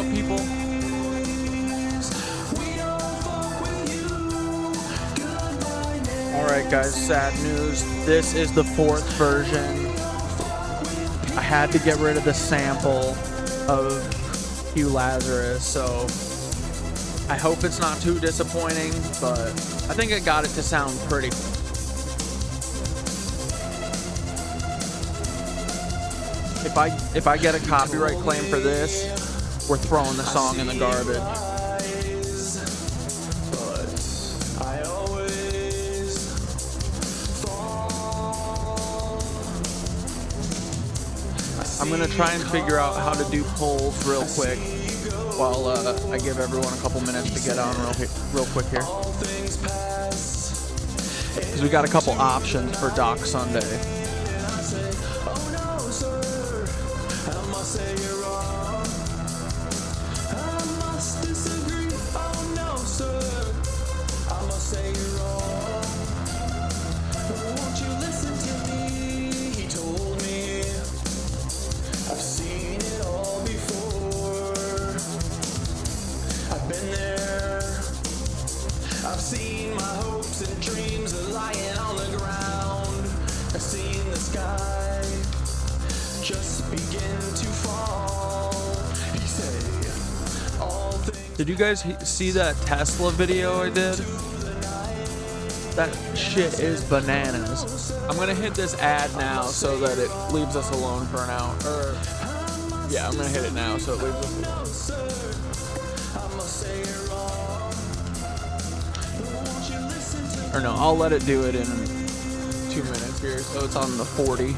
up, people? Alright guys, sad news. This is the 4th version. I had to get rid of the sample of Hugh Lazarus, so I hope it's not too disappointing, but I think I got it to sound pretty. If I get a copyright claim for this, we're throwing the song in the garbage. I'm gonna try and figure out how to do polls real quick while I give everyone a couple minutes to get on real quick here. Because we got a couple options for Doc Sunday. I've seen my hopes and dreams are lying on the ground. I've seen the sky just begin to fall. He said, all things. Did you guys see that Tesla video I did? That shit is bananas. I'm gonna hit this ad now so that it leaves us alone for an hour. Yeah, I'm gonna hit it now so it leaves us alone. Or no, I'll let it do it in 2 minutes here, so it's on the 40.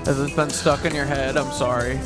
Has this been stuck in your head? I'm sorry.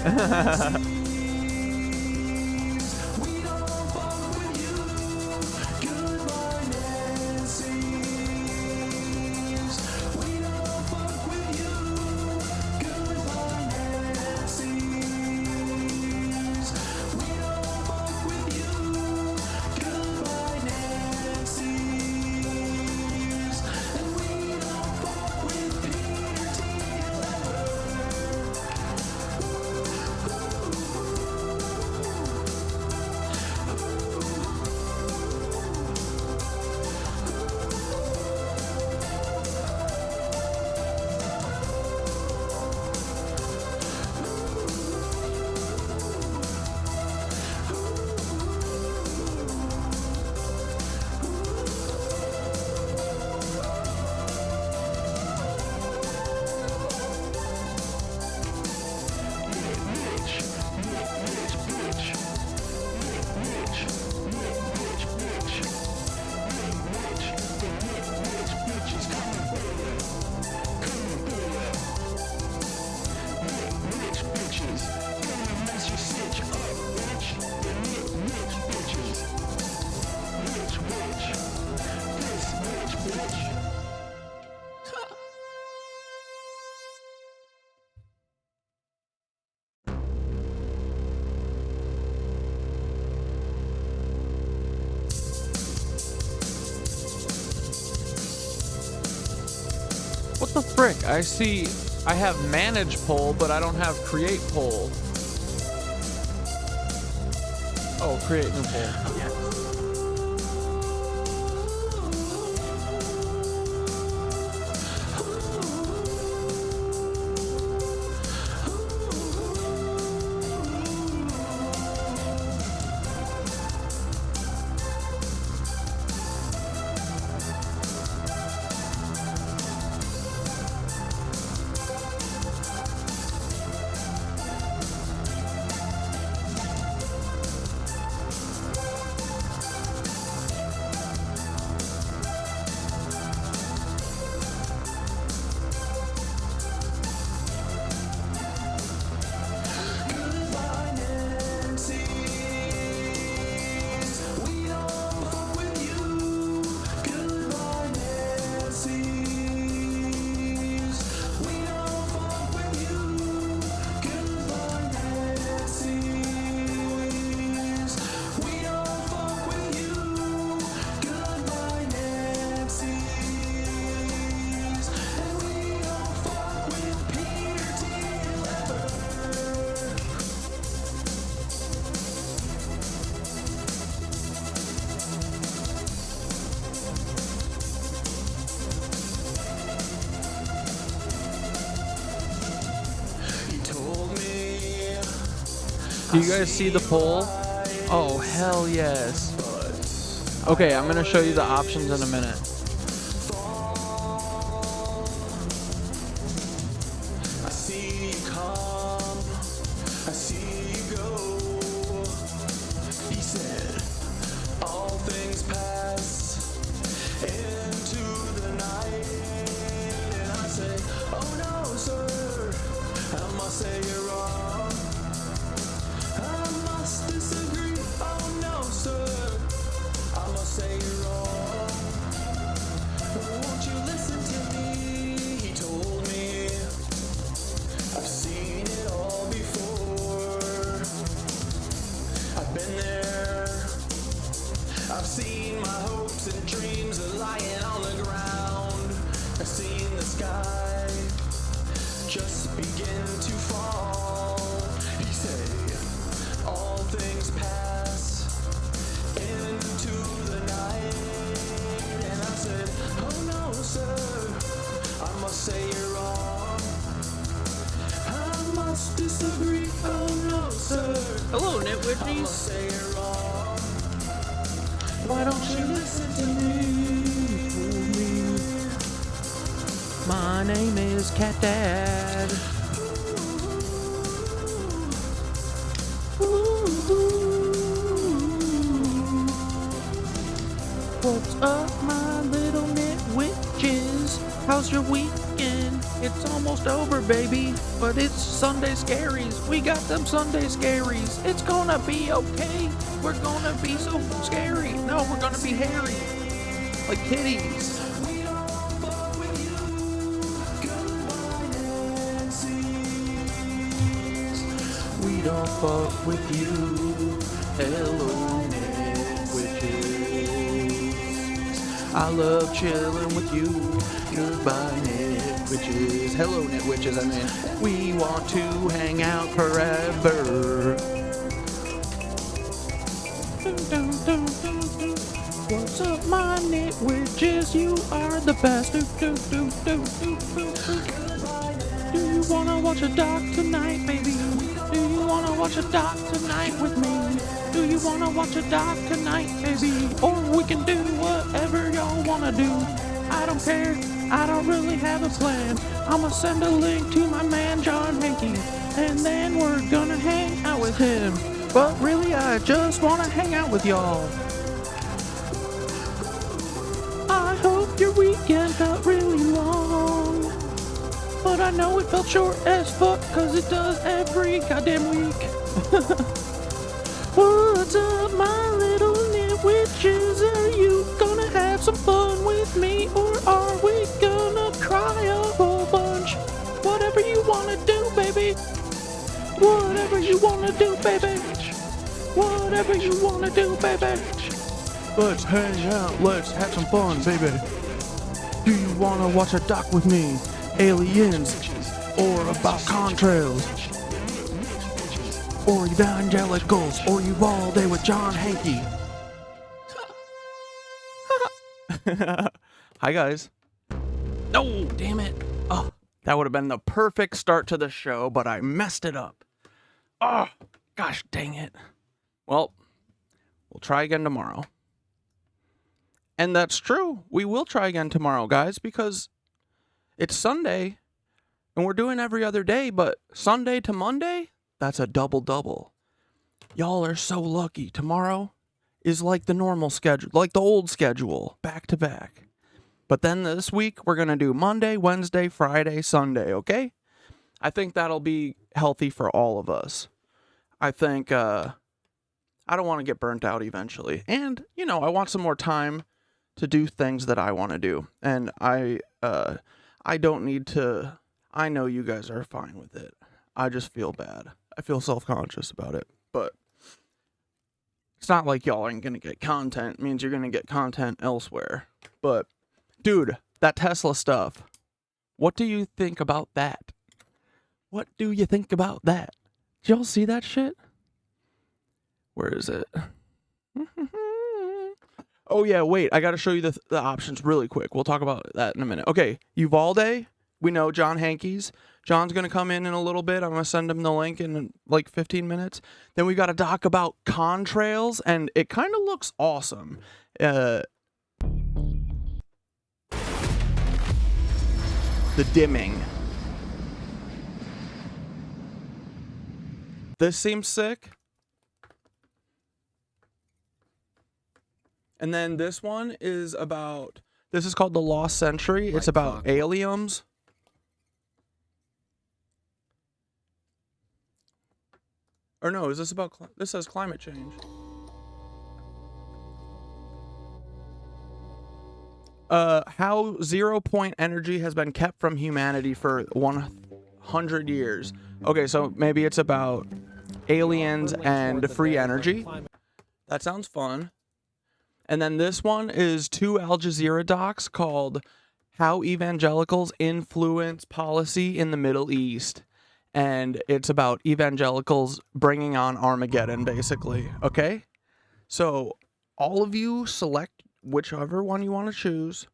What the frick? I see I have manage poll, but I don't have create poll. Oh, create new poll. Yeah. Do you guys see the poll? Oh, hell yes. Okay, I'm gonna show you the options in a minute. I see you come, I see you go. He said, all things pass into the night. And I say, oh no, sir, I must say you're wrong. I must disagree, oh no, sir, I must say you're wrong. Won't you listen to me? He told me I've seen it all before. I've been there. I've seen my hopes and dreams are lying on the ground. I've seen the sky just begin to fall. He said, all things pass into the night. And I said, oh no, sir, I must say you're wrong. I must disagree, oh no, sir. Hello, I Nitwitchies. must say you're wrong. Why don't you Listen to me. My name is Catdad. What's up, my little nitwitches? How's your weekend? It's almost over, baby. But it's Sunday scaries. We got them Sunday scaries. It's gonna be okay. We're gonna be so scary. No, we're gonna be hairy. Like kitties. We don't fuck with you. Hello, nitwitches. I love chilling with you. Goodbye, nitwitches. Hello, nitwitches. I mean, we want to hang out forever. What's up, my nitwitches? You are the best. Do you wanna watch a doc tonight, baby? Do you wanna watch a doc tonight with me? Do you wanna watch a doc tonight, baby? Or we can do whatever y'all wanna do. I don't care, I don't really have a plan. I'ma send a link to my man John Hankey, and then we're gonna hang out with him. But really, I just wanna hang out with y'all. I hope your weekend felt really long, but I know it felt short as fuck, cause it does every goddamn week. What's up, my little nitwitches? Are you gonna have some fun with me, or are we gonna cry a whole bunch? Whatever you wanna do, baby. Whatever you wanna do, baby. Whatever you wanna do, baby. Let's hang out, let's have some fun, baby. Do you wanna watch a doc with me? Aliens, or about contrails, or evangelicals, or Uvalde with John Hankey. Hi guys. No, damn it. Oh, that would have been the perfect start to the show, but I messed it up. Oh, gosh dang it. Well, we'll try again tomorrow. And that's true. We will try again tomorrow, guys, because it's Sunday, and we're doing every other day, but Sunday to Monday, that's a double-double. Y'all are so lucky. Tomorrow is like the normal schedule, like the old schedule, back to back. But then this week, we're going to do Monday, Wednesday, Friday, Sunday, okay? I think that'll be healthy for all of us. I think, I don't want to get burnt out eventually. And, you know, I want some more time to do things that I want to do. And I don't need to. I know you guys are fine with it. I just feel bad. I feel self-conscious about it. But it's not like y'all aren't going to get content. It means you're going to get content elsewhere. But, dude, that Tesla stuff. What do you think about that? What do you think about that? Did y'all see that shit? Where is it? Oh, yeah, wait. I got to show you the options really quick. We'll talk about that in a minute. Okay, Uvalde We know John Hankey's. John's going to come in a little bit. I'm going to send him the link in like 15 minutes. Then we got a doc about contrails, and it kind of looks awesome. The dimming. This seems sick. And then this one is about, this is called The Lost Century. It's about aliens. Or no, is this about, this says climate change. How 0-point energy has been kept from humanity for 100 years. Okay, so maybe it's about aliens and free energy. That sounds fun. And then this one is 2 Al Jazeera docs called How Evangelicals Influence Policy in the Middle East. And it's about evangelicals bringing on Armageddon, basically. Okay? So all of you select whichever one you want to choose.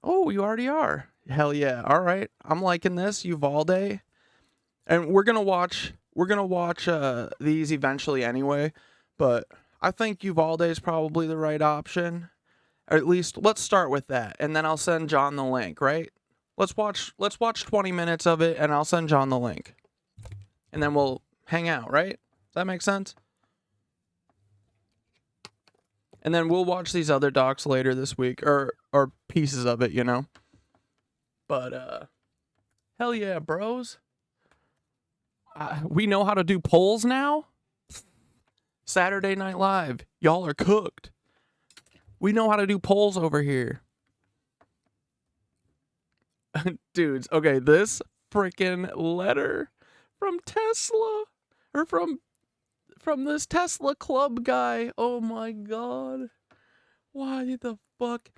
Oh, you already are. Hell yeah. All right. I'm liking this. Uvalde. And we're going to watch these eventually anyway, but I think Uvalde is probably the right option. Or at least let's start with that, and then I'll send John the link, right? Let's watch 20 minutes of it, and I'll send John the link. And then we'll hang out, right? Does that make sense? And then we'll watch these other docs later this week, or pieces of it, you know? But, hell yeah, bros. We know how to do polls now? Saturday Night Live. Y'all are cooked. We know how to do polls over here. Dudes, okay, this freaking letter from Tesla, or from this Tesla club guy. Oh my god. Why the fuck?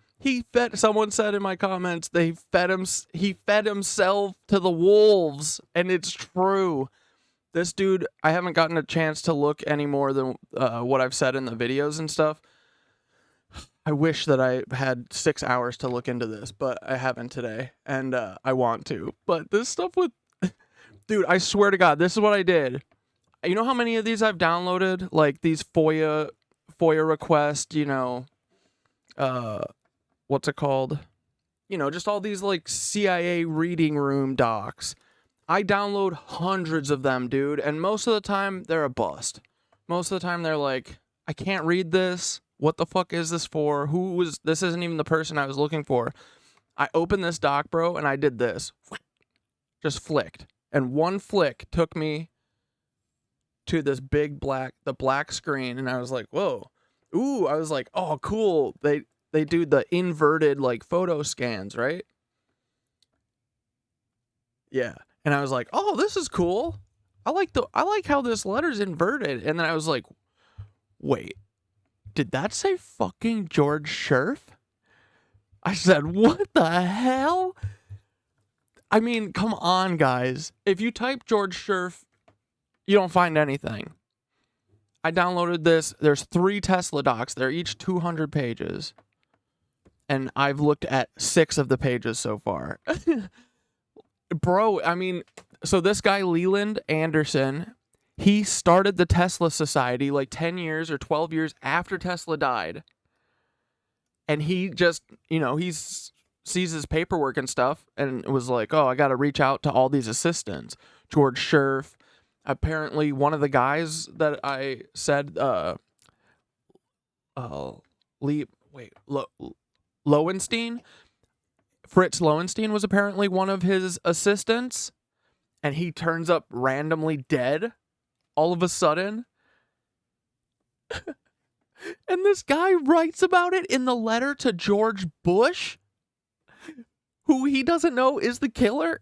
Someone said in my comments, he fed himself to the wolves, and it's true. This dude, I haven't gotten a chance to look any more than what I've said in the videos and stuff. I wish that I had 6 hours to look into this, but I haven't today, and I want to. But this stuff with... Dude, I swear to God, this is what I did. You know how many of these I've downloaded? Like, these FOIA requests, you know... what's it called? You know, just all these, like, CIA reading room docs. I download hundreds of them, dude, and most of the time, they're a bust. Most of the time, they're like, I can't read this. What the fuck is this for? This isn't even the person I was looking for. I opened this doc, bro, and I did this. Just flicked. And one flick took me to this big the black screen, and I was like, whoa. Ooh, I was like, oh, cool. They do the inverted, like, photo scans, right? Yeah. And I was like, oh, this is cool. I like how this letter's inverted. And then I was like, wait, did that say fucking George Scherf? I said, what the hell? I mean, come on, guys. If you type George Scherf, you don't find anything. I downloaded this. There's 3 Tesla docs. They're each 200 pages. And I've looked at 6 of the pages so far. Bro, I mean, so this guy, Leland Anderson, he started the Tesla Society like 10 years or 12 years after Tesla died. And he just, you know, sees his paperwork and stuff and was like, oh, I got to reach out to all these assistants. George Scherf, apparently one of the guys that I said, Lowenstein. Fritz Lowenstein was apparently one of his assistants, and he turns up randomly dead all of a sudden. And this guy writes about it in the letter to George Bush, who he doesn't know is the killer.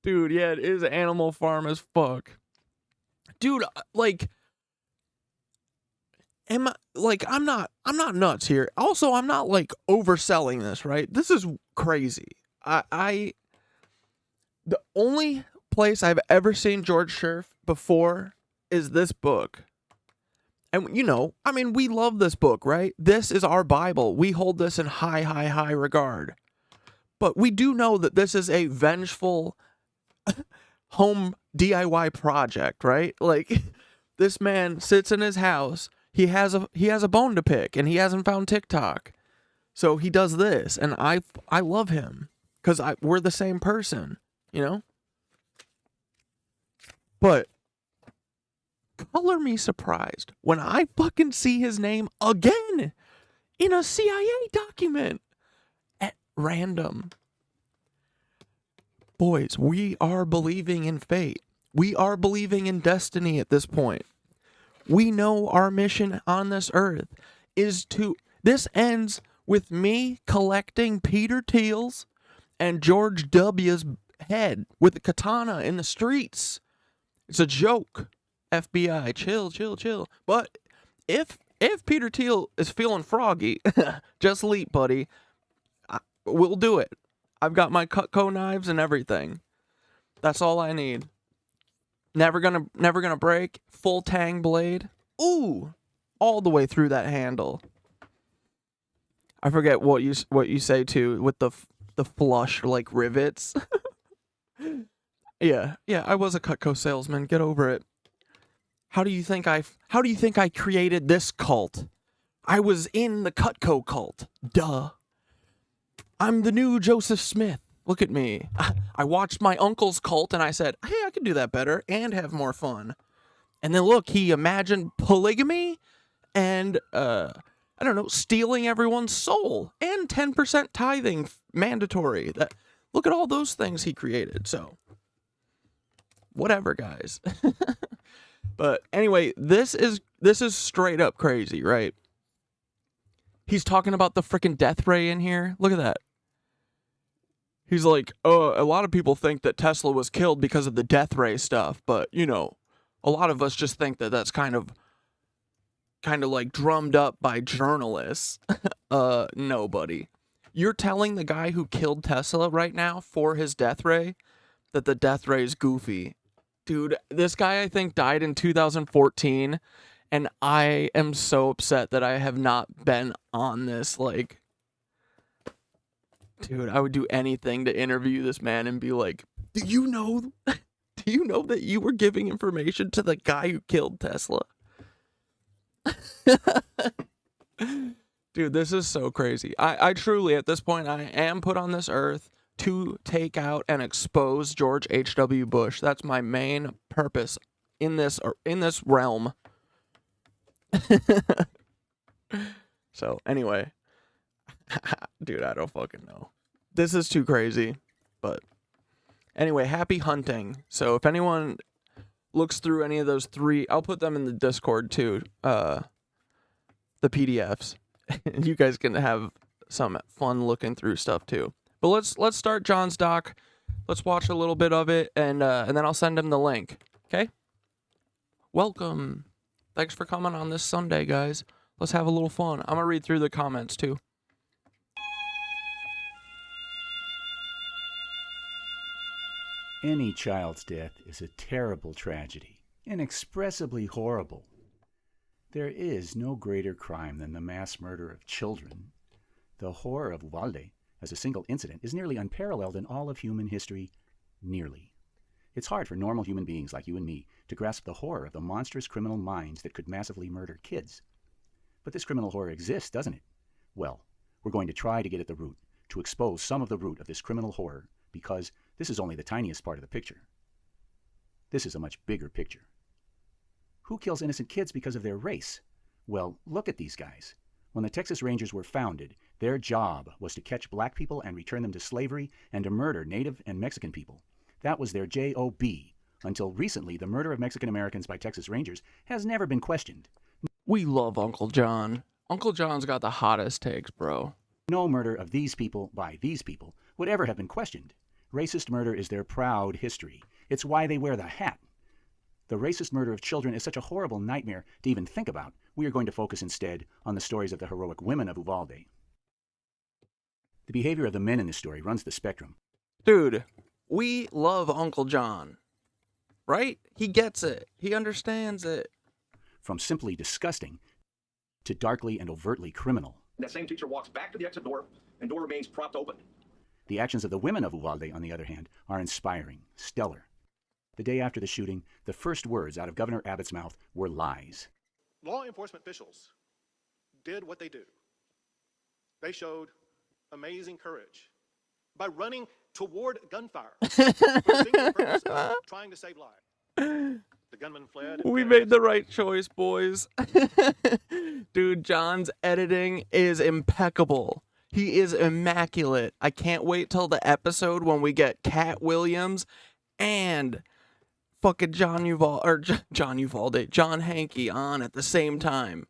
Dude, yeah, it is Animal Farm as fuck. Dude, like, I'm not nuts here. Also, I'm not like overselling this, right? This is crazy. The only place I've ever seen George Scherf before is this book. And, you know, I mean, we love this book, right? This is our Bible. We hold this in high, high, high regard. But we do know that this is a vengeful home DIY project, right? Like, this man sits in his house. He has a bone to pick, and he hasn't found TikTok. So he does this, and I love him because we're the same person, you know? But color me surprised when I fucking see his name again in a CIA document at random. Boys, we are believing in fate. We are believing in destiny at this point. We know our mission on this earth is to... This ends with me collecting Peter Thiel's and George W.'s head with a katana in the streets. It's a joke. FBI, chill, chill, chill. But if Peter Thiel is feeling froggy, just leap, buddy. We'll do it. I've got my Cutco knives and everything. That's all I need. Never gonna break. Full tang blade. Ooh, all the way through that handle. I forget what you say too with the flush like rivets. Yeah. I was a Cutco salesman. Get over it. How do you think I created this cult? I was in the Cutco cult. Duh. I'm the new Joseph Smith. Look at me. I watched my uncle's cult and I said, hey, I could do that better and have more fun. And then look, he imagined polygamy and, I don't know, stealing everyone's soul and 10% tithing mandatory. Look at all those things he created. So, whatever, guys. But anyway, this is straight up crazy, right? He's talking about the freaking death ray in here. Look at that. He's like, oh, a lot of people think that Tesla was killed because of the death ray stuff, but, you know, a lot of us just think that that's kind of like drummed up by journalists. No, buddy. You're telling the guy who killed Tesla right now for his death ray that the death ray is goofy. Dude, this guy, I think, died in 2014, and I am so upset that I have not been on this, like... Dude, I would do anything to interview this man and be like, do you know that you were giving information to the guy who killed Tesla? Dude, this is so crazy. I truly, at this point, I am put on this earth to take out and expose George H.W. Bush. That's my main purpose in this realm. So, anyway. Dude, I don't fucking know. This is too crazy. But anyway, happy hunting. So if anyone looks through any of those three, I'll put them in the Discord too. The PDFs. And you guys can have some fun looking through stuff too. But let's start John's doc. Let's watch a little bit of it and then I'll send him the link. Okay? Welcome. Thanks for coming on this Sunday, guys. Let's have a little fun. I'm gonna read through the comments too. Any child's death is a terrible tragedy, inexpressibly horrible. There is no greater crime than the mass murder of children. The horror of Uvalde as a single incident is nearly unparalleled in all of human history. Nearly. It's hard for normal human beings like you and me to grasp the horror of the monstrous criminal minds that could massively murder kids. But this criminal horror exists, doesn't it? Well, we're going to try to get at the root, to expose some of the root of this criminal horror, because this is only the tiniest part of the picture. This is a much bigger picture. Who kills innocent kids because of their race? Well, look at these guys. When the Texas Rangers were founded, their job was to catch black people and return them to slavery and to murder Native and Mexican people. That was their job. Until recently, the murder of Mexican Americans by Texas Rangers has never been questioned. We love Uncle John. Uncle John's got the hottest takes, bro. No murder of these people by these people would ever have been questioned. Racist murder is their proud history. It's why they wear the hat. The racist murder of children is such a horrible nightmare to even think about. We are going to focus instead on the stories of the heroic women of Uvalde. The behavior of the men in this story runs the spectrum. Dude, we love Uncle John. Right? He gets it. He understands it. from simply disgusting to darkly and overtly criminal. That same teacher walks back to the exit door, and door remains propped open. The actions of the women of Uvalde, on the other hand, are inspiring, stellar. The day after the shooting, the first words out of Governor Abbott's mouth were lies. Law enforcement officials did what they do. They showed amazing courage by running toward gunfire for the single purpose of trying to save lives. The gunman fled. We made the right choice, boys. Dude, John's editing is impeccable. He is immaculate. I can't wait till the episode when we get Cat Williams and fucking John Hankey on at the same time.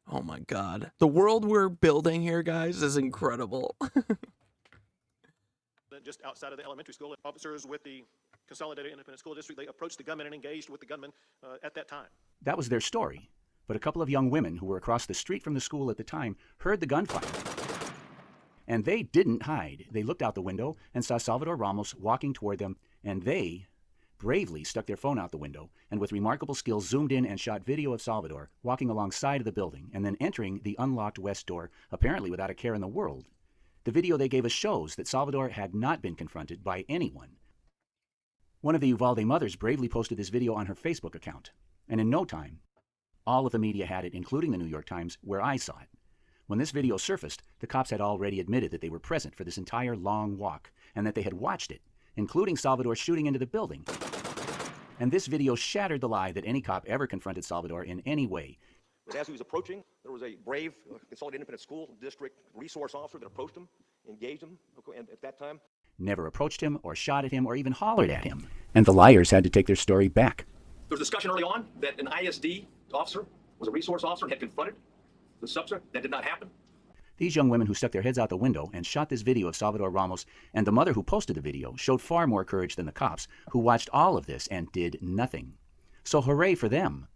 Oh my god. The world we're building here, guys, is incredible. Just outside of the elementary school, officers with the Consolidated Independent School District, they approached the gunman and engaged with the gunman at that time. That was their story. But a couple of young women who were across the street from the school at the time heard the gunfire. And they didn't hide. They looked out the window and saw Salvador Ramos walking toward them, and they bravely stuck their phone out the window and with remarkable skill zoomed in and shot video of Salvador walking alongside of the building and then entering the unlocked west door, apparently without a care in the world. The video they gave us shows that Salvador had not been confronted by anyone. One of the Uvalde mothers bravely posted this video on her Facebook account, and in no time, all of the media had it, including the New York Times, where I saw it. When this video surfaced, the cops had already admitted that they were present for this entire long walk, and that they had watched it, including Salvador shooting into the building. And this video shattered the lie that any cop ever confronted Salvador in any way. But as he was approaching, there was a brave Consolidated Independent School District resource officer that approached him, engaged him, and at that time, never approached him or shot at him or even hollered at him. And the liars had to take their story back. there was discussion early on that an ISD officer was a resource officer and had confronted the subject. That did not happen. These young women who stuck their heads out the window and shot this video of Salvador Ramos and the mother who posted the video showed far more courage than the cops, who watched all of this and did nothing. So hooray for them.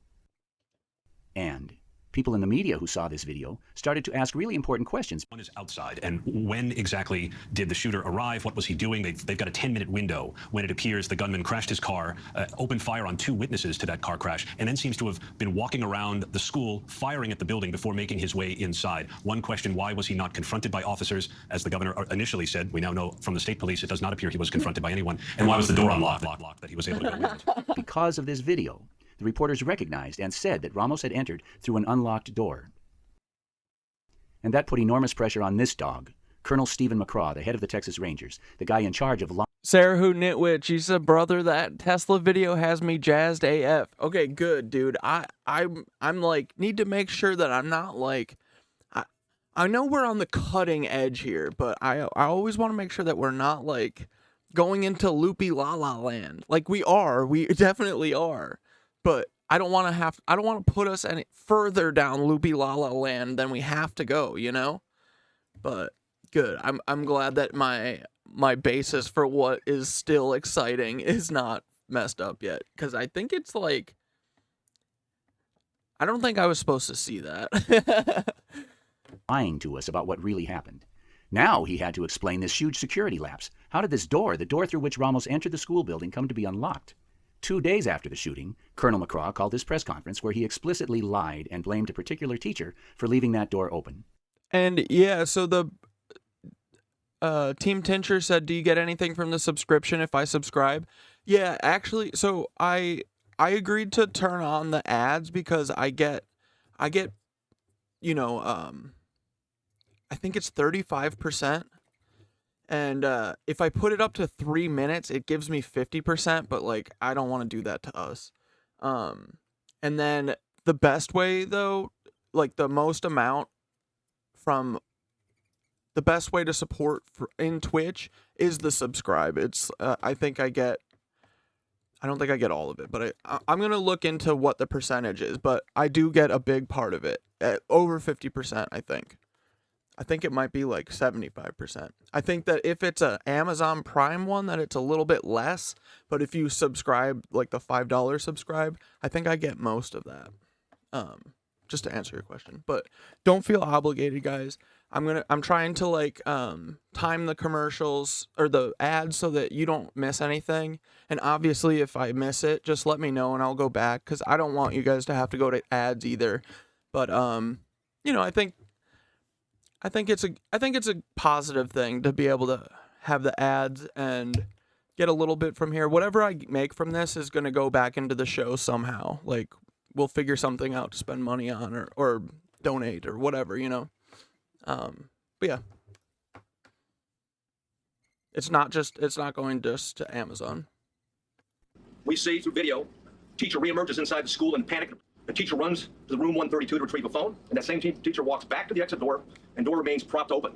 And people in the media who saw this video started to ask really important questions. One is outside, and when exactly did the shooter arrive? What was he doing? They've got a 10-minute window when it appears the gunman crashed his car, opened fire on 2 witnesses to that car crash, and then seems to have been walking around the school, firing at the building before making his way inside. One question, why was he not confronted by officers? As the governor initially said, we now know from the state police, it does not appear he was confronted by anyone. And why was the door unlocked that he was able to go in? Because of this video, the reporters recognized and said that Ramos had entered through an unlocked door. And that put enormous pressure on this dog, Colonel Stephen McCraw, the head of the Texas Rangers, the guy in charge of Sarah Who Nitwit, she said, brother, that Tesla video has me jazzed AF. Okay, good, dude. I'm like, need to make sure that I'm not like, I know we're on the cutting edge here, but I always want to make sure that we're not like going into loopy la la land. Like we definitely are. But I don't want to put us any further down loopy la la land than we have to go, you know? But good. I'm glad that my basis for what is still exciting is not messed up yet, cuz I think it's like I don't think I was supposed to see that. lying to us about what really happened. Now he had to explain this huge security lapse. How did this door, the door through which Ramos entered the school building, come to be unlocked? 2 days after the shooting, Colonel McCraw called this press conference where he explicitly lied and blamed a particular teacher for leaving that door open. And yeah, so the Team Tincher said, do you get anything from the subscription if I subscribe? Yeah, actually, so I agreed to turn on the ads because I get, you know, I think it's 35%. And if I put it up to 3 minutes, it gives me 50%, but like I don't want to do that to us. And then the best way though, like the most amount from the best way to support in Twitch is the subscribe. It's I don't think I get all of it, but I'm going to look into what the percentage is, but I do get a big part of it, at over 50%, I think. I think it might be like 75%. I think that if it's an Amazon Prime one, that it's a little bit less. But if you subscribe, like the $5 subscribe, I think I get most of that. Just to answer your question. But don't feel obligated, guys. I'm trying to like time the commercials or the ads so that you don't miss anything. And obviously if I miss it, just let me know and I'll go back, cuz I don't want you guys to have to go to ads either. But you know, I think it's a positive thing to be able to have the ads and get a little bit from here. Whatever I make from this is going to go back into the show somehow. Like we'll figure something out to spend money on or donate or whatever, you know. But yeah, it's not going just to Amazon. We see through video, teacher reemerges inside the school in panic. The teacher runs to the room 132 to retrieve a phone, and that same teacher walks back to the exit door, and door remains propped open.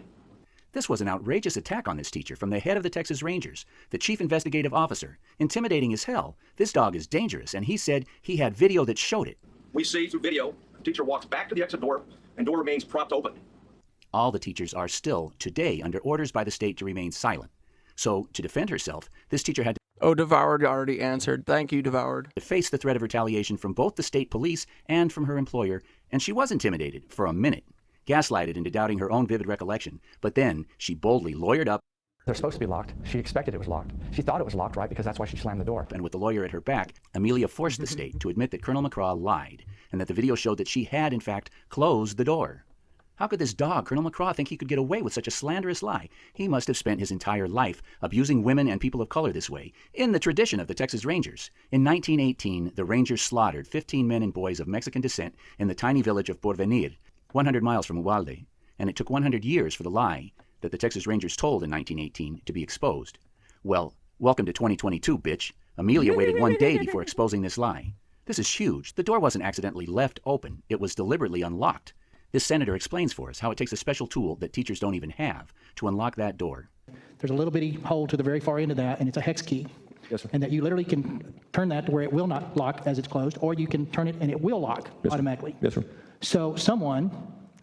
This was an outrageous attack on this teacher from the head of the Texas Rangers, the chief investigative officer. Intimidating as hell. This dog is dangerous, and he said he had video that showed it. We see through video, the teacher walks back to the exit door, and door remains propped open. All the teachers are still, today, under orders by the state to remain silent. So, to defend herself, this teacher had to Oh, Devoured already answered. Thank you, Devoured. face the threat of retaliation from both the state police and from her employer, and she was intimidated for a minute, gaslighted into doubting her own vivid recollection, but then she boldly lawyered up. They're supposed to be locked. She expected it was locked. She thought it was locked, right? Because that's why she slammed the door. And with the lawyer at her back, Amelia forced the state to admit that Colonel McCraw lied, and that the video showed that she had, in fact, closed the door. How could this dog, Colonel McCraw, think he could get away with such a slanderous lie? He must have spent his entire life abusing women and people of color this way, in the tradition of the Texas Rangers. In 1918, the Rangers slaughtered 15 men and boys of Mexican descent in the tiny village of Porvenir, 100 miles from Uvalde, and it took 100 years for the lie that the Texas Rangers told in 1918 to be exposed. Well, welcome to 2022, bitch. Amelia waited 1 day before exposing this lie. This is huge. The door wasn't accidentally left open. It was deliberately unlocked. This senator explains for us how it takes a special tool that teachers don't even have to unlock that door. There's a little bitty hole to the very far end of that, and it's a hex key. Yes, sir. And that you literally can turn that to where it will not lock as it's closed, or you can turn it and it will lock automatically. Yes, sir. So someone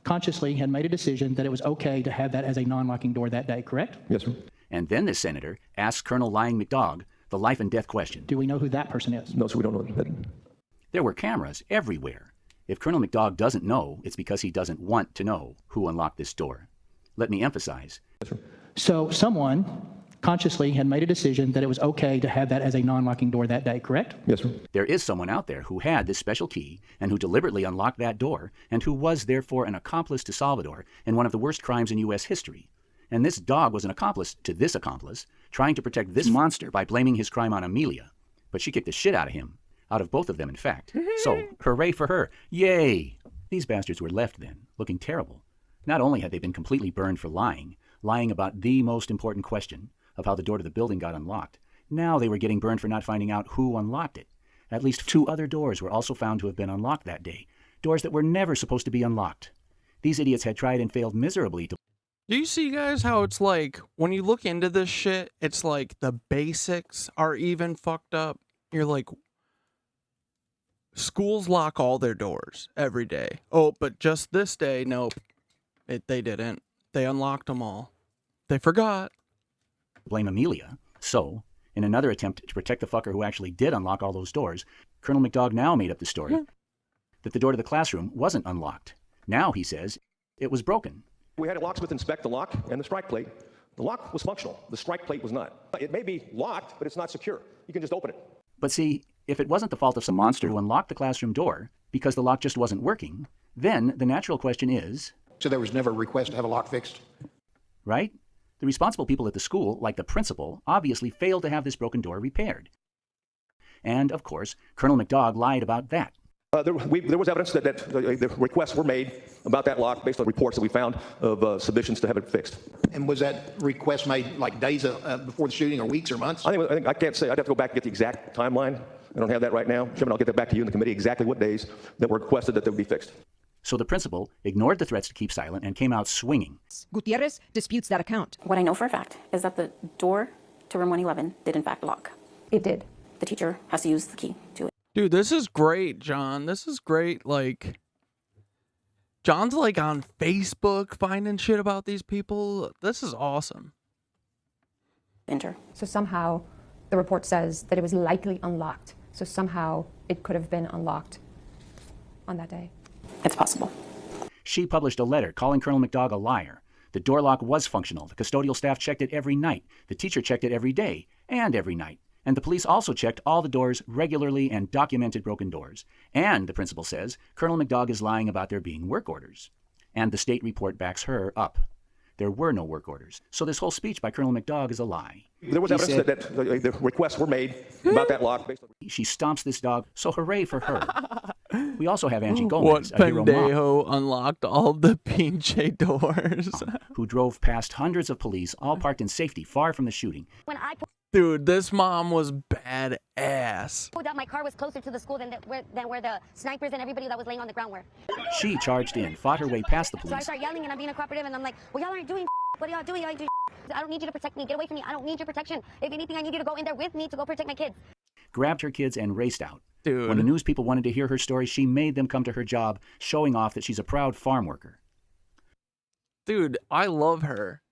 consciously had made a decision that it was okay to have that as a non-locking door that day, correct? Yes, sir. And then this senator asks Colonel Lying McDog the life and death question. Do we know who that person is? No, sir, we don't know that. There were cameras everywhere. If Colonel McDog doesn't know, it's because he doesn't want to know who unlocked this door. Let me emphasize. Yes, sir. So someone consciously had made a decision that it was okay to have that as a non-locking door that day, correct? Yes, sir. There is someone out there who had this special key and who deliberately unlocked that door and who was therefore an accomplice to Salvador in one of the worst crimes in U.S. history. And this dog was an accomplice to this accomplice, trying to protect this monster by blaming his crime on Amelia. But she kicked the shit out of him. Out of both of them, in fact. So, hooray for her. Yay! These bastards were left then, looking terrible. Not only had they been completely burned for lying about the most important question of how the door to the building got unlocked, now they were getting burned for not finding out who unlocked it. At least 2 other doors were also found to have been unlocked that day. Doors that were never supposed to be unlocked. These idiots had tried and failed miserably to... Do you see, guys, how it's like, when you look into this shit, it's like the basics are even fucked up. You're like... Schools lock all their doors every day. Oh, but just this day, nope. They didn't. They unlocked them all. They forgot. blame Amelia. So, in another attempt to protect the fucker who actually did unlock all those doors, Colonel McDog now made up the story that the door to the classroom wasn't unlocked. Now, he says, it was broken. We had a locksmith inspect the lock and the strike plate. The lock was functional. The strike plate was not. It may be locked, but it's not secure. You can just open it. But see, if it wasn't the fault of some monster who unlocked the classroom door because the lock just wasn't working, then the natural question is... So there was never a request to have a lock fixed? Right? The responsible people at the school, like the principal, obviously failed to have this broken door repaired. And, of course, Colonel McDog lied about that. There was evidence that the requests were made about that lock based on reports that we found of submissions to have it fixed. And was that request made like days before the shooting or weeks or months? I think I can't say. I'd have to go back and get the exact timeline. I don't have that right now. Chairman, I'll get that back to you in the committee, exactly what days that were requested that they would be fixed. So the principal ignored the threats to keep silent and came out swinging. Gutierrez disputes that account. What I know for a fact is that the door to room 111 did in fact lock. It did. The teacher has to use the key to it. Dude, this is great, John. This is great. Like, John's like on Facebook finding shit about these people. This is awesome. Enter. So somehow the report says that it was likely unlocked. So somehow it could have been unlocked on that day. It's possible. She published a letter calling Colonel McDoug a liar. The door lock was functional. The custodial staff checked it every night. The teacher checked it every day and every night. And the police also checked all the doors regularly and documented broken doors. And, the principal says, Colonel McDoug is lying about there being work orders. And the state report backs her up. There were no work orders. So this whole speech by Colonel McDoug is a lie. There was evidence that the requests were made about that lock. She stomps this dog, so hooray for her. We also have Angie Gomez, What a hero mom, pendejo unlocked all the pinche doors? who drove past hundreds of police, all parked in safety, far from the shooting. Dude, this mom was badass. That my car was closer to the school than where the snipers and everybody that was laying on the ground were. She charged in, fought her way past the So I police, start yelling and I'm being cooperative and I'm like, well, y'all aren't doing what are y'all doing? Y'all ain't doing I don't need you to protect me. Get away from me. I don't need your protection. If anything, I need you to go in there with me to go protect my kids. grabbed her kids, and raced out. Dude. When the news people wanted to hear her story, she made them come to her job, showing off that she's a proud farm worker. Dude, I love her.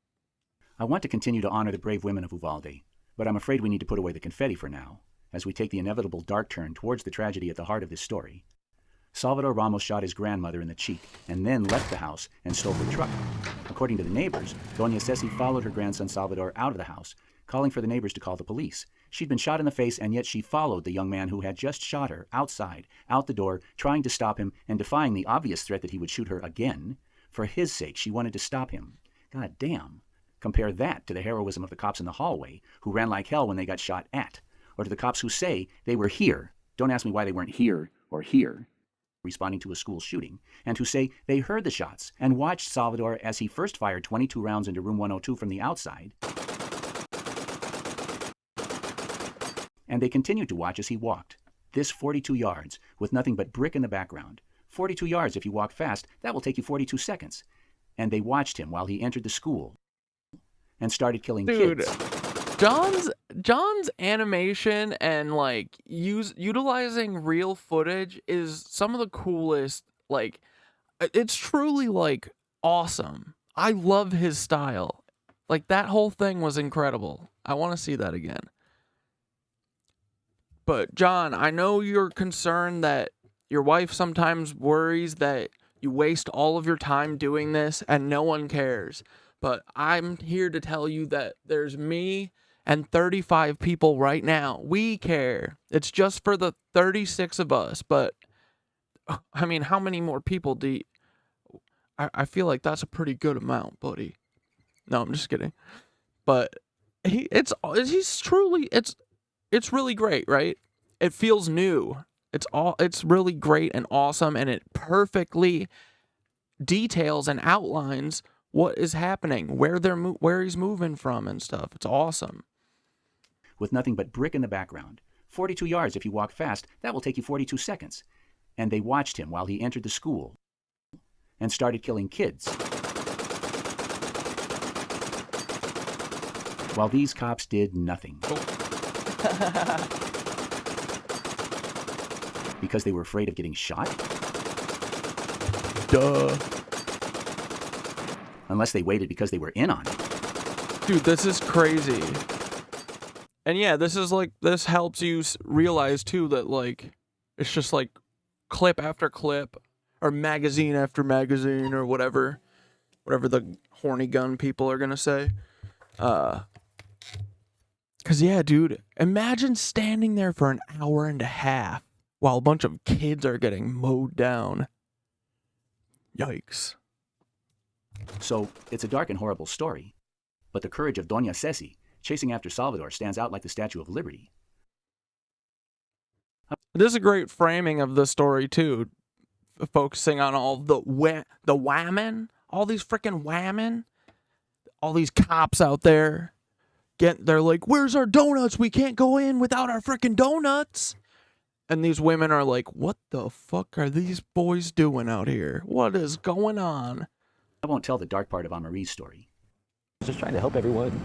I want to continue to honor the brave women of Uvalde, but I'm afraid we need to put away the confetti for now, as we take the inevitable dark turn towards the tragedy at the heart of this story. Salvador Ramos shot his grandmother in the cheek and then left the house and stole her truck. According to the neighbors, Doña Ceci followed her grandson Salvador out of the house, calling for the neighbors to call the police. She'd been shot in the face, and yet she followed the young man who had just shot her outside, out the door, trying to stop him and defying the obvious threat that he would shoot her again. For his sake, she wanted to stop him. God damn. Compare that to the heroism of the cops in the hallway, who ran like hell when they got shot at, or to the cops who say they were here. Don't ask me why they weren't here or here, responding to a school shooting, and who say they heard the shots and watched Salvador as he first fired 22 rounds into room 102 from the outside, and they continued to watch as he walked. This 42 yards, with nothing but brick in the background. 42 yards if you walk fast, that will take you 42 seconds. And they watched him while he entered the school and started killing kids. John's animation and like utilizing real footage is some of the coolest. Like, it's truly like awesome. I love his style. Like, that whole thing was incredible. I want to see that again. But John, I know you're concerned that your wife sometimes worries that you waste all of your time doing this and no one cares. But I'm here to tell you that there's me and 35 people right now. We care. It's just for the 36 of us. But, I mean, how many more people do you... I feel like that's a pretty good amount, buddy. No, I'm just kidding. But it's really great, right? It feels new. It's really great and awesome, and it perfectly details and outlines what is happening, where he's moving from and stuff. It's awesome. With nothing but brick in the background. 42 yards if you walk fast, that will take you 42 seconds. And they watched him while he entered the school and started killing kids. While these cops did nothing. Because they were afraid of getting shot? Duh. Unless they waited because they were in on it. Dude, this is crazy. And yeah, this helps you realize too that like it's just like clip after clip or magazine after magazine or whatever the horny gun people are gonna say. Cause yeah, dude, imagine standing there for an hour and a half while a bunch of kids are getting mowed down. Yikes. So, it's a dark and horrible story, but the courage of Doña Ceci chasing after Salvador stands out like the Statue of Liberty. This is a great framing of the story, too, focusing on all the whammon, all these freaking whammon, all these cops out there. They're like, where's our donuts? We can't go in without our freaking donuts. And these women are like, what the fuck are these boys doing out here? What is going on? I won't tell the dark part of Amarie's story. Just trying to help everyone.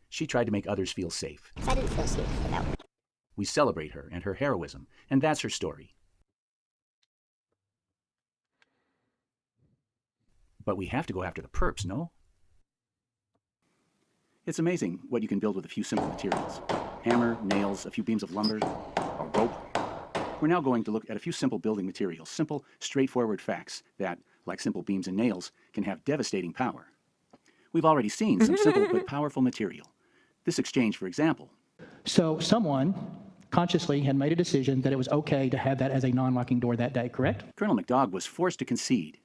She tried to make others feel safe. I didn't feel safe for that. We celebrate her and her heroism, and that's her story. But we have to go after the perps, no? It's amazing what you can build with a few simple materials. Hammer, nails, a few beams of lumber, a rope. We're now going to look at a few simple building materials, simple, straightforward facts that, like simple beams and nails, can have devastating power. We've already seen some simple but powerful material. This exchange, for example. So someone consciously had made a decision that it was okay to have that as a non-locking door that day, correct? Colonel McDoug was forced to concede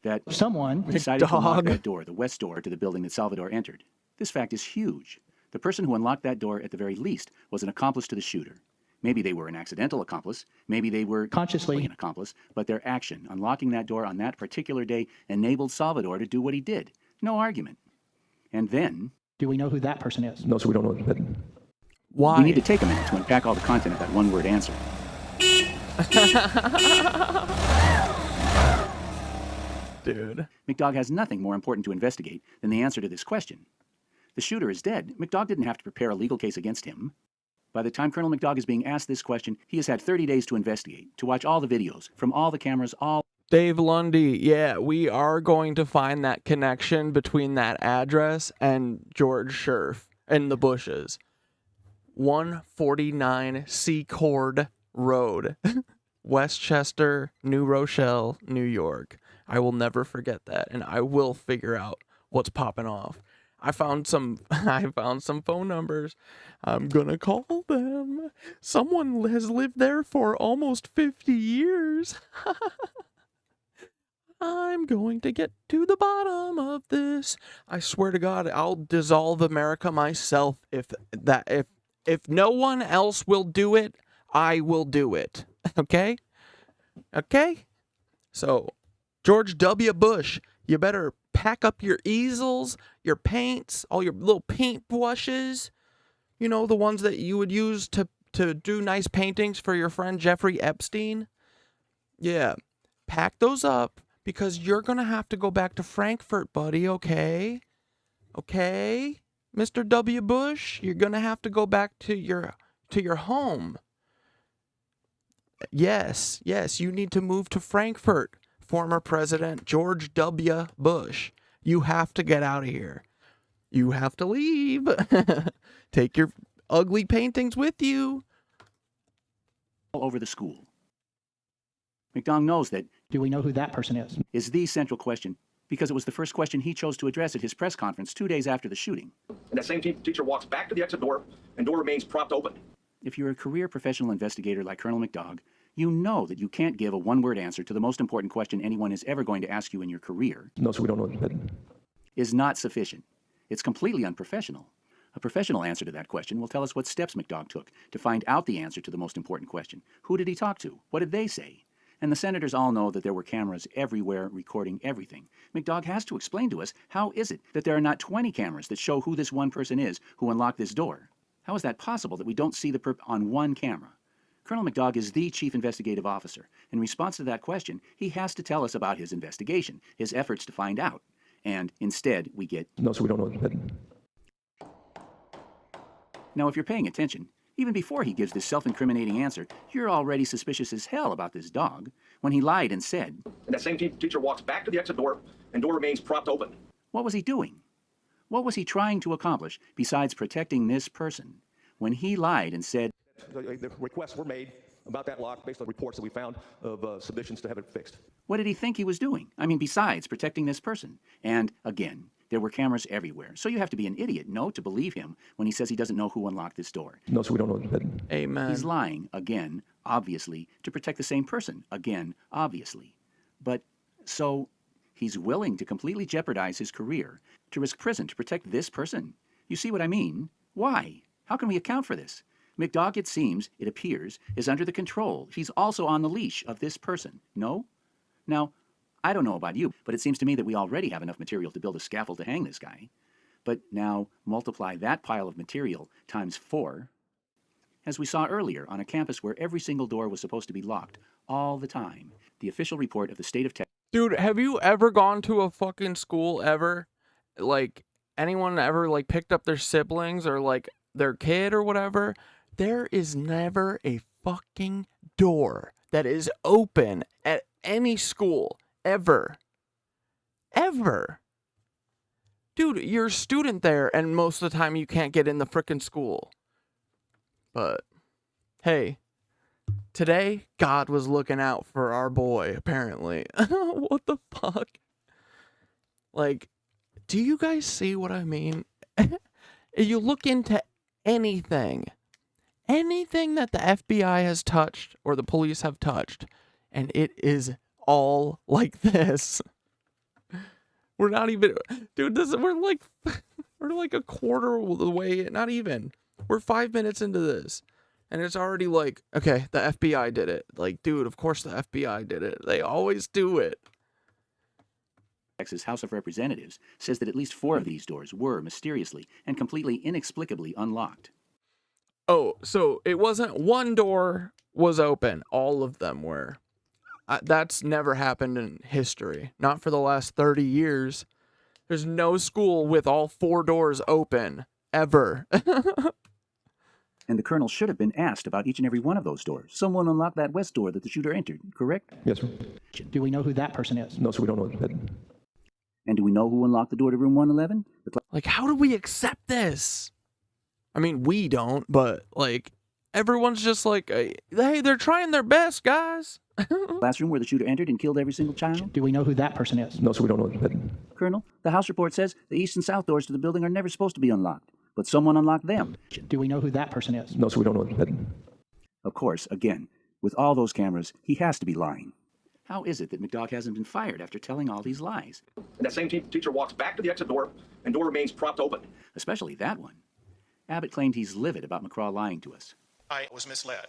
that someone decided to unlock that door, the west door to the building that Salvador entered. This fact is huge. The person who unlocked that door, at the very least, was an accomplice to the shooter. Maybe they were an accidental accomplice, maybe they were consciously an accomplice, but their action, unlocking that door on that particular day, enabled Salvador to do what he did. No argument. And then... Do we know who that person is? No, sir, we don't know. Why? We need to take a minute to unpack all the content of that one-word answer. Dude. McDoug has nothing more important to investigate than the answer to this question. The shooter is dead. McDoug didn't have to prepare a legal case against him. By the time Colonel McDoug is being asked this question, he has had 30 days to investigate, to watch all the videos, from all the cameras, all... Dave Lundy, yeah, we are going to find that connection between that address and George Scherf in the bushes. 149 Secord Road, Westchester, New Rochelle, New York. I will never forget that, and I will figure out what's popping off. I found some phone numbers. I'm gonna call them. Someone has lived there for almost 50 years. I'm going to get to the bottom of this. I swear to God, I'll dissolve America myself if no one else will do it, I will do it. Okay? Okay? So, George W. Bush, you better pack up your easels, your paints, all your little paint brushes. You know, the ones that you would use to do nice paintings for your friend Jeffrey Epstein. Yeah, pack those up because you're going to have to go back to Frankfurt, buddy, okay? Okay? Mr. W. Bush, you're going to have to go back to your home. Yes, you need to move to Frankfurt. Former President George W. Bush, you have to get out of here. You have to leave. Take your ugly paintings with you. All over the school. McDoug knows that... Do we know who that person is? ...is the central question, because it was the first question he chose to address at his press conference 2 days after the shooting. And that same teacher walks back to the exit door, and door remains propped open. If you're a career professional investigator like Colonel McDoug, you know that you can't give a one-word answer to the most important question anyone is ever going to ask you in your career. No, sir, we don't know. Is not sufficient. It's completely unprofessional. A professional answer to that question will tell us what steps McDoug took to find out the answer to the most important question. Who did he talk to? What did they say? And the senators all know that there were cameras everywhere recording everything. McDoug has to explain to us, how is it that there are not 20 cameras that show who this one person is who unlocked this door? How is that possible that we don't see the perp on one camera? Colonel McDoug is the chief investigative officer. In response to that question, he has to tell us about his investigation, his efforts to find out. And instead, we get... No, sir, we don't know. Now, if you're paying attention, even before he gives this self-incriminating answer, you're already suspicious as hell about this dog. When he lied and said... And that same teacher walks back to the exit door, and door remains propped open. What was he doing? What was he trying to accomplish besides protecting this person? When he lied and said... The requests were made about that lock based on reports that we found of submissions to have it fixed. What did he think he was doing? I mean, besides protecting this person. And again, there were cameras everywhere. So you have to be an idiot, no, to believe him when he says he doesn't know who unlocked this door. No, sir, we don't know. Amen. He's lying, again, obviously, to protect the same person, again, obviously. But so he's willing to completely jeopardize his career, to risk prison to protect this person. You see what I mean? Why? How can we account for this? McDoug, it seems, it appears, is under the control. He's also on the leash of this person. No? Now, I don't know about you, but it seems to me that we already have enough material to build a scaffold to hang this guy. But now, multiply that pile of material times 4. As we saw earlier, on a campus where every single door was supposed to be locked all the time. The official report of the state of Texas... Dude, have you ever gone to a fucking school ever? Like, anyone ever, like, picked up their siblings or, like, their kid or whatever? There is never a fucking door that is open at any school, ever. Ever. Dude, you're a student there, and most of the time you can't get in the frickin' school. But, hey, Today, God was looking out for our boy, apparently. What the fuck? Like, do you guys see what I mean? You look into anything that the FBI has touched or the police have touched, and it is all like this. We're not even, dude, we're like a quarter of the way, not even. We're 5 minutes into this, and it's already like, okay, the FBI did it. Like, dude, of course the FBI did it. They always do it. Texas House of Representatives says that at least 4 of these doors were mysteriously and completely inexplicably unlocked. Oh, so it wasn't one door was open. All of them were. That's never happened in history. Not for the last 30 years. There's no school with all 4 doors open, ever. And the colonel should have been asked about each and every one of those doors. Someone unlocked that west door that the shooter entered, correct? Yes, sir. Do we know who that person is? No, sir, we don't know that. And do we know who unlocked the door to room 111? Like, how do we accept this? I mean, we don't, but, like, everyone's just like, hey, they're trying their best, guys. Classroom where the shooter entered and killed every single child? Do we know who that person is? No, sir, we don't know that. Colonel, the House report says the east and south doors to the building are never supposed to be unlocked, but someone unlocked them. Do we know who that person is? No, sir, we don't know that. Of course, again, with all those cameras, he has to be lying. How is it that McDogg hasn't been fired after telling all these lies? And that same teacher walks back to the exit door, and door remains propped open. Especially that one. Abbott claimed he's livid about McCraw lying to us. I was misled.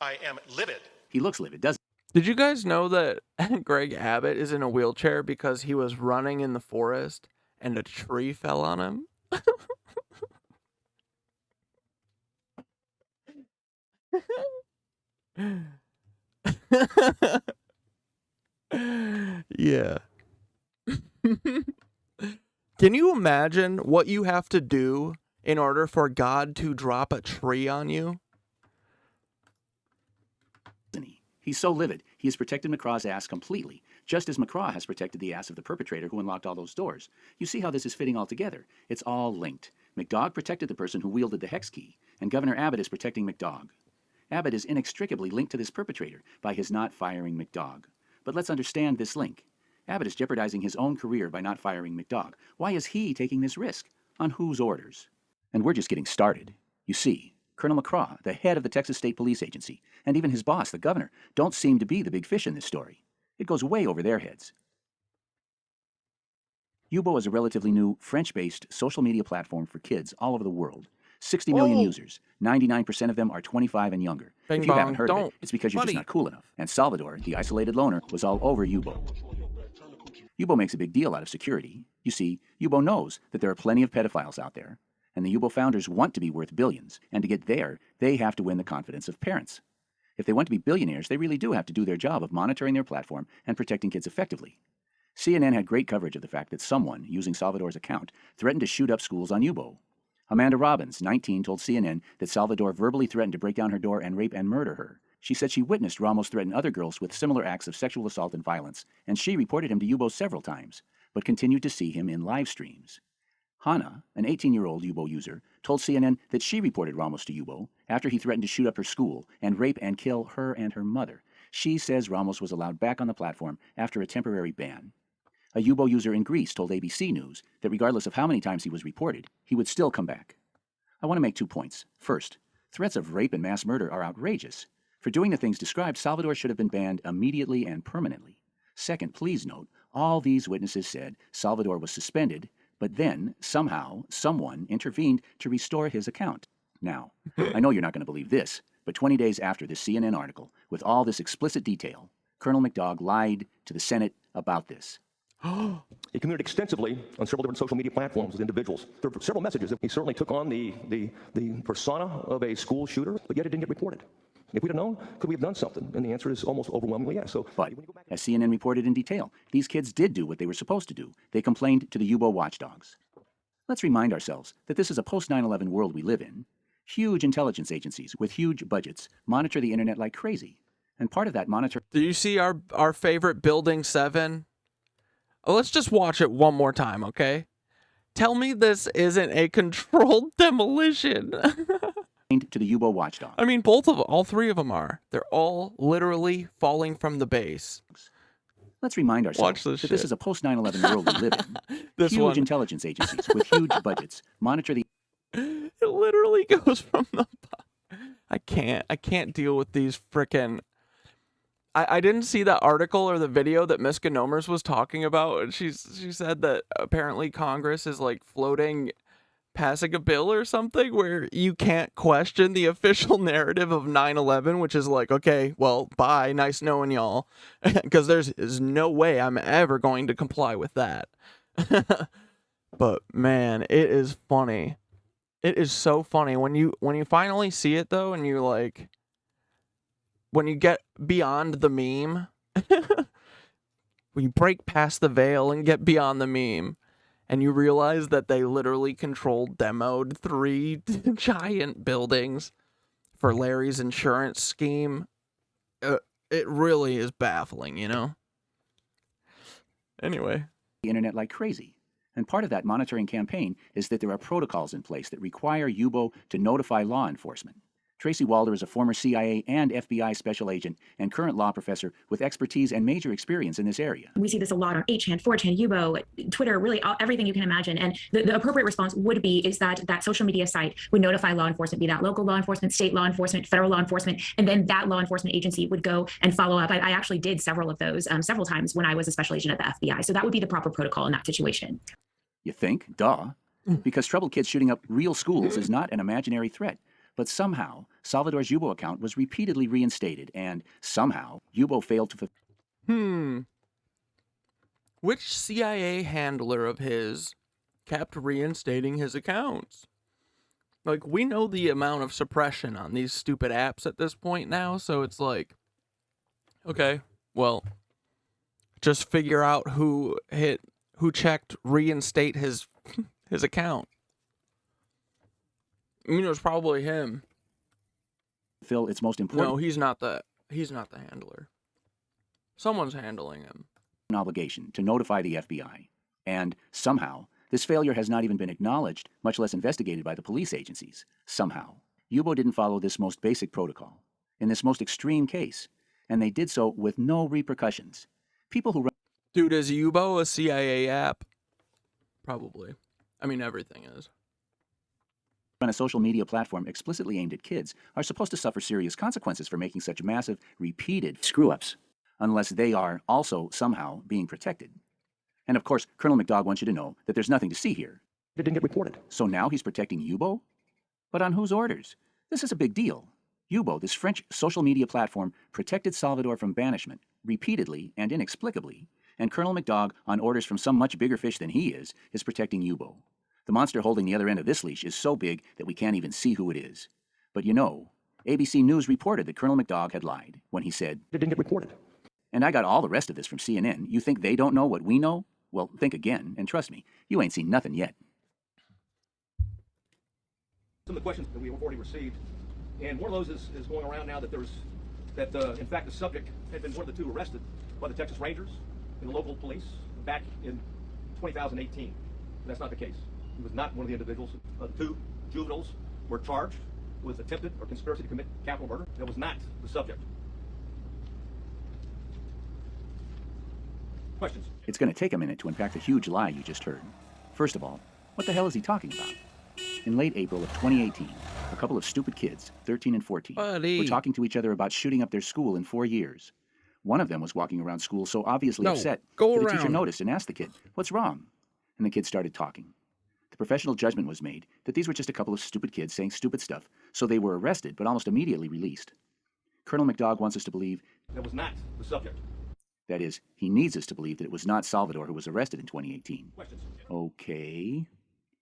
I am livid. He looks livid, doesn't he? Did you guys know that Greg Abbott is in a wheelchair because he was running in the forest and a tree fell on him? Yeah. Can you imagine what you have to do in order for God to drop a tree on you? He's so livid, he has protected McCraw's ass completely, just as McCraw has protected the ass of the perpetrator who unlocked all those doors. You see how this is fitting all together. It's all linked. McDogg protected the person who wielded the hex key, and Governor Abbott is protecting McDogg. Abbott is inextricably linked to this perpetrator by his not firing McDogg. But let's understand this link. Abbott is jeopardizing his own career by not firing McDogg. Why is he taking this risk? On whose orders? And we're just getting started. You see, Colonel McCraw, the head of the Texas State Police Agency, and even his boss, the governor, don't seem to be the big fish in this story. It goes way over their heads. Yubo is a relatively new, French-based social media platform for kids all over the world. 60 million users. 99% of them are 25 and younger. Bing If you bong, haven't heard of don't. it, it's because you're Buddy. just not cool enough. And Salvador, the isolated loner, was all over Yubo. Yubo makes a big deal out of security. You see, Yubo knows that there are plenty of pedophiles out there, and the Yubo founders want to be worth billions, and to get there, they have to win the confidence of parents. If they want to be billionaires, they really do have to do their job of monitoring their platform and protecting kids effectively. CNN had great coverage of the fact that someone, using Salvador's account, threatened to shoot up schools on Yubo. Amanda Robbins, 19, told CNN that Salvador verbally threatened to break down her door and rape and murder her. She said she witnessed Ramos threaten other girls with similar acts of sexual assault and violence, and she reported him to Yubo several times, but continued to see him in live streams. Hannah, an 18-year-old Yubo user, told CNN that she reported Ramos to Yubo after he threatened to shoot up her school and rape and kill her and her mother. She says Ramos was allowed back on the platform after a temporary ban. A Yubo user in Greece told ABC News that regardless of how many times he was reported, he would still come back. I want to make 2 points. First, threats of rape and mass murder are outrageous. For doing the things described, Salvador should have been banned immediately and permanently. Second, please note, all these witnesses said Salvador was suspended, but then, somehow, someone intervened to restore his account. Now, I know you're not going to believe this, but 20 days after this CNN article, with all this explicit detail, Colonel McDogg lied to the Senate about this. He communicated extensively on several different social media platforms with individuals. There were several messages. He certainly took on the persona of a school shooter, but yet it didn't get reported. If we'd have known, could we have done something? And the answer is almost overwhelmingly yes. But, as CNN reported in detail, these kids did do what they were supposed to do. They complained to the Yubo watchdogs. Let's remind ourselves that this is a post-9/11 world we live in. Huge intelligence agencies with huge budgets monitor the internet like crazy. And part of that monitor... Do you see our favorite Building 7? Oh, let's just watch it one more time, okay? Tell me this isn't a controlled demolition. to the U-boat watchdog. I mean, all three of them are. They're all literally falling from the base. Let's remind ourselves that this is a post-9/11 world we live in. Huge intelligence agencies with huge budgets monitor the... It literally goes from the... I can't deal with these frickin'... I didn't see that article or the video that Miss Gnomers was talking about. And she said that apparently Congress is like passing a bill or something where you can't question the official narrative of 9/11, which is like, okay, well, bye, nice knowing y'all, because there's no way I'm ever going to comply with that. But man, it is funny. It is so funny when you finally see it though, and you like, when you get beyond the meme, when you break past the veil and get beyond the meme, and you realize that they literally demoed 3 giant buildings for Larry's insurance scheme, it really is baffling, you know? Anyway. The internet like crazy. And part of that monitoring campaign is that there are protocols in place that require UBO to notify law enforcement. Tracy Walder is a former CIA and FBI special agent and current law professor with expertise and major experience in this area. We see this a lot on 8chan, 4chan, Yubo, Twitter, really everything you can imagine. And the appropriate response would be is that social media site would notify law enforcement, be that local law enforcement, state law enforcement, federal law enforcement, and then that law enforcement agency would go and follow up. I actually did several of those several times when I was a special agent at the FBI. So that would be the proper protocol in that situation. You think? Duh. Because troubled kids shooting up real schools is not an imaginary threat. But somehow, Salvador's Yubo account was repeatedly reinstated, and somehow, Yubo failed to... Which CIA handler of his kept reinstating his accounts? Like, we know the amount of suppression on these stupid apps at this point now, so it's like, okay, well, just figure out who checked reinstate his account. I mean, it was probably him. Phil, it's most important. No, he's not the handler. Someone's handling him. An obligation to notify the FBI. And somehow, this failure has not even been acknowledged, much less investigated by the police agencies. Somehow, Yubo didn't follow this most basic protocol in this most extreme case, and they did so with no repercussions. People who run... Dude, is Yubo a CIA app? Probably. I mean, everything is. On a social media platform explicitly aimed at kids are supposed to suffer serious consequences for making such massive, repeated screw-ups, unless they are also somehow being protected. And of course, Colonel McDowell wants you to know that there's nothing to see here. It didn't get reported. So now he's protecting Yubo? But on whose orders? This is a big deal. Yubo, this French social media platform, protected Salvador from banishment, repeatedly and inexplicably, and Colonel McDowell, on orders from some much bigger fish than he is protecting Yubo. The monster holding the other end of this leash is so big that we can't even see who it is. But you know, ABC News reported that Colonel McDowell had lied when he said, "It didn't get reported." And I got all the rest of this from CNN. You think they don't know what we know? Well, think again, and trust me, you ain't seen nothing yet. Some of the questions that we have already received, and one of those is going around now that in fact, the subject had been one of the 2 arrested by the Texas Rangers and the local police back in 2018. That's not the case. He was not one of the individuals. The 2 juveniles were charged with attempted or conspiracy to commit capital murder. That was not the subject. Questions? It's going to take a minute to unpack the huge lie you just heard. First of all, what the hell is he talking about? In late April of 2018, a couple of stupid kids, 13 and 14, were talking to each other about shooting up their school in 4 years. One of them was walking around school so obviously upset that the teacher noticed and asked the kid, "What's wrong?" And the kid started talking. The professional judgment was made that these were just a couple of stupid kids saying stupid stuff, so they were arrested but almost immediately released. Colonel McDowell wants us to believe that was not the subject. That is, he needs us to believe that it was not Salvador who was arrested in 2018. Questions? Okay.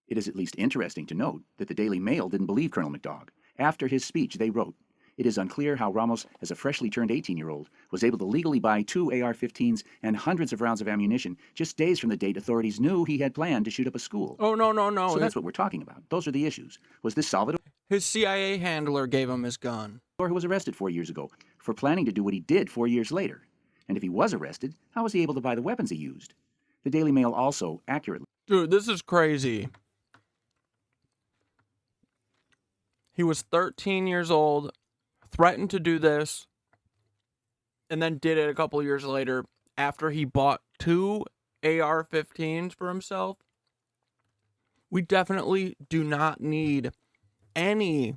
It is at least interesting to note that the Daily Mail didn't believe Colonel McDowell. After his speech, they wrote, "It is unclear how Ramos, as a freshly turned 18-year-old, was able to legally buy 2 AR-15s and hundreds of rounds of ammunition just days from the date authorities knew he had planned to shoot up a school." Oh, no. So that's what we're talking about. Those are the issues. Was this Salvador? His CIA handler gave him his gun. Or who was arrested 4 years ago for planning to do what he did 4 years later. And if he was arrested, how was he able to buy the weapons he used? The Daily Mail also accurately... Dude, this is crazy. He was 13 years old, threatened to do this, and then did it a couple years later after he bought 2 AR-15s for himself. We definitely do not need any...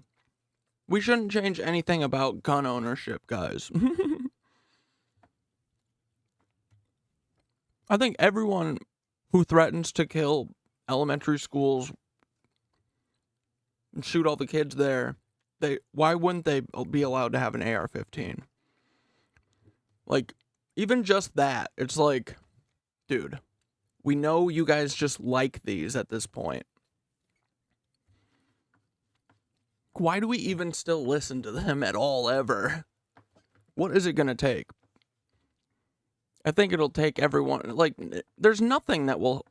We shouldn't change anything about gun ownership, guys. I think everyone who threatens to kill elementary schools and shoot all the kids there, why wouldn't they be allowed to have an AR-15? Like, even just that, it's like, dude, we know you guys just like these at this point. Why do we even still listen to them at all, ever? What is it going to take? I think it'll take everyone, like, there's nothing that will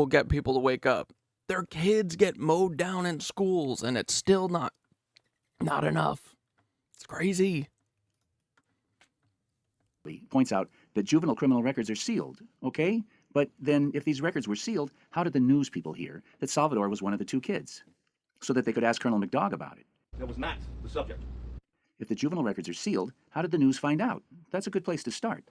get people to wake up. Their kids get mowed down in schools, and it's still not enough. It's crazy. Points out that juvenile criminal records are sealed, okay? But then, if these records were sealed, how did the news people hear that Salvador was one of the 2 kids? So that they could ask Colonel McDogg about it. That was not the subject. If the juvenile records are sealed, how did the news find out? That's a good place to start.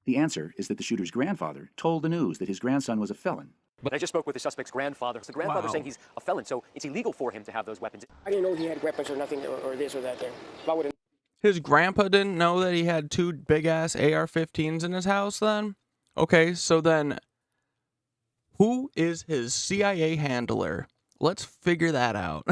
The answer is that the shooter's grandfather told the news that his grandson was a felon. But I just spoke with the suspect's grandfather. The grandfather's saying he's a felon, so it's illegal for him to have those weapons. I didn't know he had weapons or nothing, or this or that there. If I would have... His grandpa didn't know that he had 2 big-ass AR-15s in his house then? Okay, so then, who is his CIA handler? Let's figure that out.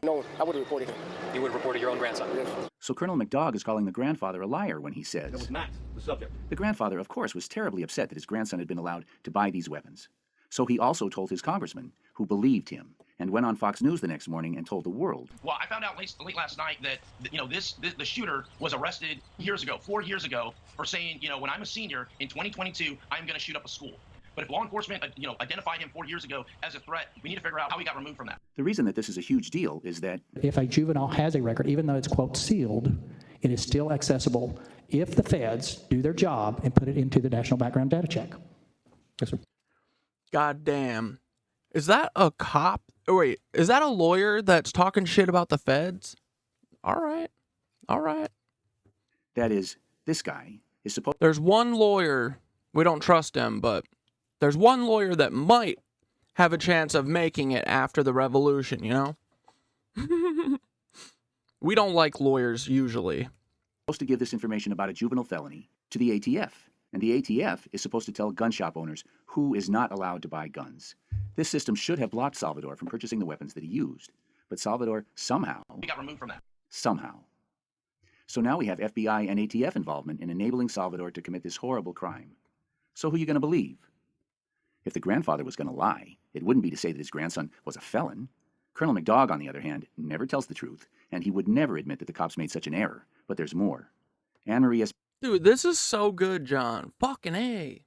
No, I would have reported him. You would have reported your own grandson? Yes. So Colonel McDogg is calling the grandfather a liar when he says... That was not the subject. The grandfather, of course, was terribly upset that his grandson had been allowed to buy these weapons. So he also told his congressman, who believed him, and went on Fox News the next morning and told the world. Well, I found out late last night that, the shooter was arrested 4 years ago, for saying, when I'm a senior in 2022, I'm going to shoot up a school. But if law enforcement, identified him 4 years ago as a threat, we need to figure out how he got removed from that. The reason that this is a huge deal is that if a juvenile has a record, even though it's, quote, sealed, it is still accessible if the feds do their job and put it into the National Background Data Check. Yes, sir. God damn. Is that a cop? Oh, wait, is that a lawyer that's talking shit about the feds? All right. That is, this guy is supposed... There's one lawyer, we don't trust him, but there's one lawyer that might have a chance of making it after the revolution, you know? We don't like lawyers, usually. Supposed to give this information about a juvenile felony to the ATF. And the ATF is supposed to tell gun shop owners who is not allowed to buy guns. This system should have blocked Salvador from purchasing the weapons that he used. But Salvador somehow... He got removed from that. Somehow. So now we have FBI and ATF involvement in enabling Salvador to commit this horrible crime. So who are you going to believe? If the grandfather was going to lie, it wouldn't be to say that his grandson was a felon. Colonel McDogg, on the other hand, never tells the truth, and he would never admit that the cops made such an error. But there's more. Anne-Marie S. Dude, this is so good, John. Fucking A.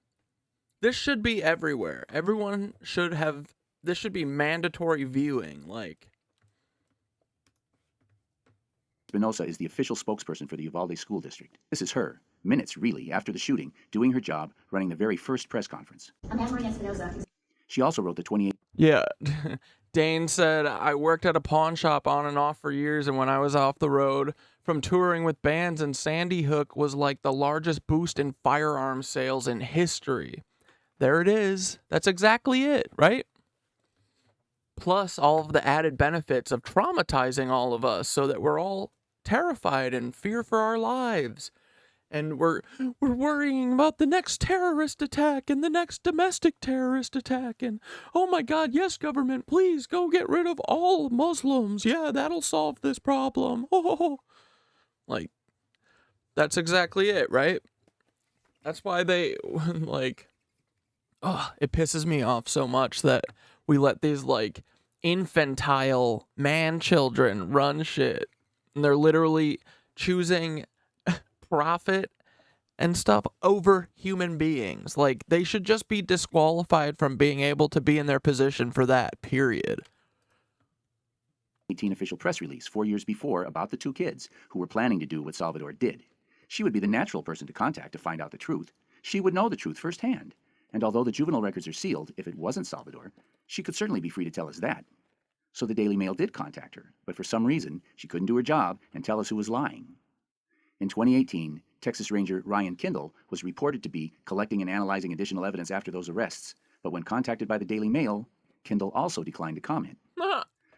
This should be everywhere. Everyone should have... This should be mandatory viewing, like... Espinosa is the official spokesperson for the Uvalde School District. This is her, minutes really after the shooting, doing her job, running the very first press conference. I'm Anne-Marie Espinosa. She also wrote the 28... Yeah. Dane said, I worked at a pawn shop on and off for years, and when I was off the road from touring with bands, and Sandy Hook was like the largest boost in firearms sales in history. There it is. That's exactly it, right? Plus all of the added benefits of traumatizing all of us so that we're all terrified and fear for our lives. And we're worrying about the next terrorist attack and the next domestic terrorist attack. And, oh my God, yes, government, please go get rid of all Muslims. Yeah, that'll solve this problem. Oh, like, that's exactly it, right? That's why they, like, oh, it pisses me off so much that we let these, like, infantile man-children run shit. And they're literally choosing profit and stuff over human beings. Like, they should just be disqualified from being able to be in their position for that, period. 18 official press release 4 years before about the 2 kids who were planning to do what Salvador did. She would be the natural person to contact to find out the truth. She would know the truth firsthand. And although the juvenile records are sealed, if it wasn't Salvador, she could certainly be free to tell us that. So the Daily Mail did contact her, but for some reason, she couldn't do her job and tell us who was lying. In 2018, Texas Ranger Ryan Kindle was reported to be collecting and analyzing additional evidence after those arrests, but when contacted by the Daily Mail, Kindle also declined to comment.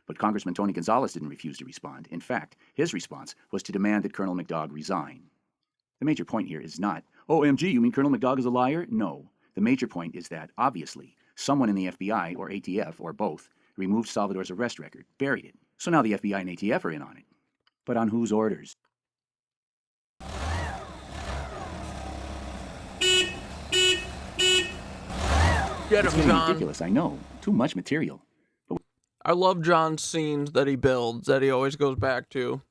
But Congressman Tony Gonzalez didn't refuse to respond. In fact, his response was to demand that Colonel McDowell resign. The major point here is not, OMG, you mean Colonel McDowell is a liar? No. The major point is that, obviously, someone in the FBI or ATF, or both, removed Salvador's arrest record, buried it. So now the FBI and ATF are in on it. But on whose orders? Get It's him, getting John. ridiculous, I know. Too much material. I love John's scenes that he builds, that he always goes back to.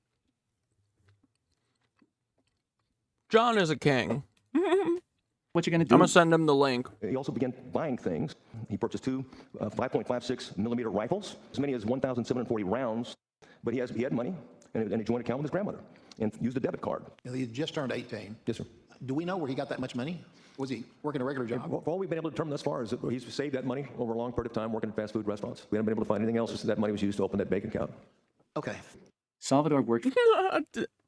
John is a king. What you gonna do? I'm gonna send him the link. He also began buying things. He purchased two 5.56 millimeter rifles, as many as 1,740 rounds. But he had money and a joint account with his grandmother, and used a debit card. He just turned 18. Yes, sir. Do we know where he got that much money? Was he working a regular job? Well, all we've been able to determine thus far is that he's saved that money over a long period of time working in fast food restaurants. We haven't been able to find anything else. That money was used to open that bank account. Okay. Salvador worked.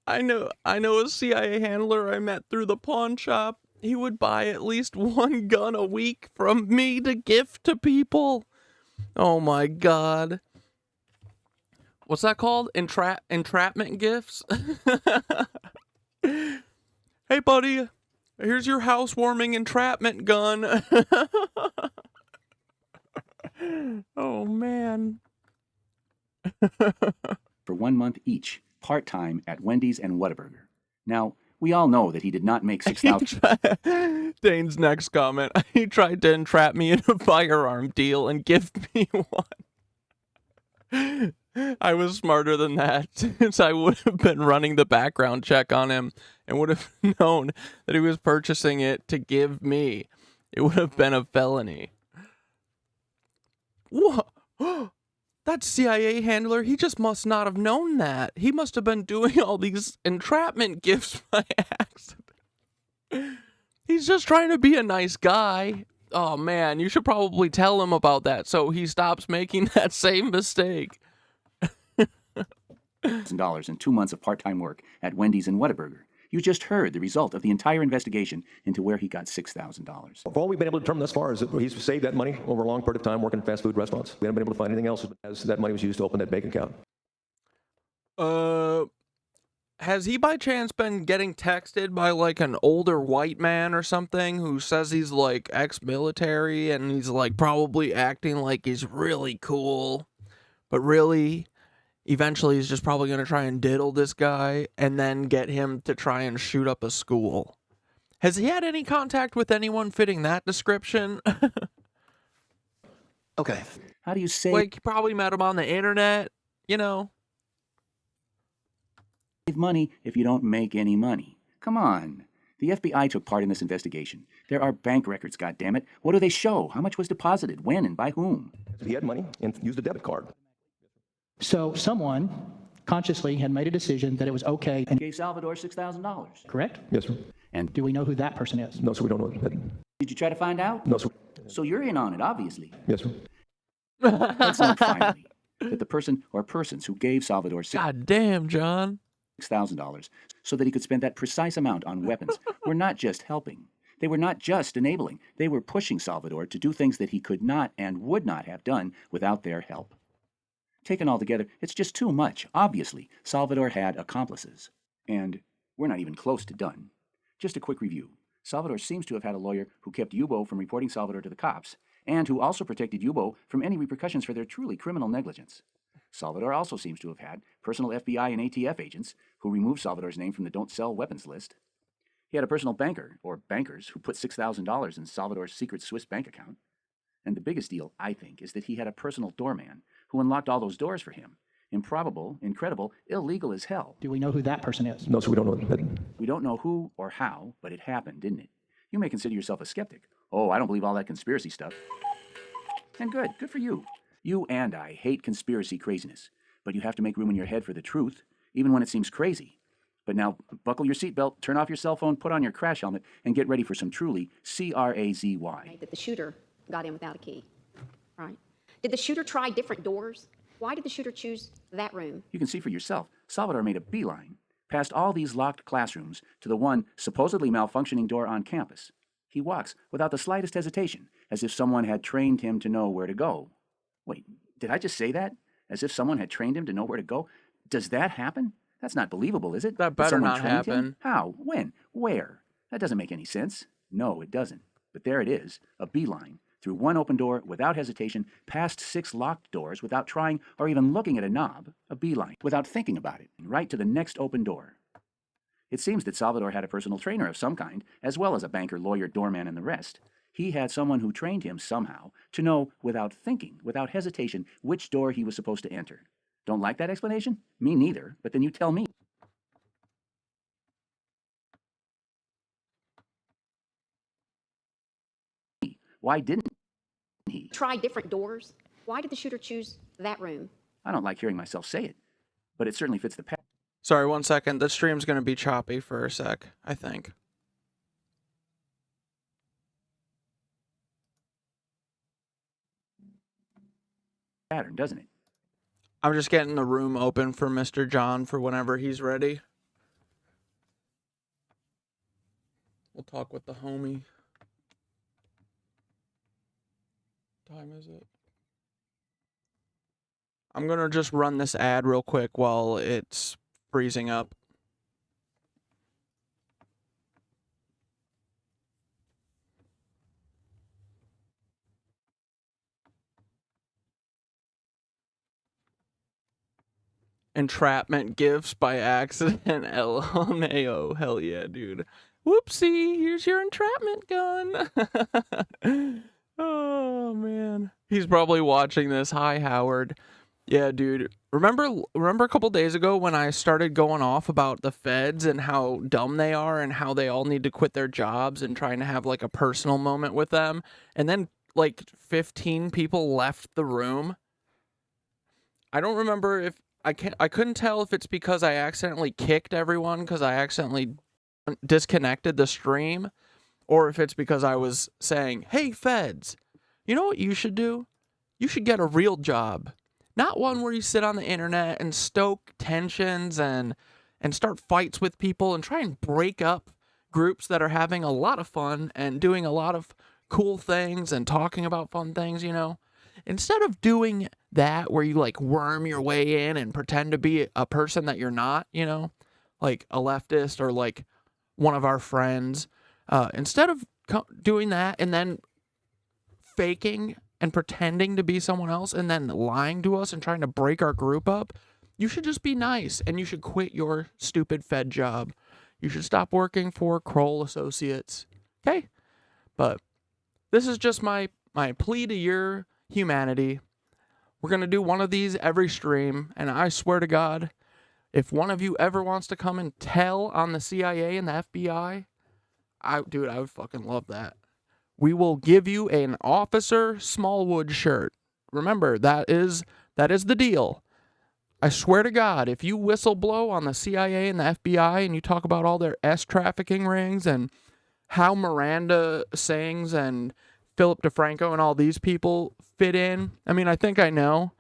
I know a CIA handler I met through the pawn shop. He would buy at least one gun a week from me to gift to people. Oh my God. What's that called? Entrapment gifts? Hey buddy, here's your housewarming entrapment gun. Oh man. For 1 month each, part-time at Wendy's and Whataburger. Now, we all know that he did not make $6,000. Dane's next comment. He tried to entrap me in a firearm deal and gift me one. I was smarter than that, since I would have been running the background check on him and would have known that he was purchasing it to give me. It would have been a felony. What? That CIA handler, he just must not have known that. He must have been doing all these entrapment gifts by accident. He's just trying to be a nice guy. Oh man, you should probably tell him about that so he stops making that same mistake. $1,000 in 2 months of part-time work at Wendy's and Whataburger. You just heard the result of the entire investigation into where he got $6,000. All we've been able to determine thus far is that he's saved that money over a long period of time working in fast food restaurants. We haven't been able to find anything else as that money was used to open that bank account. Has he by chance been getting texted by like an older white man or something who says he's like ex-military and he's like probably acting like he's really cool, but really eventually he's just probably going to try and diddle this guy and then get him to try and shoot up a school? Has he had any contact with anyone fitting that description? Okay. How do you say? Like, he probably met him on the internet, you know? Save money if you don't make any money. Come on. The FBI took part in this investigation. There are bank records, goddammit. What do they show? How much was deposited? When and by whom? He had money and used a debit card. So someone consciously had made a decision that it was okay and Gave Salvador $6,000. correct? Yes, sir. And Do we know who that person is? No, sir, we don't know that. did you try to find out? No, sir. So you're in on it, obviously. Yes, sir. Let's note finally that the person or persons who gave Salvador God damn, John. $6,000 so that he could spend that precise amount on weapons were not just helping. They were not just enabling. They were pushing Salvador to do things that he could not and would not have done without their help. Taken all together, it's just too much. Obviously, Salvador had accomplices. And we're not even close to done. Just a quick review. Salvador seems to have had a lawyer who kept Yubo from reporting Salvador to the cops, and who also protected Yubo from any repercussions for their truly criminal negligence. Salvador also seems to have had personal FBI and ATF agents who removed Salvador's name from the don't sell weapons list. He had a personal banker, or bankers, who put $6,000 in Salvador's secret Swiss bank account. And the biggest deal, I think, is that he had a personal doorman who unlocked all those doors for him. Improbable, incredible, illegal as hell. Do we know who that person is? No, sir, we don't know that. We don't know who or how, but it happened, didn't it? You may consider yourself a skeptic. Oh, I don't believe all that conspiracy stuff. And good for you. You and I hate conspiracy craziness, but you have to make room in your head for the truth, even when it seems crazy. But now, buckle your seatbelt, turn off your cell phone, put on your crash helmet, and get ready for some truly crazy. That the shooter got in without a key, right? Did the shooter try different doors? Why did the shooter choose that room? You can see for yourself, Salvador made a beeline past all these locked classrooms to the one supposedly malfunctioning door on campus. He walks without the slightest hesitation, as if someone had trained him to know where to go. Wait, did I just say that? As if someone had trained him to know where to go? Does that happen? That's not believable, is it? That better someone not trained him? happen. How? When? Where? That doesn't make any sense. No, it doesn't. But there it is, a beeline, through one open door without hesitation, past 6 locked doors without trying or even looking at a knob, a beeline, without thinking about it, right to the next open door. It seems that Salvador had a personal trainer of some kind, as well as a banker, lawyer, doorman, and the rest. He had someone who trained him somehow to know, without thinking, without hesitation, which door he was supposed to enter. Don't like that explanation? Me neither, but then you tell me. Why didn't he? Try different doors. Why did the shooter choose that room? I don't like hearing myself say it, but it certainly fits the pattern. Sorry, 1 second. The stream's going to be choppy for a sec, I think. Pattern, doesn't it? I'm just getting the room open for Mr. John for whenever he's ready. We'll talk with the homie. What time is it? I'm going to just run this ad real quick while it's freezing up. Entrapment gifts by accident. LMAO. Hell yeah, dude. Whoopsie, here's your entrapment gun. Oh, man. He's probably watching this. Hi, Howard. Yeah, dude. Remember a couple days ago when I started going off about the feds and how dumb they are and how they all need to quit their jobs and trying to have like a personal moment with them? And then like 15 people left the room. I don't remember if I couldn't tell if it's because I accidentally kicked everyone because I accidentally disconnected the stream, or if it's because I was saying, hey, feds, you know what you should do? You should get a real job. Not one where you sit on the internet and stoke tensions and start fights with people and try and break up groups that are having a lot of fun and doing a lot of cool things and talking about fun things, you know? Instead of doing that where you like worm your way in and pretend to be a person that you're not, you know, like a leftist or like one of our friends, instead of doing that and then faking and pretending to be someone else and then lying to us and trying to break our group up, you should just be nice and you should quit your stupid Fed job. You should stop working for Kroll Associates. Okay? But this is just my plea to your humanity. We're going to do one of these every stream, and I swear to God, if one of you ever wants to come and tell on the CIA and the FBI, I would fucking love that. We will give you an Officer Smallwood shirt. Remember, that is the deal. I swear to God, if you whistleblow on the CIA and the FBI and you talk about all their trafficking rings and how Miranda Sings and Philip DeFranco and all these people fit in, I mean, I think I know,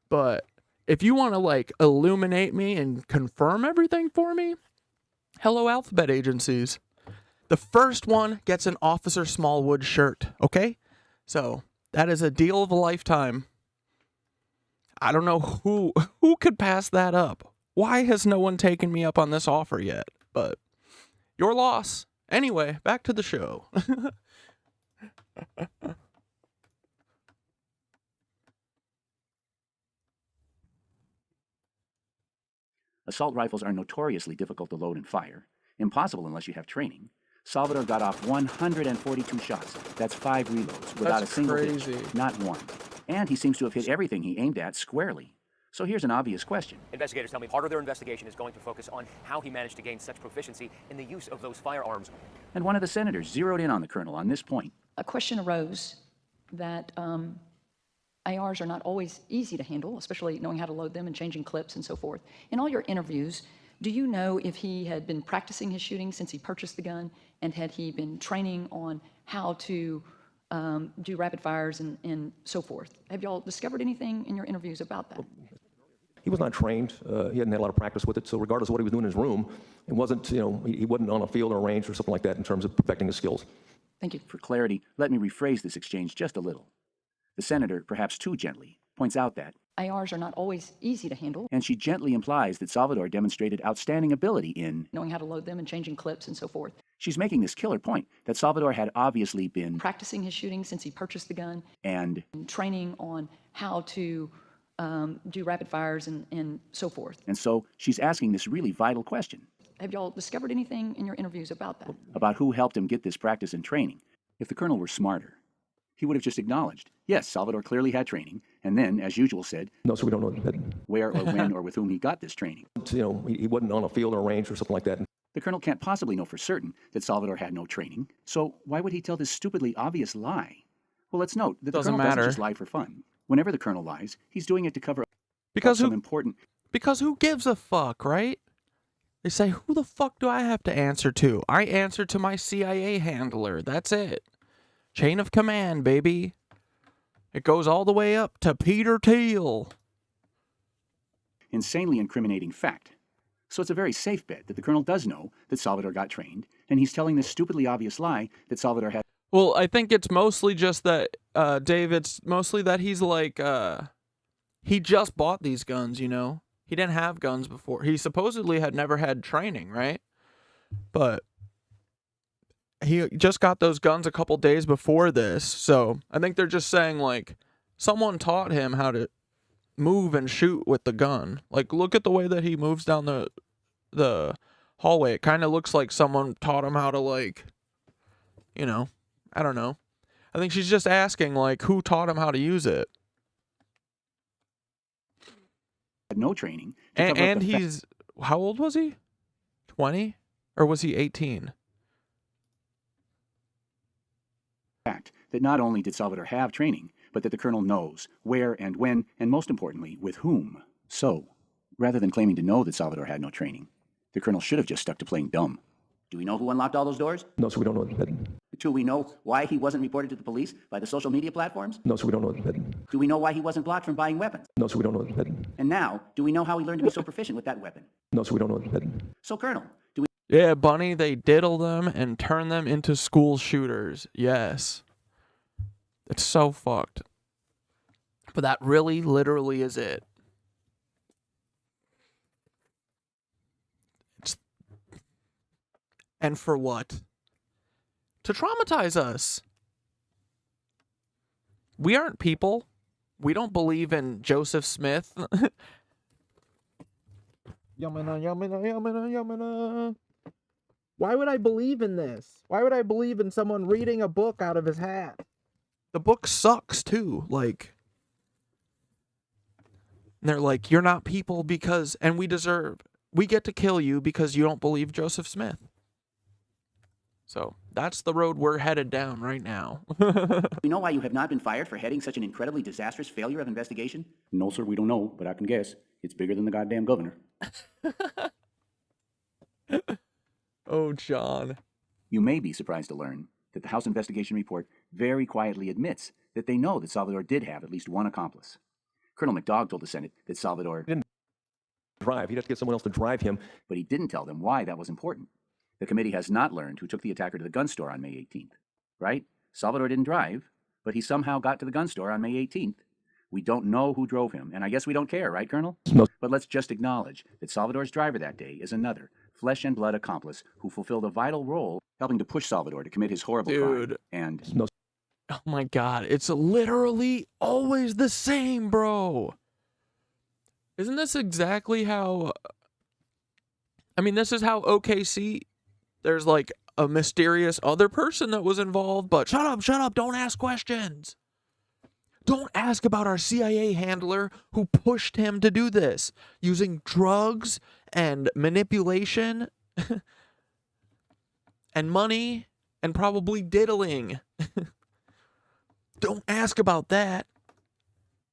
but if you want to like illuminate me and confirm everything for me, hello alphabet agencies. The first one gets an Officer Smallwood shirt, okay? So that is a deal of a lifetime. I don't know who could pass that up. Why has no one taken me up on this offer yet? But your loss. Anyway, back to the show. Assault rifles are notoriously difficult to load and fire. Impossible unless you have training. Salvador got off 142 shots. That's 5 reloads without a single hit, not one. And he seems to have hit everything he aimed at squarely. So here's an obvious question. Investigators tell me part of their investigation is going to focus on how he managed to gain such proficiency in the use of those firearms. And one of the senators zeroed in on the colonel on this point. A question arose that ARs are not always easy to handle, especially knowing how to load them and changing clips and so forth. In all your interviews, do you know if he had been practicing his shooting since he purchased the gun, and had he been training on how to do rapid fires and so forth. Have y'all discovered anything in your interviews about that? He was not trained. He hadn't had a lot of practice with it. So regardless of what he was doing in his room, it wasn't, he wasn't on a field or a range or something like that in terms of perfecting his skills. Thank you. For clarity, let me rephrase this exchange just a little. The senator, perhaps too gently, points out that ARs are not always easy to handle. and she gently implies that Salvador demonstrated outstanding ability in Knowing how to load them and changing clips and so forth. She's making this killer point that Salvador had obviously been Practicing his shooting since he purchased the gun. and Training on how to do rapid fires and so forth. And so she's asking this really vital question. Have y'all discovered anything in your interviews about that? About who helped him get this practice and training. If the colonel were smarter, he would have just acknowledged, yes, Salvador clearly had training, and then, as usual, said, no, so we don't know where or when or with whom he got this training. He wasn't on a field or a range or something like that. The colonel can't possibly know for certain that Salvador had no training, so why would he tell this stupidly obvious lie? Well, let's note that the colonel doesn't just lie for fun. Whenever the colonel lies, he's doing it to cover Because some important. Because who gives a fuck, right? They say, who the fuck do I have to answer to? I answer to my CIA handler. That's it. Chain of command, baby. It goes all the way up to Peter Thiel. Insanely incriminating fact. So it's a very safe bet that the colonel does know that Salvador got trained, and he's telling this stupidly obvious lie that Salvador had. Well, I think it's mostly just that, Dave, it's mostly that he's like, he just bought these guns, you know? He didn't have guns before. He supposedly had never had training, right? But he just got those guns a couple days before this, so I think they're just saying, like, someone taught him how to move and shoot with the gun. Like, look at the way that he moves down the hallway. It kind of looks like someone taught him how to, like, you know, I don't know. I think she's just asking, like, who taught him how to use it. Had no training. And he's, how old was he? 20? Or was he 18? Fact that not only did Salvador have training, but that the colonel knows where and when, and most importantly, with whom. So, rather than claiming to know that Salvador had no training, the colonel should have just stuck to playing dumb. Do we know who unlocked all those doors? No, so we don't know that. Do we know why he wasn't reported to the police by the social media platforms? No, so we don't know that. Do we know why he wasn't blocked from buying weapons? No, so we don't know that. And now, do we know how he learned to be so proficient with that weapon? No, so we don't know that. So, Colonel, do we... Yeah, Bunny, they diddle them and turn them into school shooters. Yes. It's so fucked. But that really, literally is it. And for what? To traumatize us. We aren't people. We don't believe in Joseph Smith. Yamana, yamana, yamana, yamana. Why would I believe in this? Why would I believe in someone reading a book out of his hat? The book sucks too. Like, they're like, you're not people because, and we get to kill you because you don't believe Joseph Smith. So that's the road we're headed down right now. We know why you have not been fired for heading such an incredibly disastrous failure of investigation? No, sir, we don't know, but I can guess. It's bigger than the goddamn governor. Oh, John. You may be surprised to learn that the House investigation report very quietly admits that they know that Salvador did have at least one accomplice. Colonel McDowell told the Senate that Salvador didn't drive. He'd have to get someone else to drive him. But he didn't tell them why that was important. The committee has not learned who took the attacker to the gun store on May 18th. Right? Salvador didn't drive, but he somehow got to the gun store on May 18th. We don't know who drove him, and I guess we don't care, right, Colonel? No. But let's just acknowledge that Salvador's driver that day is another flesh and blood accomplice who fulfilled a vital role helping to push Salvador to commit his horrible crime. And no. Oh my God, it's literally always the same, bro. Isn't this exactly how... I mean, this is how OKC... There's like a mysterious other person that was involved, but shut up, don't ask questions. Don't ask about our CIA handler who pushed him to do this, using drugs and manipulation and money and probably diddling. Don't ask about that.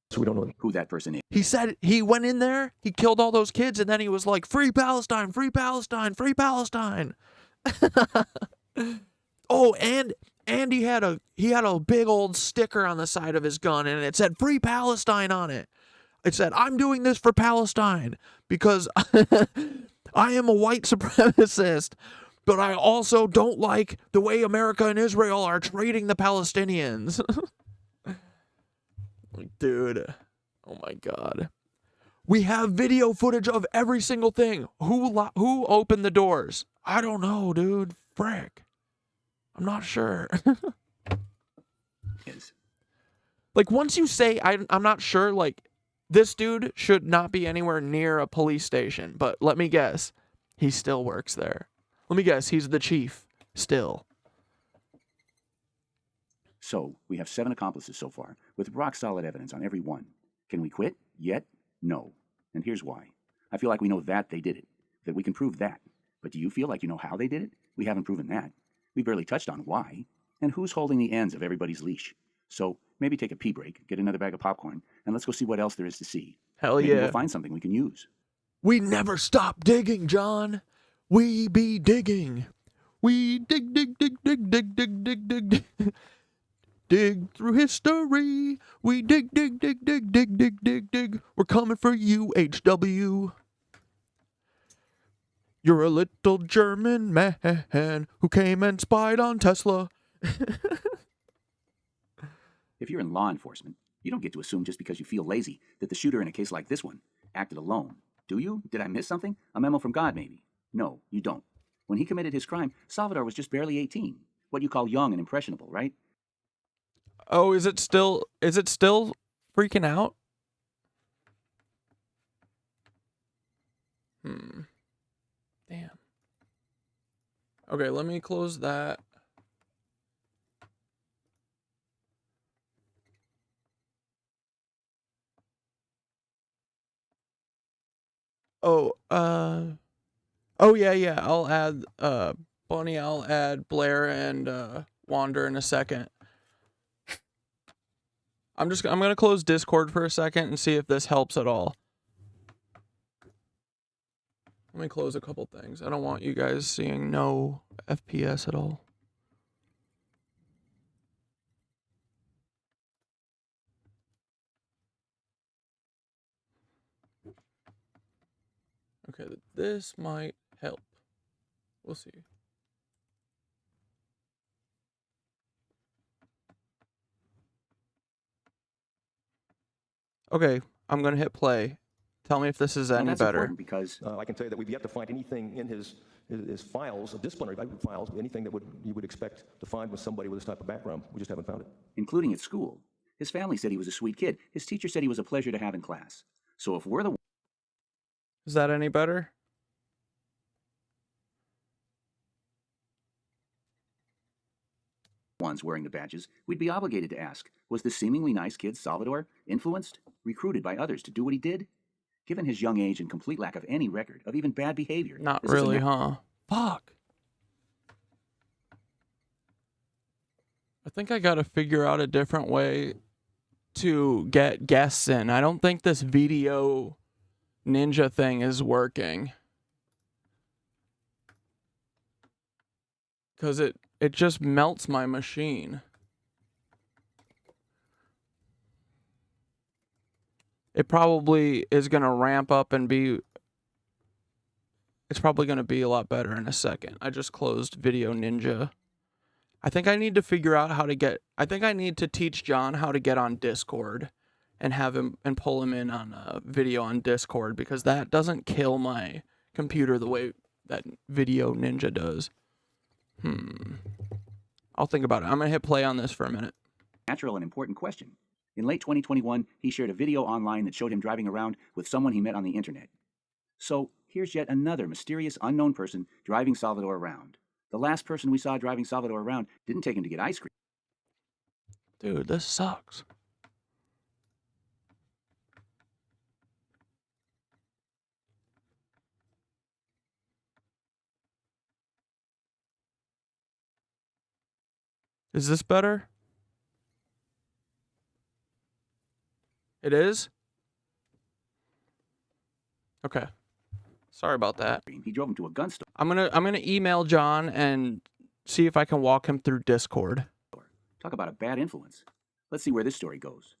So we don't know who that person is. He said he went in there, he killed all those kids, and then he was like, free Palestine, free Palestine, free Palestine. Oh, and And he had a big old sticker on the side of his gun, and it said "Free Palestine" on it. It said, "I'm doing this for Palestine because I am a white supremacist, but I also don't like the way America and Israel are treating the Palestinians." Dude, oh my God. We have video footage of every single thing. Who opened the doors? I don't know, dude. Frick. I'm not sure. Like, once you say I'm not sure, like, this dude should not be anywhere near a police station. But let me guess, he still works there. Let me guess, he's the chief still. So, we have 7 accomplices so far, with rock-solid evidence on every one. Can we quit? Yet? No. And here's why. I feel like we know that they did it, that we can prove that. But do you feel like you know how they did it? We haven't proven that. We barely touched on why. And who's holding the ends of everybody's leash? So, maybe take a pee break, get another bag of popcorn, and let's go see what else there is to see. Hell Maybe yeah. we'll find something we can use. We never stop digging, John. We be digging. We dig, dig, dig, dig, dig, dig, dig, dig, dig. Dig through history. We dig, dig, dig, dig, dig, dig, dig, dig. We're coming for you, HW. You're a little German man who came and spied on Tesla. If you're in law enforcement, you don't get to assume just because you feel lazy that the shooter in a case like this one acted alone. Do you? Did I miss something? A memo from God, maybe? No, you don't. When he committed his crime, Salvador was just barely 18. What you call young and impressionable, right? Oh, is it still freaking out? Damn. Okay, let me close that. Oh, yeah, I'll add Bonnie, I'll add Blair and Wander in a second. I'm gonna close Discord for a second and see if this helps at all. Let me close a couple things. I don't want you guys seeing no FPS at all. Okay, this might help. We'll see. Okay, I'm gonna hit play. Tell me if this is any better. Because I can tell you that we've yet to find anything in his files, disciplinary files, anything that you would expect to find with somebody with this type of background. We just haven't found it. Including at school. His family said he was a sweet kid. His teacher said he was a pleasure to have in class. So if we're the Is that any better? ones wearing the badges, we'd be obligated to ask, was the seemingly nice kid Salvador influenced, recruited by others to do what he did? Given his young age and complete lack of any record of even bad behavior. Not really, huh? Fuck. I think I gotta figure out a different way to get guests in. I don't think this video ninja thing is working. Because it just melts my machine. It probably is going to ramp up and be... It's probably going to be a lot better in a second. I just closed Video Ninja. I think I need to figure out how to get... I think I need to teach John how to get on Discord and have him and pull him in on a video on Discord, because that doesn't kill my computer the way that Video Ninja does. I'll think about it. I'm going to hit play on this for a minute. Natural and important question. In late 2021, he shared a video online that showed him driving around with someone he met on the internet. So, here's yet another mysterious unknown person driving Salvador around. The last person we saw driving Salvador around didn't take him to get ice cream. Dude, this sucks. Is this better? It is? Okay. Sorry about that. He drove him to a gun store. I'm gonna email John and see if I can walk him through Discord. Talk about a bad influence. Let's see where this story goes.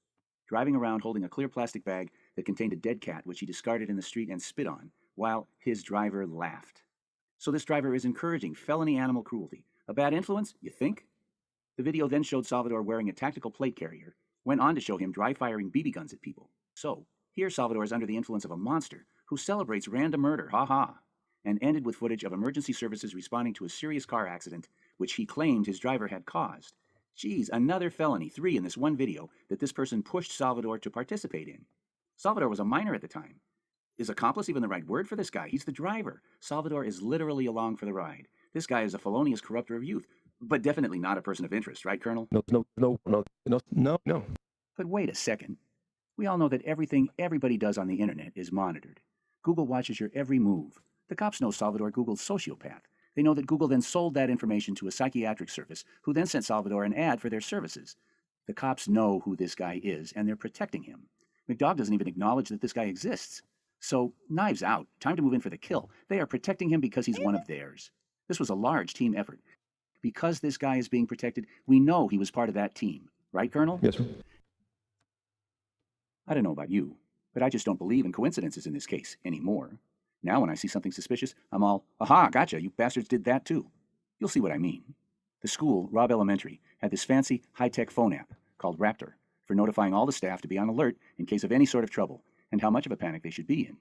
Driving around holding a clear plastic bag that contained a dead cat which he discarded in the street and spit on, while his driver laughed. So this driver is encouraging felony animal cruelty. A bad influence, you think? The video then showed Salvador wearing a tactical plate carrier, went on to show him dry-firing BB guns at people. So, here Salvador is under the influence of a monster who celebrates random murder, ha-ha, and ended with footage of emergency services responding to a serious car accident which he claimed his driver had caused. Geez, another felony, 3 in this one video that this person pushed Salvador to participate in. Salvador was a minor at the time. Is accomplice even the right word for this guy? He's the driver. Salvador is literally along for the ride. This guy is a felonious corrupter of youth, but definitely not a person of interest, right, Colonel? No. But wait a second. We all know that everything everybody does on the internet is monitored. Google watches your every move. The cops know Salvador Googled sociopath. They know that Google then sold that information to a psychiatric service, who then sent Salvador an ad for their services. The cops know who this guy is, and they're protecting him. McDowell doesn't even acknowledge that this guy exists. So, knives out. Time to move in for the kill. They are protecting him because he's one of theirs. This was a large team effort. Because this guy is being protected, we know he was part of that team. Right, Colonel? Yes, sir. I don't know about you, but I just don't believe in coincidences in this case anymore. Now when I see something suspicious, I'm all, aha, gotcha, you bastards did that too. You'll see what I mean. The school, Robb Elementary, had this fancy, high-tech phone app called Raptor for notifying all the staff to be on alert in case of any sort of trouble and how much of a panic they should be in.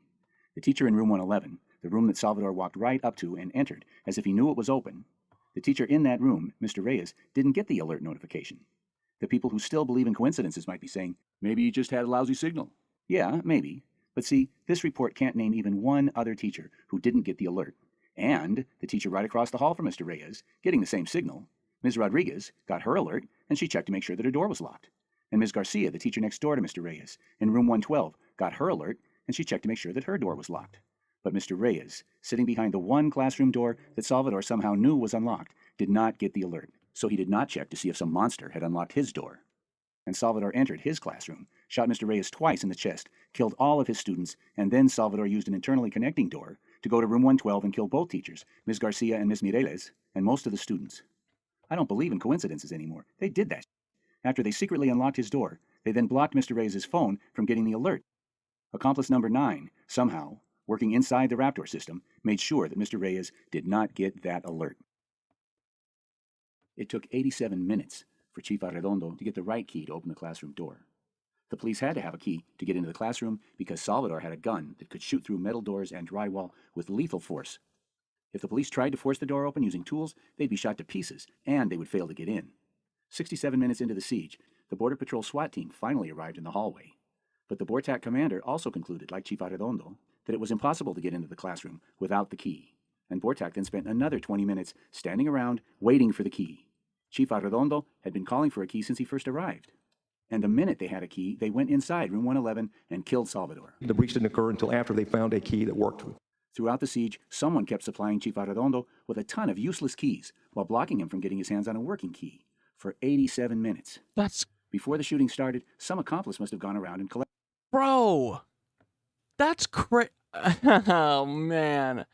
The teacher in room 111, the room that Salvador walked right up to and entered as if he knew it was open, the teacher in that room, Mr. Reyes, didn't get the alert notification. The people who still believe in coincidences might be saying, maybe he just had a lousy signal. Yeah, maybe. But see, this report can't name even one other teacher who didn't get the alert. And the teacher right across the hall from Mr. Reyes, getting the same signal, Ms. Rodriguez, got her alert, and she checked to make sure that her door was locked. And Ms. Garcia, the teacher next door to Mr. Reyes, in room 112, got her alert, and she checked to make sure that her door was locked. But Mr. Reyes, sitting behind the one classroom door that Salvador somehow knew was unlocked, did not get the alert. So he did not check to see if some monster had unlocked his door. And Salvador entered his classroom, shot Mr. Reyes twice in the chest, killed all of his students, and then Salvador used an internally connecting door to go to room 112 and kill both teachers, Ms. Garcia and Ms. Mireles, and most of the students. I don't believe in coincidences anymore. They did that. After they secretly unlocked his door, they then blocked Mr. Reyes' phone from getting the alert. Accomplice number 9, somehow, working inside the Raptor system, made sure that Mr. Reyes did not get that alert. It took 87 minutes for Chief Arredondo to get the right key to open the classroom door. The police had to have a key to get into the classroom because Salvador had a gun that could shoot through metal doors and drywall with lethal force. If the police tried to force the door open using tools, they'd be shot to pieces, and they would fail to get in. 67 minutes into the siege, the Border Patrol SWAT team finally arrived in the hallway. But the BORTAC commander also concluded, like Chief Arredondo, that it was impossible to get into the classroom without the key, and BORTAC then spent another 20 minutes standing around waiting for the key. Chief Arredondo had been calling for a key since he first arrived. And the minute they had a key, they went inside room 111 and killed Salvador. The breach didn't occur until after they found a key that worked. Throughout the siege, someone kept supplying Chief Arredondo with a ton of useless keys while blocking him from getting his hands on a working key for 87 minutes. Before the shooting started, some accomplice must have gone around and collected. Bro, that's oh, man.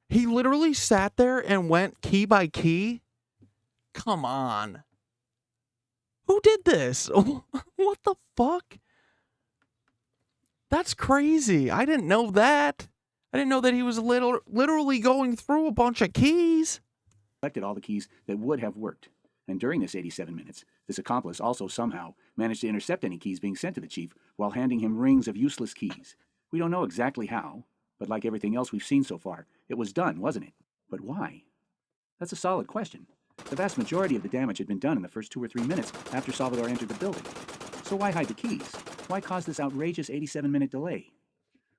He literally sat there and went key by key? Come on. Who did this? What the fuck? That's crazy. I didn't know that. I didn't know that he was literally going through a bunch of keys. Collected all the keys that would have worked. And during this 87 minutes, this accomplice also somehow managed to intercept any keys being sent to the chief while handing him rings of useless keys. We don't know exactly how, but like everything else we've seen so far, it was done, wasn't it? But why? That's a solid question. The vast majority of the damage had been done in the first 2 or 3 minutes after Salvador entered the building. So why hide the keys? Why cause this outrageous 87-minute delay?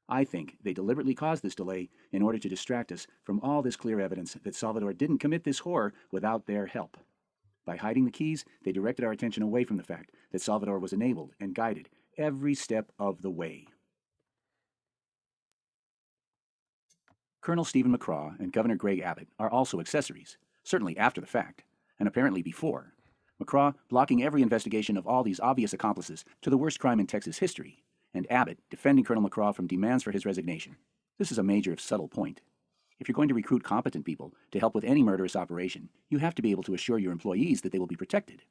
I think they deliberately caused this delay in order to distract us from all this clear evidence that Salvador didn't commit this horror without their help. By hiding the keys, they directed our attention away from the fact that Salvador was enabled and guided every step of the way. Colonel Stephen McCraw and Governor Greg Abbott are also accessories, certainly after the fact, and apparently before. McCraw blocking every investigation of all these obvious accomplices to the worst crime in Texas history, and Abbott defending Colonel McCraw from demands for his resignation. This is a major if subtle point. If you're going to recruit competent people to help with any murderous operation, you have to be able to assure your employees that they will be protected.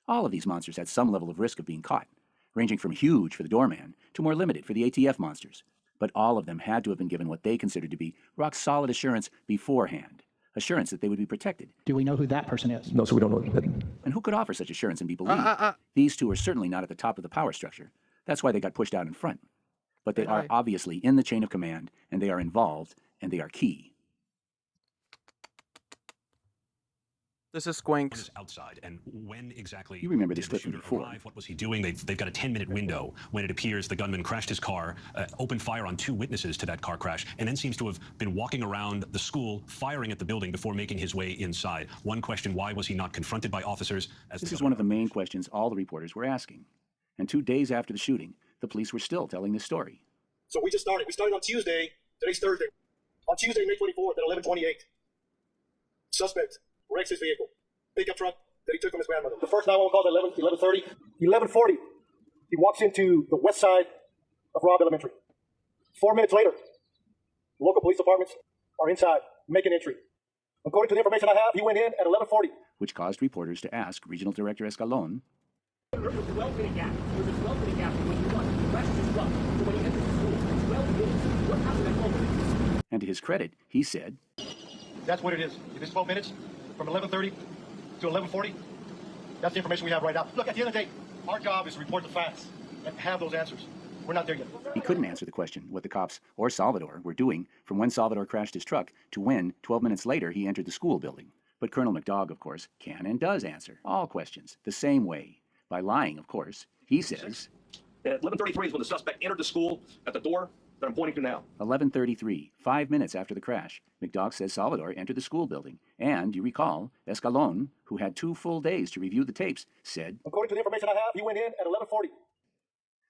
All of these monsters had some level of risk of being caught, ranging from huge for the doorman to more limited for the ATF monsters. But all of them had to have been given what they considered to be rock-solid assurance beforehand. Assurance that they would be protected. Do we know who that person is? No, sir, we don't know that. And who could offer such assurance and be believed? These two are certainly not at the top of the power structure. That's why they got pushed out in front. But they are obviously in the chain of command, and they are involved, and they are key. This is Squinks. Outside, and when exactly You remember this did the clip from shooter before. arrive? What was he doing? They've got a 10-minute window when it appears the gunman crashed his car, opened fire on 2 witnesses to that car crash, and then seems to have been walking around the school, firing at the building before making his way inside. One question, why was he not confronted by officers? This is one of the main questions all the reporters were asking. And 2 days after the shooting, the police were still telling this story. So we just started. We started on Tuesday. Today's Thursday. On Tuesday, May 24th at 11:28. Suspect wrecks his vehicle. Pickup truck that he took from his grandmother. The first 911 call at 11:30. 11:40. He walks into the west side of Robb Elementary. 4 minutes later, local police departments are inside making entry. According to the information I have, he went in at 11:40. Which caused reporters to ask Regional Director Escalon, There's a 12-minute gap. There's a 12-minute gap from when he runs. He crashes his truck to when he enters the school. It's 12 minutes. What happened at 12 minutes? and to his credit, he said, That's what it is. It is 12 minutes from 11:30 to 11:40. That's the information we have right now. Look, at the end of the day, our job is to report the facts and have those answers. We're not there yet. He couldn't answer the question what the cops or Salvador were doing from when Salvador crashed his truck to when, 12 minutes later, he entered the school building. But Colonel McDoug, of course, can and does answer all questions the same way. By lying, of course. He says, At 11:33 is when the suspect entered the school at the door that I'm pointing to now. 11:33, 5 minutes after the crash, McDoug says Salvador entered the school building. And, you recall, Escalon, who had 2 full days to review the tapes, said, According to the information I have, he went in at 11:40.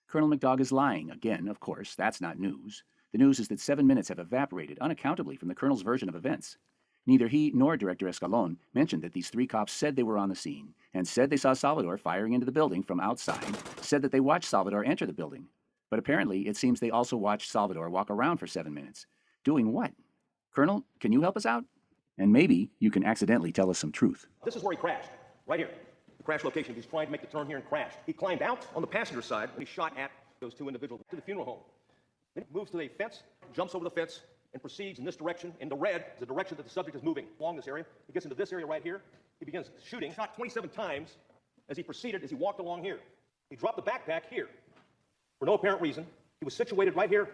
Colonel McDoug is lying. Again, of course, that's not news. The news is that 7 minutes have evaporated unaccountably from the Colonel's version of events. Neither he nor Director Escalon mentioned that these 3 cops said they were on the scene, and said they saw Salvador firing into the building from outside, said that they watched Salvador enter the building. But apparently, it seems they also watched Salvador walk around for 7 minutes. Doing what? Colonel, can you help us out? And maybe you can accidentally tell us some truth. This is where he crashed, right here. The crash location. He's trying to make the turn here and crash. He climbed out on the passenger side and he shot at those 2 individuals to the funeral home. Then he moves to the fence, jumps over the fence, and proceeds in this direction. In the red is the direction that the subject is moving along this area. He gets into this area right here. He begins shooting, shot 27 times as he proceeded, as he walked along here. He dropped the backpack here for no apparent reason. He was situated right here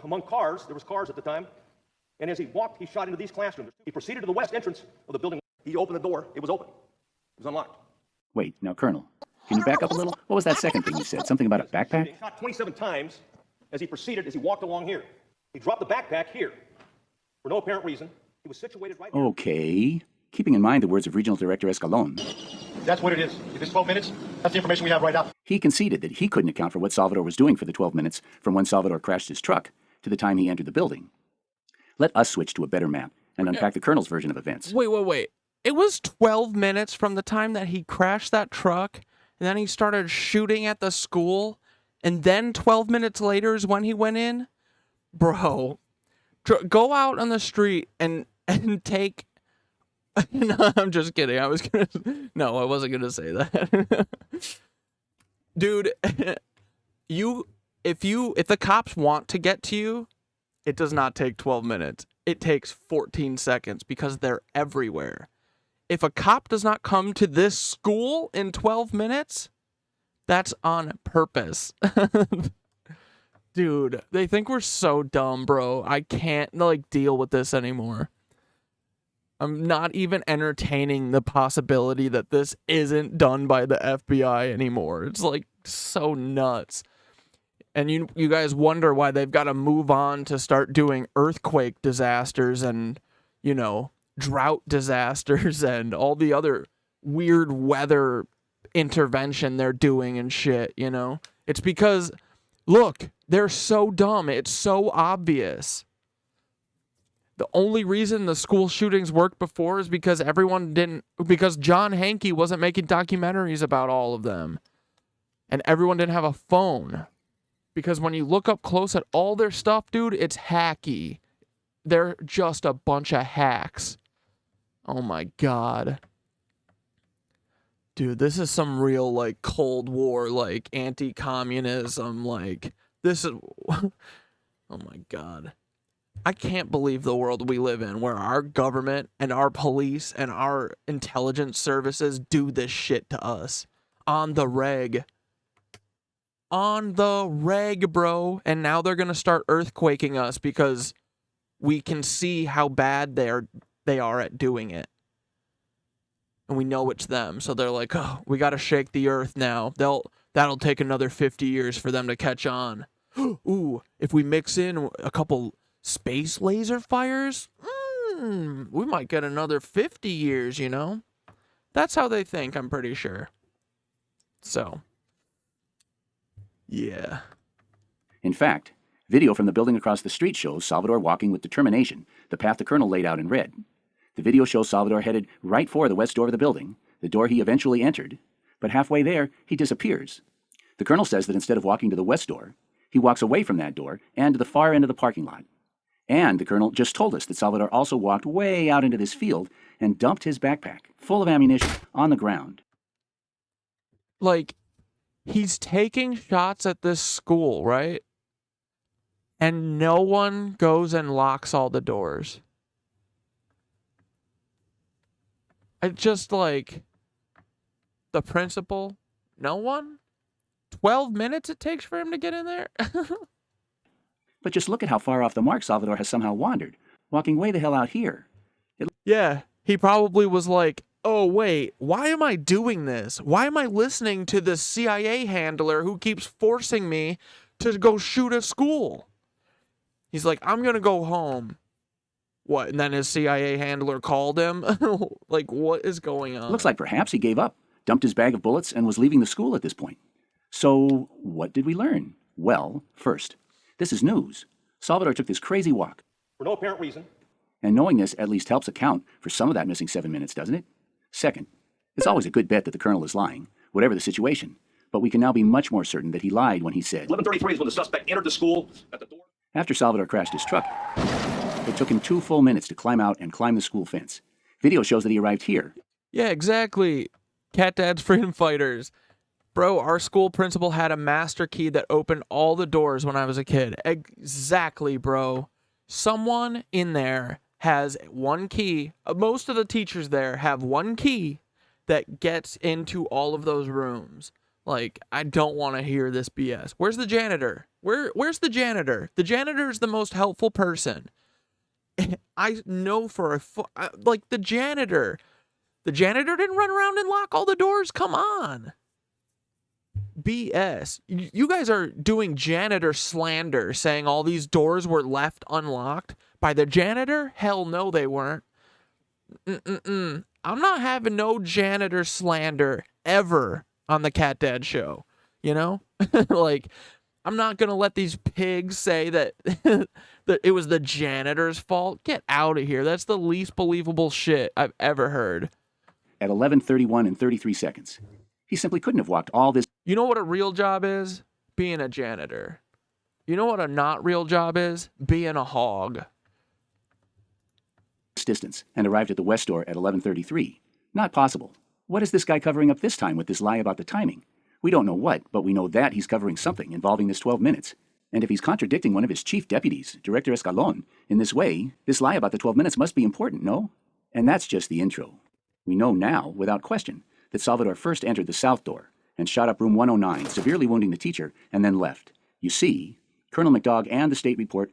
among cars. There was cars at the time. And as he walked, he shot into these classrooms. He proceeded to the west entrance of the building. He opened the door. It was open. It was unlocked. Wait, now, Colonel, can you back up a little? What was that second thing you said? Something about a backpack? He shot 27 times as he proceeded, as he walked along here. He dropped the backpack here for no apparent reason. He was situated right here. Okay. Keeping in mind the words of Regional Director Escalon, That's what it is. If it's 12 minutes, that's the information we have right now. he conceded that he couldn't account for what Salvador was doing for the 12 minutes from when Salvador crashed his truck to the time he entered the building. Let us switch to a better map and unpack the Colonel's version of events. Wait. It was 12 minutes from the time that he crashed that truck, and then he started shooting at the school, and then 12 minutes later is when he went in? Bro, go out on the street and take... No, I'm just kidding. I wasn't going to say that. Dude, if the cops want to get to you, it does not take 12 minutes. It takes 14 seconds because they're everywhere. If a cop does not come to this school in 12 minutes, that's on purpose. Dude, they think we're so dumb, bro. I can't, deal with this anymore. I'm not even entertaining the possibility that this isn't done by the FBI anymore. It's, so nuts. And you guys wonder why they've got to move on to start doing earthquake disasters and, drought disasters and all the other weird weather intervention they're doing and shit, It's because, look, they're so dumb. It's so obvious. The only reason the school shootings worked before is because because John Hankey wasn't making documentaries about all of them. And everyone didn't have a phone. Because when you look up close at all their stuff, dude, it's hacky. they're just a bunch of hacks. Oh my God. Dude, this is some real, like, Cold War, like, anti-communism, like, this is... Oh my God. I can't believe the world we live in, where our government and our police and our intelligence services do this shit to us. On the reg. On the reg, bro. And now they're gonna start earthquaking us because we can see how bad they are at doing it. And we know it's them. So they're like, oh, we gotta shake the earth now. That'll take another 50 years for them to catch on. Ooh, if we mix in a couple space laser fires, we might get another 50 years, you know? That's how they think, I'm pretty sure. So, yeah. In fact, video from the building across the street shows Salvador walking with determination, the path the colonel laid out in red. The video shows Salvador headed right for the west door of the building, the door he eventually entered, but halfway there, he disappears. The colonel says that instead of walking to the west door, he walks away from that door and to the far end of the parking lot. And the colonel just told us that Salvador also walked way out into this field and dumped his backpack, full of ammunition, on the ground. Like, he's taking shots at this school, right? And no one goes and locks all the doors. I just, like, the principal, no one? 12 minutes it takes for him to get in there? But just look at how far off the mark Salvador has somehow wandered, walking way the hell out here. Yeah, he probably was like, oh, wait, why am I doing this? Why am I listening to this CIA handler who keeps forcing me to go shoot a school? He's like, I'm going to go home. What, and then his CIA handler called him? Like, what is going on? Looks like perhaps he gave up, dumped his bag of bullets, and was leaving the school at this point. So, what did we learn? Well, first, this is news. Salvador took this crazy walk. For no apparent reason. And knowing this at least helps account for some of that missing 7 minutes, doesn't it? Second, it's always a good bet that the colonel is lying, whatever the situation. But we can now be much more certain that he lied when he said 11:33 is when the suspect entered the school at the door. After Salvador crashed his truck, it took him 2 full minutes to climb out and climb the school fence. Video shows that he arrived here. Yeah, exactly. Catdad's Freedom Fighters. Bro, our school principal had a master key that opened all the doors when I was a kid. Exactly, bro. Someone in there has one key. Most of the teachers there have one key that gets into all of those rooms. Like, I don't want to hear this BS. Where's the janitor? Where's the janitor? The janitor is the most helpful person. I know for a like, the janitor. The janitor didn't run around and lock all the doors? Come on. BS. You guys are doing janitor slander, saying all these doors were left unlocked by the janitor? Hell no, they weren't. I'm not having no janitor slander ever on the Catdad show. You know? Like, I'm not going to let these pigs say that, that it was the janitor's fault. Get out of here. That's the least believable shit I've ever heard. At 11:31 and 33 seconds. He simply couldn't have walked all this. You know what a real job is? Being a janitor. You know what a not real job is? Being a hog. Distance and arrived at the west door at 11:33. Not possible. What is this guy covering up this time with this lie about the timing? We don't know what, but we know that he's covering something involving this 12 minutes. And if he's contradicting one of his chief deputies, Director Escalon, in this way, this lie about the 12 minutes must be important, no? And that's just the intro. We know now, without question, that Salvador first entered the south door and shot up room 109, severely wounding the teacher, and then left. You see, Colonel McDogg and the state report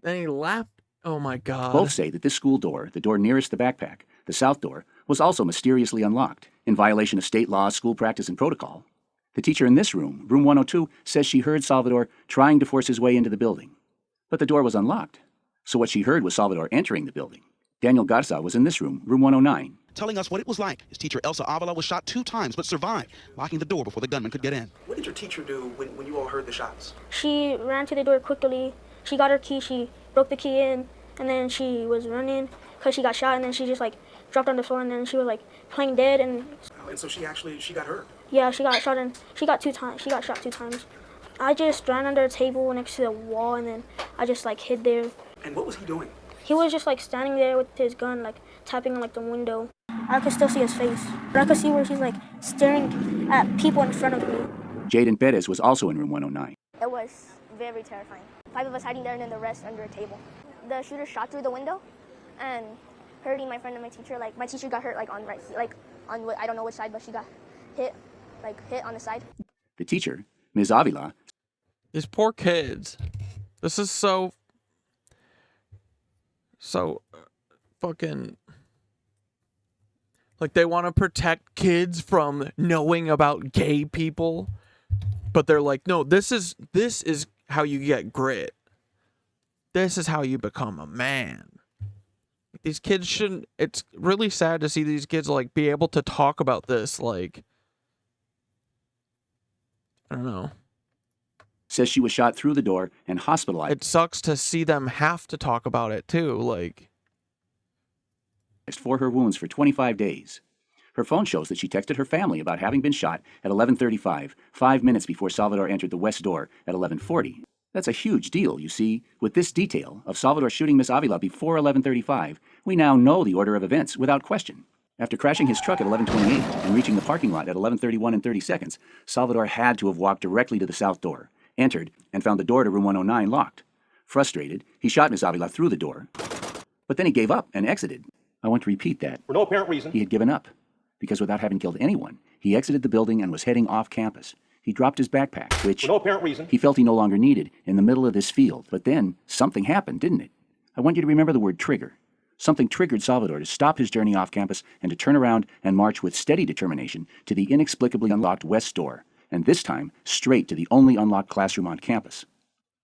Then he left? Oh my God. both say that this school door, the door nearest the backpack, the south door, was also mysteriously unlocked, in violation of state law, school practice, and protocol. The teacher in this room, room 102, says she heard Salvador trying to force his way into the building. But the door was unlocked. So what she heard was Salvador entering the building. Daniel Garza was in this room, room 109. Telling us what it was like. His teacher, Elsa Avila, was shot 2 times, but survived, locking the door before the gunman could get in. What did your teacher do when you all heard the shots? She ran to the door quickly. She got her key. She broke the key in, and then she was running because she got shot, and then she just, like, dropped on the floor, and then she was, like, playing dead. And so she got hurt? Yeah, she got shot, and she got 2 times. She got shot 2 times. I just ran under a table next to the wall, and then I just like hid there. And what was he doing? He was just like standing there with his gun, like tapping on like the window. I could still see his face. I could see where he's like staring at people in front of me. Jaden Perez was also in room 109. It was very terrifying. 5 of us hiding there and then the rest under a table. The shooter shot through the window and hurting my friend and my teacher. Like my teacher got hurt like on right, like on I don't know which side, but she got hit on the side. The teacher, Ms. Avila. These poor kids. This is so fucking, like, they want to protect kids from knowing about gay people, but they're like, no, this is how you get grit. This is how you become a man. These kids shouldn't. It's really sad to see these kids like be able to talk about this. Like, I don't know. Says she was shot through the door and hospitalized. It sucks to see them have to talk about it too. Like, for her wounds for 25 days. Her phone shows that she texted her family about having been shot at 11:35, 5 minutes before Salvador entered the west door at 11:40. That's a huge deal, you see. With this detail of Salvador shooting Miss Avila before 11:35, we now know the order of events without question. After crashing his truck at 11:28 and reaching the parking lot at 11:31 and 30 seconds, Salvador had to have walked directly to the south door, entered, and found the door to room 109 locked. Frustrated, he shot Miss Avila through the door, but then he gave up and exited. I want to repeat that. For no apparent reason. He had given up, because without having killed anyone, he exited the building and was heading off campus. He dropped his backpack, which For no apparent reason. he felt he no longer needed, in the middle of this field. But then, something happened, didn't it? I want you to remember the word trigger. Something triggered Salvador to stop his journey off campus and to turn around and march with steady determination to the inexplicably unlocked west door, and this time, straight to the only unlocked classroom on campus.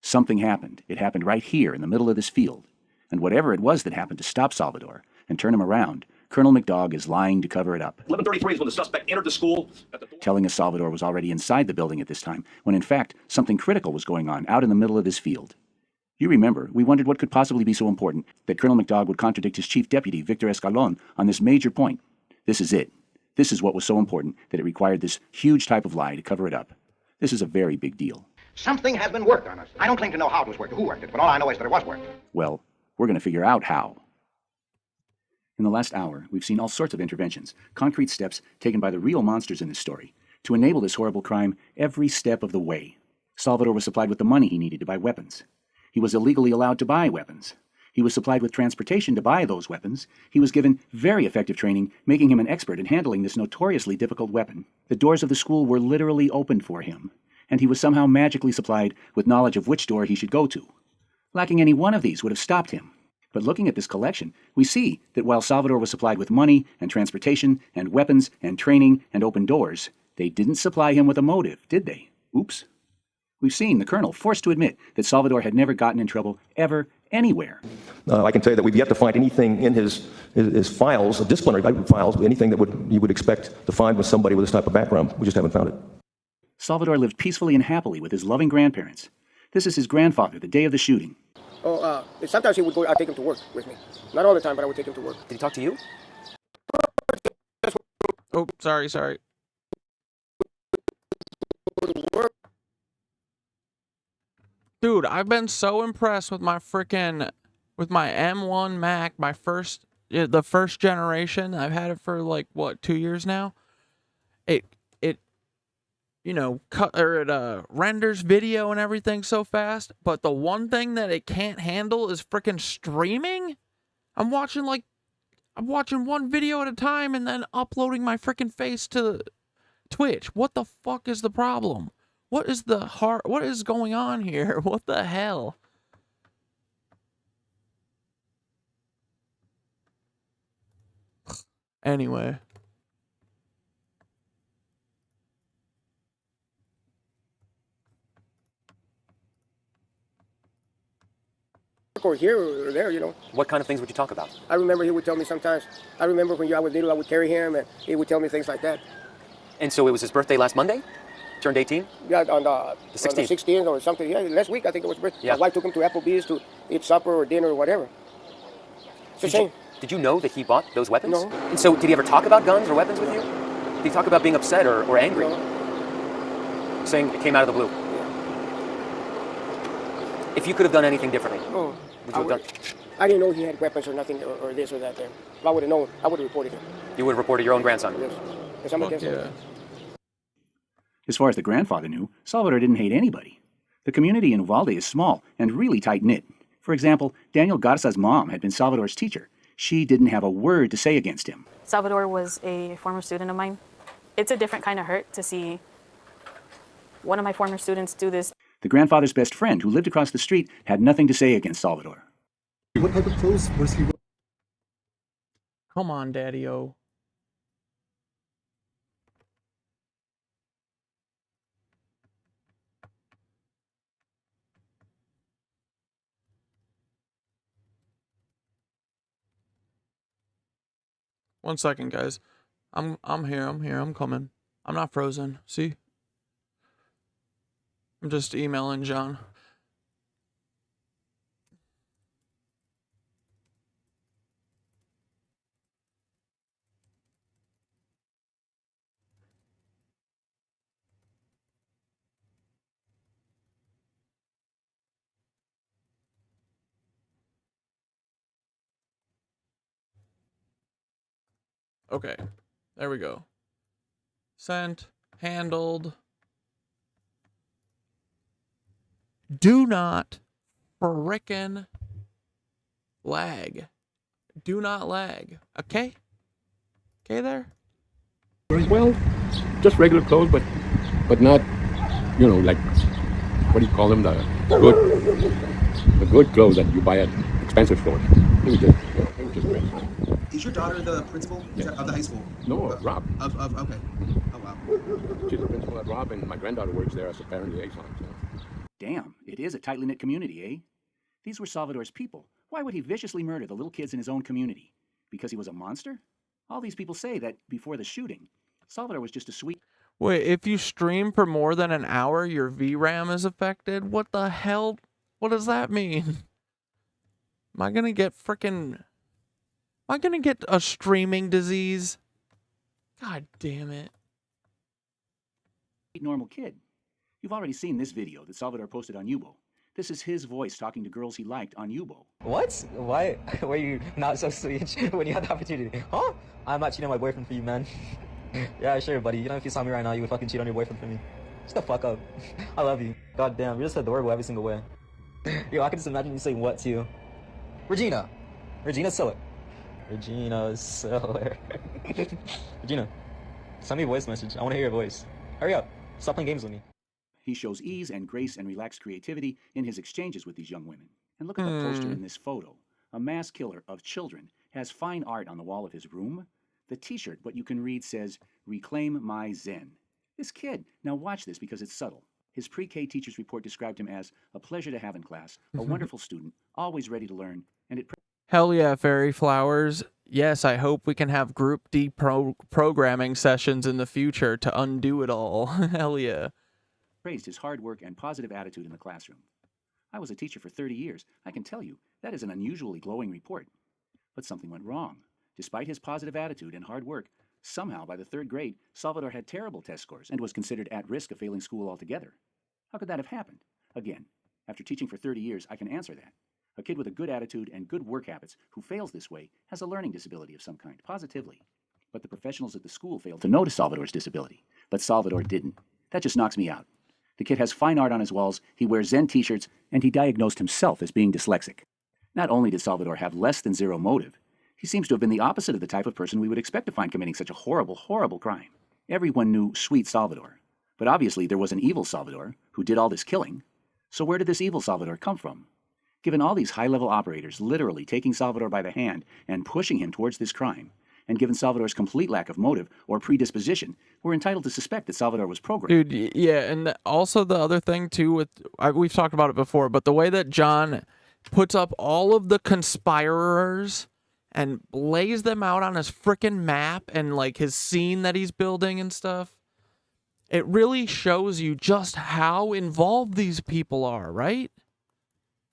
Something happened. It happened right here in the middle of this field. And whatever it was that happened to stop Salvador and turn him around, Colonel McDowell is lying to cover it up. 11:33 is when the suspect entered the school. Telling us Salvador was already inside the building at this time, when in fact, something critical was going on out in the middle of this field. You remember, we wondered what could possibly be so important that Colonel McDowell would contradict his chief deputy, Victor Escalon, on this major point. This is it. This is what was so important that it required this huge type of lie to cover it up. This is a very big deal. Something has been worked on us. I don't claim to know how it was worked or who worked it, but all I know is that it was worked. Well, we're going to figure out how. In the last hour, we've seen all sorts of interventions, concrete steps taken by the real monsters in this story, to enable this horrible crime every step of the way. Salvador was supplied with the money he needed to buy weapons. He was illegally allowed to buy weapons. He was supplied with transportation to buy those weapons. He was given very effective training, making him an expert in handling this notoriously difficult weapon. The doors of the school were literally opened for him, and he was somehow magically supplied with knowledge of which door he should go to. Lacking any one of these would have stopped him. But looking at this collection, we see that while Salvador was supplied with money and transportation and weapons and training and open doors, they didn't supply him with a motive, did they? Oops. We've seen the colonel forced to admit that Salvador had never gotten in trouble, ever, anywhere. I can tell you that we've yet to find anything in his files, disciplinary files, anything that you would expect to find with somebody with this type of background. We just haven't found it. Salvador lived peacefully and happily with his loving grandparents. This is his grandfather, the day of the shooting. Oh, sometimes he would go. I'd take him to work with me. Not all the time, but I would take him to work. Did he talk to you? Oh, sorry. Dude, I've been so impressed with my M1 Mac, the first generation. I've had it for like, 2 years now? It renders video and everything so fast, but the one thing that it can't handle is freaking streaming. I'm watching one video at a time and then uploading my freaking face to Twitch. What the fuck is the problem? What is going on here? What the hell? Anyway. Or here or there, What kind of things would you talk about? I remember he would tell me sometimes. I remember when I was little, I would carry him, and he would tell me things like that. And so it was his birthday last Monday? Turned 18? Yeah, on the 16th. On the 16th or something. Yeah, last week I think it was birthday. Yeah. My wife took him to Applebee's to eat supper or dinner or whatever. It's a shame. Did you know that he bought those weapons? No. And so did he ever talk about guns or weapons with you? Did he talk about being upset or angry? No. Saying it came out of the blue? Yeah. If you could have done anything differently, Oh, would you have done? I didn't know he had weapons or nothing or this or that there. If I would have known, I would have reported him. You would have reported your own grandson? Yes. Because I'm against him. As far as the grandfather knew, Salvador didn't hate anybody. The community in Uvalde is small and really tight-knit. For example, Daniel Garza's mom had been Salvador's teacher. She didn't have a word to say against him. Salvador was a former student of mine. It's a different kind of hurt to see one of my former students do this. The grandfather's best friend, who lived across the street, had nothing to say against Salvador. What type of clothes was he wearing? Come on, Daddy-O. One second, guys. I'm here, I'm coming. I'm not frozen. See? I'm just emailing John. Okay. There we go. Sent. Handled. Do not frickin' lag. Do not lag. Okay? Okay there? Well, just regular clothes, but not, you know, like, what do you call them? The good clothes that you buy at expensive stores. It was just great. Is your daughter the principal of the high school? No, Rob. Okay. Oh, wow. She's the principal at Rob, and my granddaughter works there as a parent liaison. So. Damn, it is a tightly knit community, eh? These were Salvador's people. Why would he viciously murder the little kids in his own community? Because he was a monster? All these people say that before the shooting, Salvador was just a sweet... Wait, if you stream for more than an hour, your VRAM is affected? What the hell? What does that mean? Am I gonna get frickin'... Am I gonna get a streaming disease? God damn it. Normal kid. You've already seen this video that Salvador posted on Yubo. This is his voice talking to girls he liked on Yubo. What? Why were you not so sweet when you had the opportunity? Huh? I'm not cheating on my boyfriend for you, man. Yeah, sure, buddy. You know, if you saw me right now, you would fucking cheat on your boyfriend for me. Shut the fuck up. I love you. God damn, you're just adorable every single way. Yo, I can just imagine you saying what to you. Regina. Regina Siller. Regina Siller. Regina, send me a voice message. I want to hear your voice. Hurry up. Stop playing games with me. He shows ease and grace and relaxed creativity in his exchanges with these young women. And look at the poster in this photo. A mass killer of children has fine art on the wall of his room. The t-shirt, what you can read, says, "Reclaim my Zen." This kid, now watch this because it's subtle. His pre-K teacher's report described him as a pleasure to have in class, a wonderful student, always ready to learn, and it... Hell yeah, Fairy Flowers. Yes, I hope we can have group D programming sessions in the future to undo it all. Hell yeah. Praised his hard work and positive attitude in the classroom. I was a teacher for 30 years. I can tell you, that is an unusually glowing report. But something went wrong. Despite his positive attitude and hard work, somehow by the 3rd grade, Salvador had terrible test scores and was considered at risk of failing school altogether. How could that have happened? Again, after teaching for 30 years, I can answer that. A kid with a good attitude and good work habits who fails this way has a learning disability of some kind, positively. But the professionals at the school failed to notice Salvador's disability. But Salvador didn't. That just knocks me out. The kid has fine art on his walls, he wears Zen t-shirts, and he diagnosed himself as being dyslexic. Not only did Salvador have less than zero motive, he seems to have been the opposite of the type of person we would expect to find committing such a horrible, horrible crime. Everyone knew sweet Salvador. But obviously there was an evil Salvador who did all this killing. So where did this evil Salvador come from? Given all these high-level operators literally taking Salvador by the hand and pushing him towards this crime, and given Salvador's complete lack of motive or predisposition, we're entitled to suspect that Salvador was programmed. Dude, yeah, and also the other thing, too, with we've talked about it before, but the way that John puts up all of the conspirers and lays them out on his frickin' map and, like, his scene that he's building and stuff, it really shows you just how involved these people are, right?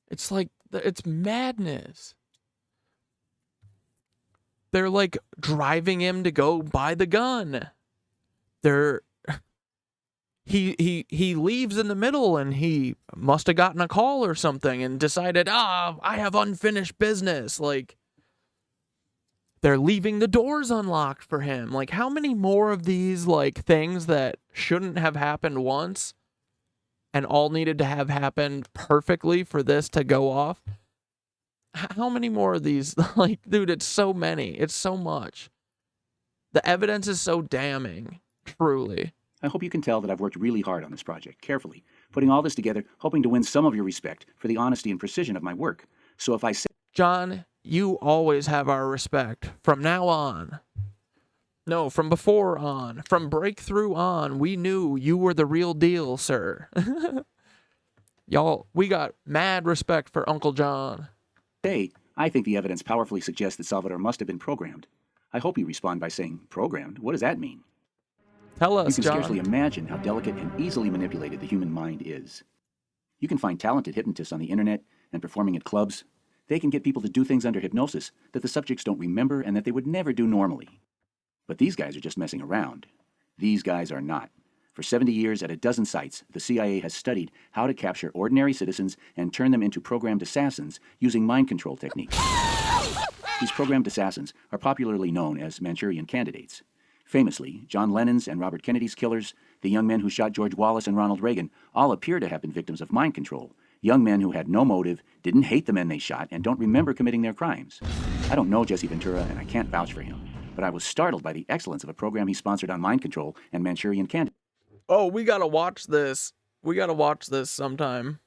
It's like, it's madness. They're like driving him to go buy the gun. They're he leaves in the middle, and he must have gotten a call or something and decided, I have unfinished business. Like, they're leaving the doors unlocked for him. Like, how many more of these, like, things that shouldn't have happened once and all needed to have happened perfectly for this to go off? How many more of these? Like, dude, it's so many. It's so much. The evidence is so damning, truly. I hope you can tell that I've worked really hard on this project, carefully, putting all this together, hoping to win some of your respect for the honesty and precision of my work. So if I say... John, you always have our respect. From now on. No, from before on. From breakthrough on, we knew you were the real deal, sir. Y'all, we got mad respect for Uncle John. Hey, I think the evidence powerfully suggests that Salvador must have been programmed. I hope you respond by saying, programmed? What does that mean? Tell us, You can John. scarcely imagine how delicate and easily manipulated the human mind is. You can find talented hypnotists on the internet and performing at clubs. They can get people to do things under hypnosis that the subjects don't remember and that they would never do normally. But these guys are just messing around. These guys are not. For 70 years at a dozen sites, the CIA has studied how to capture ordinary citizens and turn them into programmed assassins using mind control techniques. These programmed assassins are popularly known as Manchurian candidates. Famously, John Lennon's and Robert Kennedy's killers, the young men who shot George Wallace and Ronald Reagan, all appear to have been victims of mind control. Young men who had no motive, didn't hate the men they shot, and don't remember committing their crimes. I don't know Jesse Ventura, and I can't vouch for him, but I was startled by the excellence of a program he sponsored on mind control and Manchurian candidates. Oh, we gotta watch this. We gotta watch this sometime.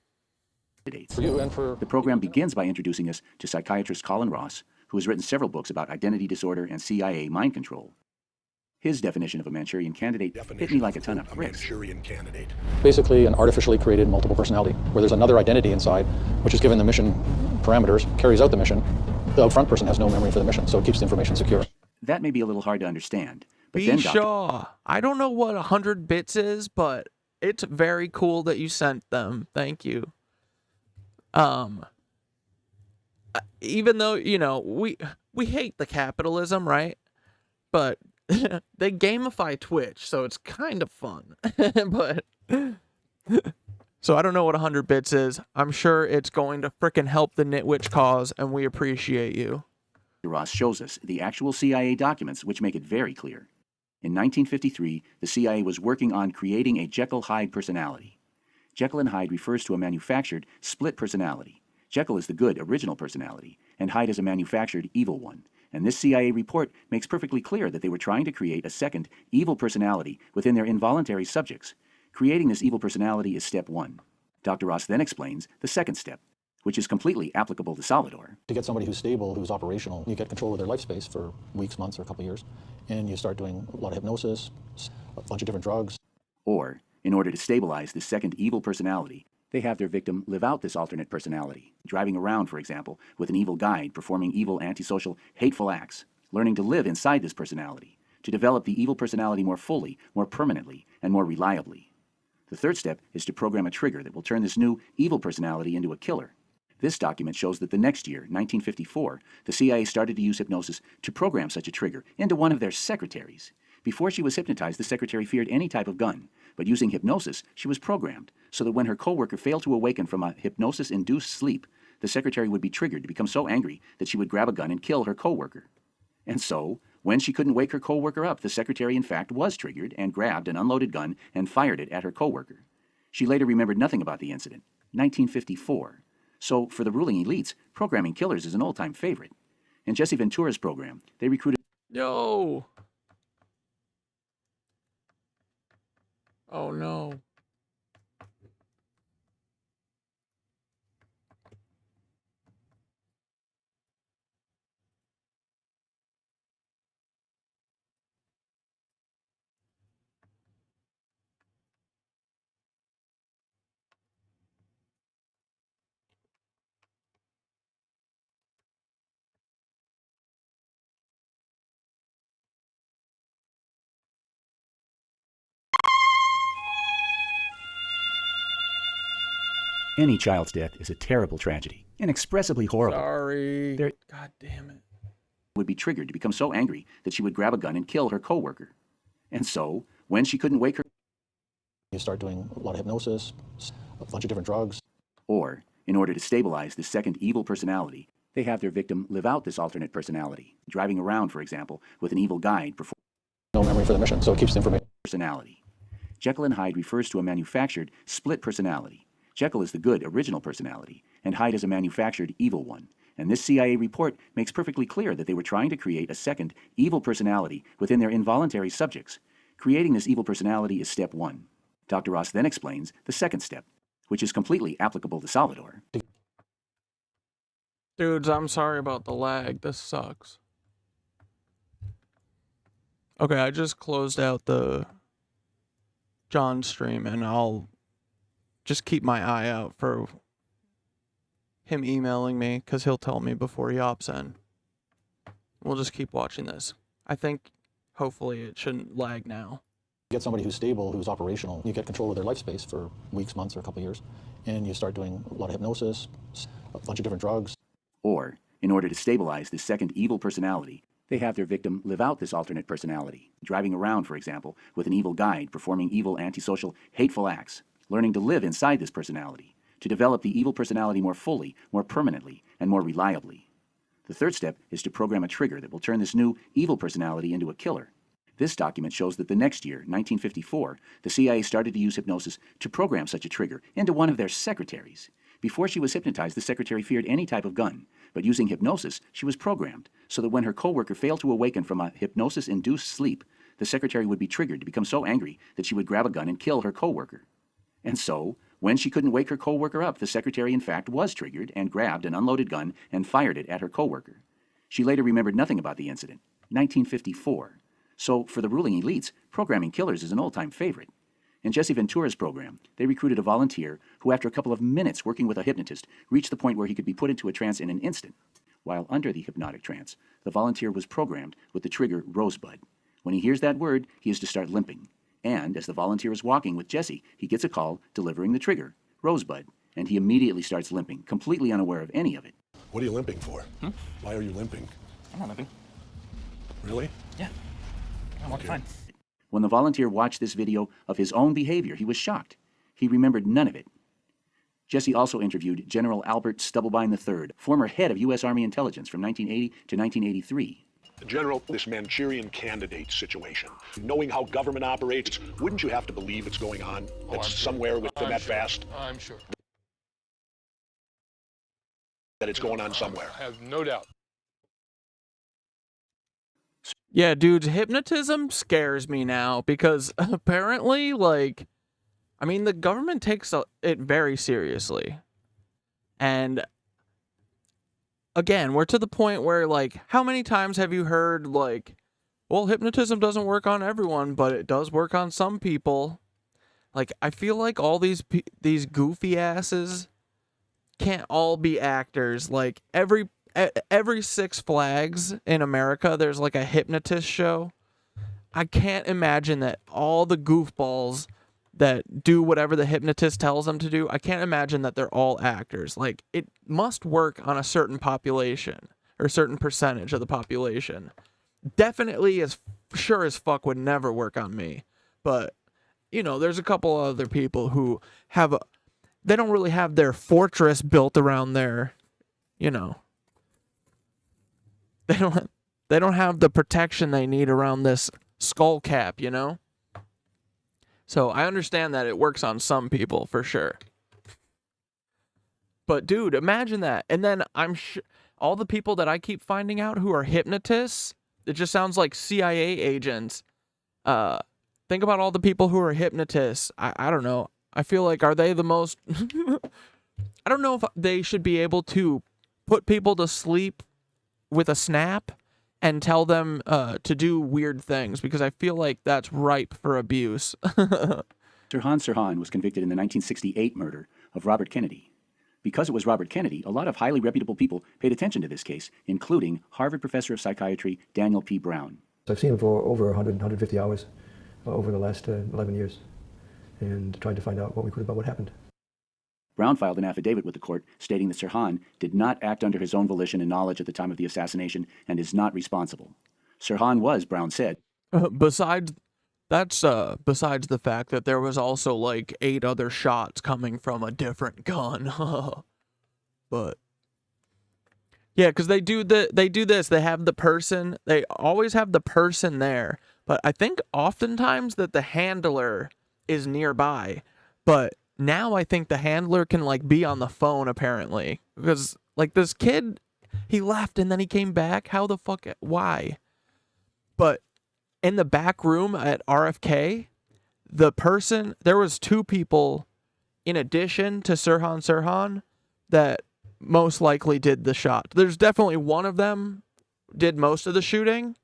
The program begins by introducing us to psychiatrist Colin Ross, who has written several books about identity disorder and CIA mind control. His definition of a Manchurian candidate hit me like a ton of bricks. Manchurian candidate. Basically, an artificially created multiple personality, where there's another identity inside, which is given the mission parameters, carries out the mission. The upfront person has no memory for the mission, so it keeps the information secure. That may be a little hard to understand. But Be then sure. I don't know what 100 bits is, but it's very cool that you sent them. Thank you. Even though, you know, we hate the capitalism, right? But they gamify Twitch, so it's kind of fun. But so I don't know what 100 bits is. I'm sure it's going to frickin' help the Nitwitch cause, and we appreciate you. Ross shows us the actual CIA documents, which make it very clear. In 1953, the CIA was working on creating a Jekyll-Hyde personality. Jekyll and Hyde refers to a manufactured, split personality. Jekyll is the good, original personality, and Hyde is a manufactured, evil one. And this CIA report makes perfectly clear that they were trying to create a second, evil personality within their involuntary subjects. Creating this evil personality is step one. Dr. Ross then explains the second step, which is completely applicable to Salvador. To get somebody who's stable, who's operational, you get control of their life space for weeks, months, or a couple of years, and you start doing a lot of hypnosis, a bunch of different drugs. Or, in order to stabilize this second evil personality, they have their victim live out this alternate personality, driving around, for example, with an evil guide, performing evil, antisocial, hateful acts, learning to live inside this personality, to develop the evil personality more fully, more permanently, and more reliably. The third step is to program a trigger that will turn this new evil personality into a killer. This document shows that the next year, 1954, the CIA started to use hypnosis to program such a trigger into one of their secretaries. Before she was hypnotized, the secretary feared any type of gun, but using hypnosis, she was programmed so that when her coworker failed to awaken from a hypnosis-induced sleep, the secretary would be triggered to become so angry that she would grab a gun and kill her coworker. And so, when she couldn't wake her coworker up, the secretary in fact was triggered and grabbed an unloaded gun and fired it at her coworker. She later remembered nothing about the incident. 1954. So, for the ruling elites, programming killers is an old-time favorite. In Jesse Ventura's program, they recruited... No. Oh, no. Any child's death is a terrible tragedy, inexpressibly horrible. Sorry. God damn it. Would be triggered to become so angry that she would grab a gun and kill her coworker. And so, when she couldn't wake her... You start doing a lot of hypnosis, a bunch of different drugs. Or, in order to stabilize this second evil personality, they have their victim live out this alternate personality, driving around, for example, with an evil guide performing No memory for the mission, so it keeps the information. Personality. Jekyll and Hyde refers to a manufactured split personality. Jekyll is the good original personality, and Hyde is a manufactured evil one. And this CIA report makes perfectly clear that they were trying to create a second evil personality within their involuntary subjects. Creating this evil personality is step one. Dr. Ross then explains the second step, which is completely applicable to Salvador. Dudes, I'm sorry about the lag. This sucks. Okay, I just closed out the John stream, and I'll just keep my eye out for him emailing me, because he'll tell me before he opts in. We'll just keep watching this. I think, hopefully, it shouldn't lag now. You get somebody who's stable, who's operational, you get control of their life space for weeks, months, or a couple of years, and you start doing a lot of hypnosis, a bunch of different drugs. Or, in order to stabilize this second evil personality, they have their victim live out this alternate personality, driving around, for example, with an evil guide, performing evil, antisocial, hateful acts, learning to live inside this personality, to develop the evil personality more fully, more permanently, and more reliably. The third step is to program a trigger that will turn this new evil personality into a killer. This document shows that the next year, 1954, the CIA started to use hypnosis to program such a trigger into one of their secretaries. Before she was hypnotized, the secretary feared any type of gun, but using hypnosis, she was programmed so that when her coworker failed to awaken from a hypnosis-induced sleep, the secretary would be triggered to become so angry that she would grab a gun and kill her coworker. And so, when she couldn't wake her coworker up, the secretary in fact was triggered and grabbed an unloaded gun and fired it at her coworker. She later remembered nothing about the incident. 1954. So, for the ruling elites, programming killers is an old-time favorite. In Jesse Ventura's program, they recruited a volunteer who, after a couple of minutes working with a hypnotist, reached the point where he could be put into a trance in an instant. While under the hypnotic trance, the volunteer was programmed with the trigger Rosebud. When he hears that word, he is to start limping. And, as the volunteer is walking with Jesse, he gets a call delivering the trigger, Rosebud, and he immediately starts limping, completely unaware of any of it. What are you limping for? Why are you limping? I'm not limping. Really? Yeah. I'm walking fine. When the volunteer watched this video of his own behavior, he was shocked. He remembered none of it. Jesse also interviewed General Albert Stubblebine III, former head of U.S. Army Intelligence from 1980 to 1983. General, this Manchurian candidate situation, knowing how government operates, wouldn't you have to believe it's going on? That's somewhere within that vast... I'm sure. That it's going on somewhere. I have no doubt. Yeah, dudes, hypnotism scares me now because apparently, like, I mean, the government takes it very seriously. And again, we're to the point where, like, how many times have you heard, like, well, hypnotism doesn't work on everyone, but it does work on some people. Like, I feel like all these goofy asses can't all be actors. Like, every Six Flags in America, there's like a hypnotist show. I can't imagine that all the goofballs that do whatever the hypnotist tells them to do, I can't imagine that they're all actors. Like, it must work on a certain population or a certain percentage of the population. Definitely as sure as fuck would never work on me. But, you know, there's a couple other people who they don't really have their fortress built around their, you know, they don't have the protection they need around this skull cap, you know? So I understand that it works on some people for sure. But dude, imagine that. And then I'm sure all the people that I keep finding out who are hypnotists, it just sounds like CIA agents. Think about all the people who are hypnotists. I don't know. I feel like, are they the most... I don't know if they should be able to put people to sleep with a snap and tell them to do weird things, because I feel like that's ripe for abuse. Sirhan Sirhan was convicted in the 1968 murder of Robert Kennedy. Because it was Robert Kennedy, a lot of highly reputable people paid attention to this case, including Harvard professor of psychiatry Daniel P. Brown. I've seen him for over 100, 150 hours over the last 11 years and tried to find out what we could about what happened. Brown filed an affidavit with the court stating that Sirhan did not act under his own volition and knowledge at the time of the assassination and is not responsible. Sirhan was, Brown said, besides That's besides the fact that there was also like 8 other shots coming from a different gun. But yeah, because they do this. They have the person. They always have the person there. But I think oftentimes that the handler is nearby. But now I think the handler can like be on the phone apparently, because like this kid, he left and then he came back. How the fuck? Why? But in the back room at RFK, there was 2 people in addition to Sirhan that most likely did the shot. There's definitely one of them did most of the shooting,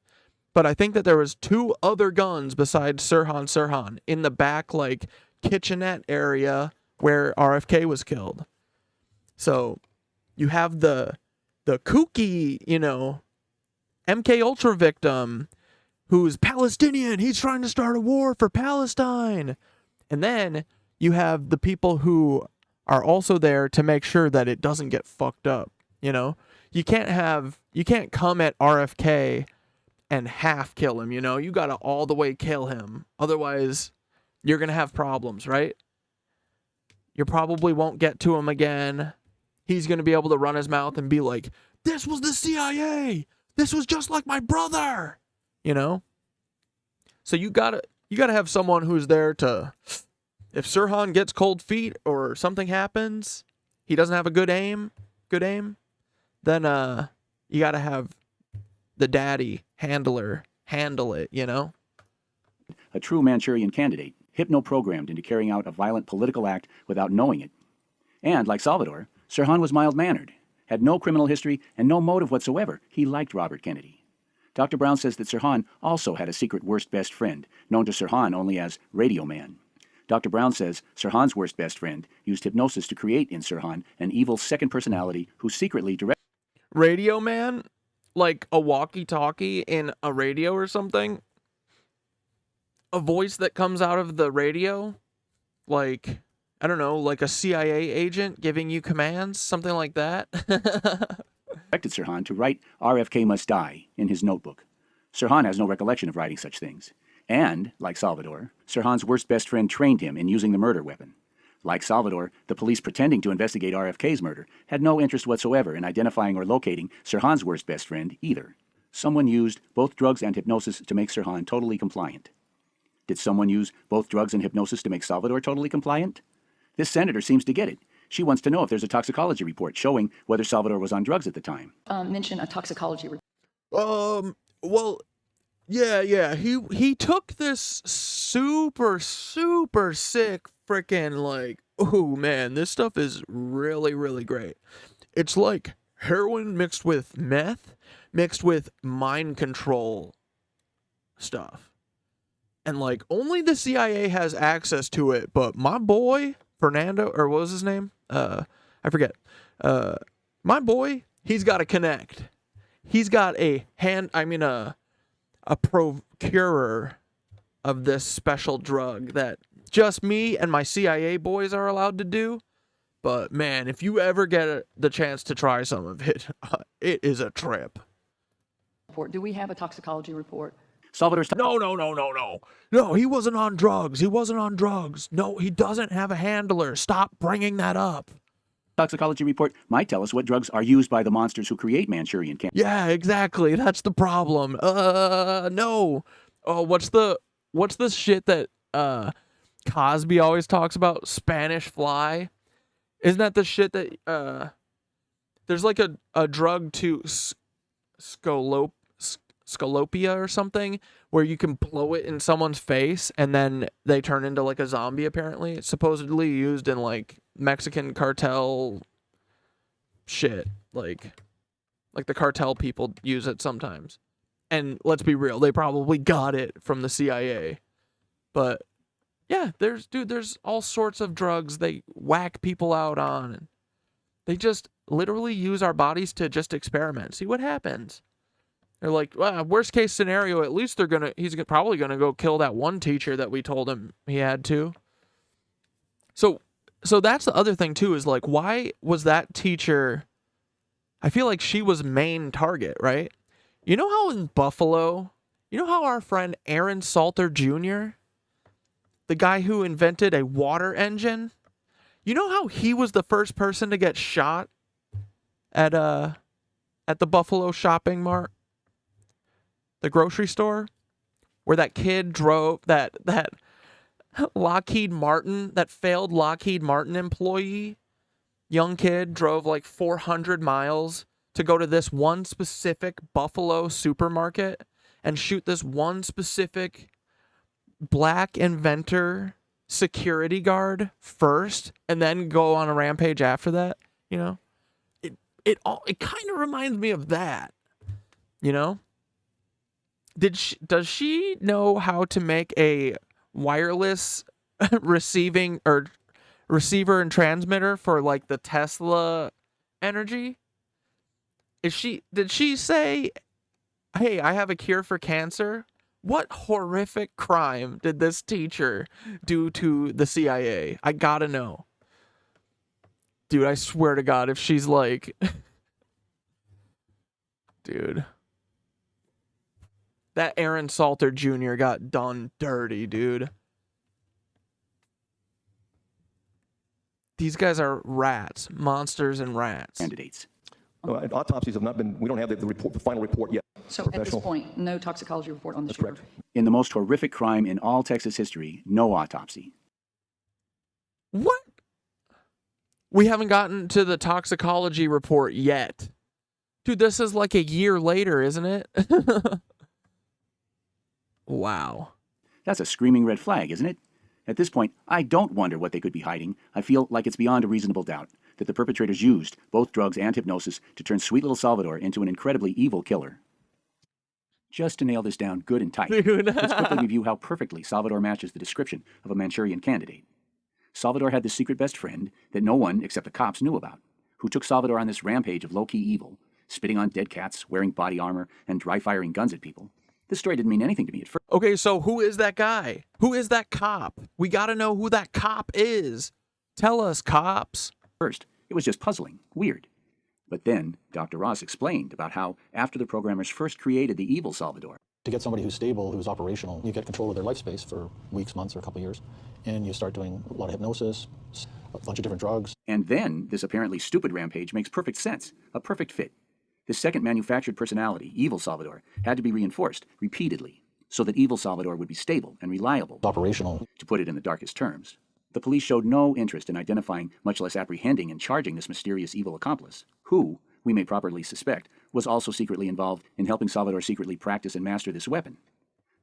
but I think that there was 2 other guns besides Sirhan in the back like kitchenette area where RFK was killed. So you have the kooky, MK Ultra victim who's Palestinian. He's trying to start a war for Palestine. And then you have the people who are also there to make sure that it doesn't get fucked up. You can't come at RFK and half kill him. You gotta all the way kill him. Otherwise, you're gonna have problems, right? You probably won't get to him again. He's gonna be able to run his mouth and be like, "This was the CIA. This was just like my brother." So you gotta have someone who's there to, if Sirhan gets cold feet or something happens, he doesn't have a good aim, then you gotta have the daddy handler handle it, A true Manchurian candidate, hypno-programmed into carrying out a violent political act without knowing it. And, like Salvador, Sirhan was mild-mannered, had no criminal history, and no motive whatsoever. He liked Robert Kennedy. Dr. Brown says that Sirhan also had a secret worst best friend, known to Sirhan only as Radio Man. Dr. Brown says Sirhan's worst best friend used hypnosis to create in Sirhan an evil second personality who secretly directed Radio Man? Like a walkie-talkie in a radio or something? A voice that comes out of the radio? Like, I don't know, like a CIA agent giving you commands? Something like that? directed Sirhan to write RFK Must Die in his notebook. Sirhan has no recollection of writing such things. And, like Salvador, Sirhan's worst best friend trained him in using the murder weapon. Like Salvador, the police pretending to investigate RFK's murder had no interest whatsoever in identifying or locating Sirhan's worst best friend either. Someone used both drugs and hypnosis to make Sirhan totally compliant. Did someone use both drugs and hypnosis to make Salvador totally compliant? This senator seems to get it. She wants to know if there's a toxicology report showing whether Salvador was on drugs at the time. Mention a toxicology report. Well, yeah. He took this super sick freaking like, oh man, this stuff is really, really great. It's like heroin mixed with meth, mixed with mind control stuff. And like only the CIA has access to it, but my boy Fernando, or what was his name? I forget. My boy, he's got a connect. He's got a procurer of this special drug that just me and my CIA boys are allowed to do. But man, if you ever get the chance to try some of it, it is a trip. Do we have a toxicology report? Salvador's No, he wasn't on drugs. No, he doesn't have a handler. Stop bringing that up. Toxicology report might tell us what drugs are used by the monsters who create Manchurian cancer. Yeah, exactly. That's the problem. No. Oh, what's the shit that Cosby always talks about? Spanish fly. Isn't that the shit that there's like a drug to Scalopia or something where you can blow it in someone's face and then they turn into like a zombie apparently. It's supposedly used in like Mexican cartel shit. Like the cartel people use it sometimes. And let's be real, they probably got it from the CIA. But yeah, there's all sorts of drugs they whack people out on. They just literally use our bodies to just experiment. See what happens. They're like, well, worst case scenario, at least he's probably gonna go kill that one teacher that we told him he had to. So that's the other thing too, is like, why was that teacher? I feel like she was main target, right? You know how in Buffalo, You know how our friend Aaron Salter Jr., the guy who invented a water engine, you know how he was the first person to get shot at the Buffalo shopping mart, the grocery store, where that kid drove that Lockheed Martin, that failed Lockheed Martin employee, young kid, drove like 400 miles to go to this one specific Buffalo supermarket and shoot this one specific black inventor security guard first and then go on a rampage after that, you know? It kind of reminds me of that, you know? Does she know how to make a wireless receiver and transmitter for like the Tesla energy? Did she say, "Hey, I have a cure for cancer"? What horrific crime did this teacher do to the CIA? I gotta know. Dude, I swear to God, if she's like... Dude. That Aaron Salter Jr. got done dirty, dude. These guys are rats. Monsters and rats. Candidates. Autopsies have not been, we don't have the final report yet. So at this point, no toxicology report on the shooter. In the most horrific crime in all Texas history, no autopsy. What? We haven't gotten to the toxicology report yet. Dude, this is like a year later, isn't it? Wow. That's a screaming red flag, isn't it? At this point, I don't wonder what they could be hiding. I feel like it's beyond a reasonable doubt that the perpetrators used both drugs and hypnosis to turn sweet little Salvador into an incredibly evil killer. Just to nail this down good and tight, let's quickly review how perfectly Salvador matches the description of a Manchurian candidate. Salvador had this secret best friend that no one except the cops knew about, who took Salvador on this rampage of low-key evil, spitting on dead cats, wearing body armor, and dry-firing guns at people. This story didn't mean anything to me at first. Okay, so who is that guy? Who is that cop? We gotta know who that cop is. Tell us, cops. First, it was just puzzling, weird. But then, Dr. Ross explained about how, after the programmers first created the evil Salvador, To get somebody who's stable, who's operational, you get control of their life space for weeks, months, or a couple of years, and you start doing a lot of hypnosis, a bunch of different drugs. And then, this apparently stupid rampage makes perfect sense, a perfect fit. This second manufactured personality, Evil Salvador, had to be reinforced repeatedly so that Evil Salvador would be stable and reliable. Operational. To put it in the darkest terms. The police showed no interest in identifying, much less apprehending and charging this mysterious evil accomplice, who, we may properly suspect, was also secretly involved in helping Salvador secretly practice and master this weapon.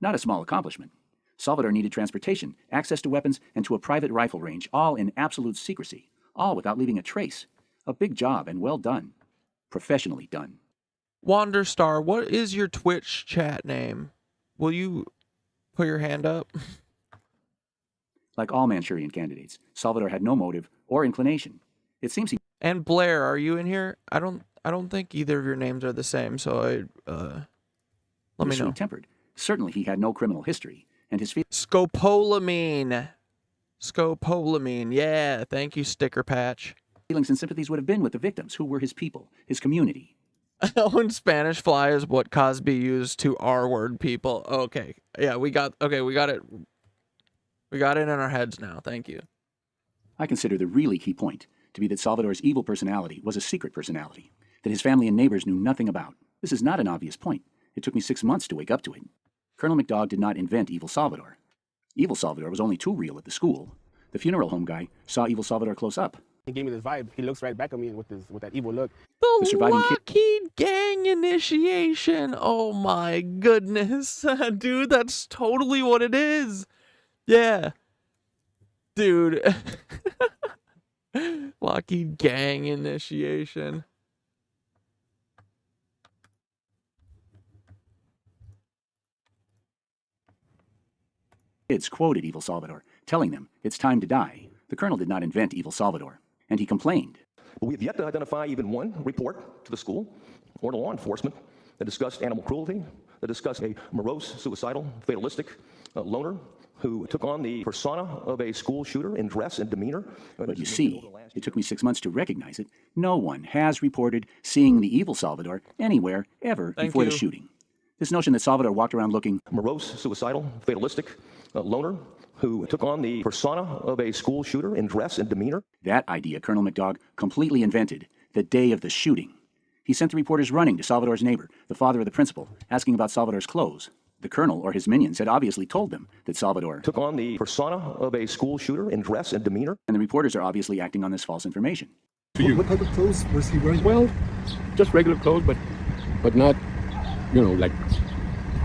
Not a small accomplishment. Salvador needed transportation, access to weapons, and to a private rifle range, all in absolute secrecy, all without leaving a trace. A big job, and well done. Professionally done. Wanderstar, what is your Twitch chat name? Will you put your hand up? Like all Manchurian candidates, Salvador had no motive or inclination. It seems he... And Blair, are you in here? I don't think either of your names are the same, so let me know. Tempered. Certainly he had no criminal history, and his Scopolamine. Scopolamine. Yeah, thank you, Sticker Patch. Feelings and sympathies would have been with the victims, who were his people, his community. When Spanish fly is what Cosby used to R-word people. Okay. Yeah, we got it. We got it in our heads now. Thank you. I consider the really key point to be that Salvador's evil personality was a secret personality that his family and neighbors knew nothing about. This is not an obvious point. It took me 6 months to wake up to it. Colonel McDowell did not invent Evil Salvador. Evil Salvador was only too real at the school. The funeral home guy saw Evil Salvador close up. He gave me this vibe. He looks right back at me with that evil look. The surviving Lockheed gang initiation. Oh my goodness. Dude, that's totally what it is. Yeah. Dude. Lockheed gang initiation. Kids quoted Evil Salvador, telling them it's time to die. The colonel did not invent Evil Salvador, and he complained. But we have yet to identify even one report to the school or to law enforcement that discussed animal cruelty, that discussed a morose, suicidal, fatalistic loner who took on the persona of a school shooter in dress and demeanor. But you see, it took me 6 months to recognize it. No one has reported seeing the Evil Salvador anywhere, ever, before the shooting. This notion that Salvador walked around looking morose, suicidal, fatalistic, loner, who took on the persona of a school shooter in dress and demeanor. That idea Colonel McDoug completely invented the day of the shooting. He sent the reporters running to Salvador's neighbor, the father of the principal, asking about Salvador's clothes. The colonel or his minions had obviously told them that Salvador took on the persona of a school shooter in dress and demeanor. And the reporters are obviously acting on this false information. What type of clothes was he wearing? Well, just regular clothes, but not, you know, like,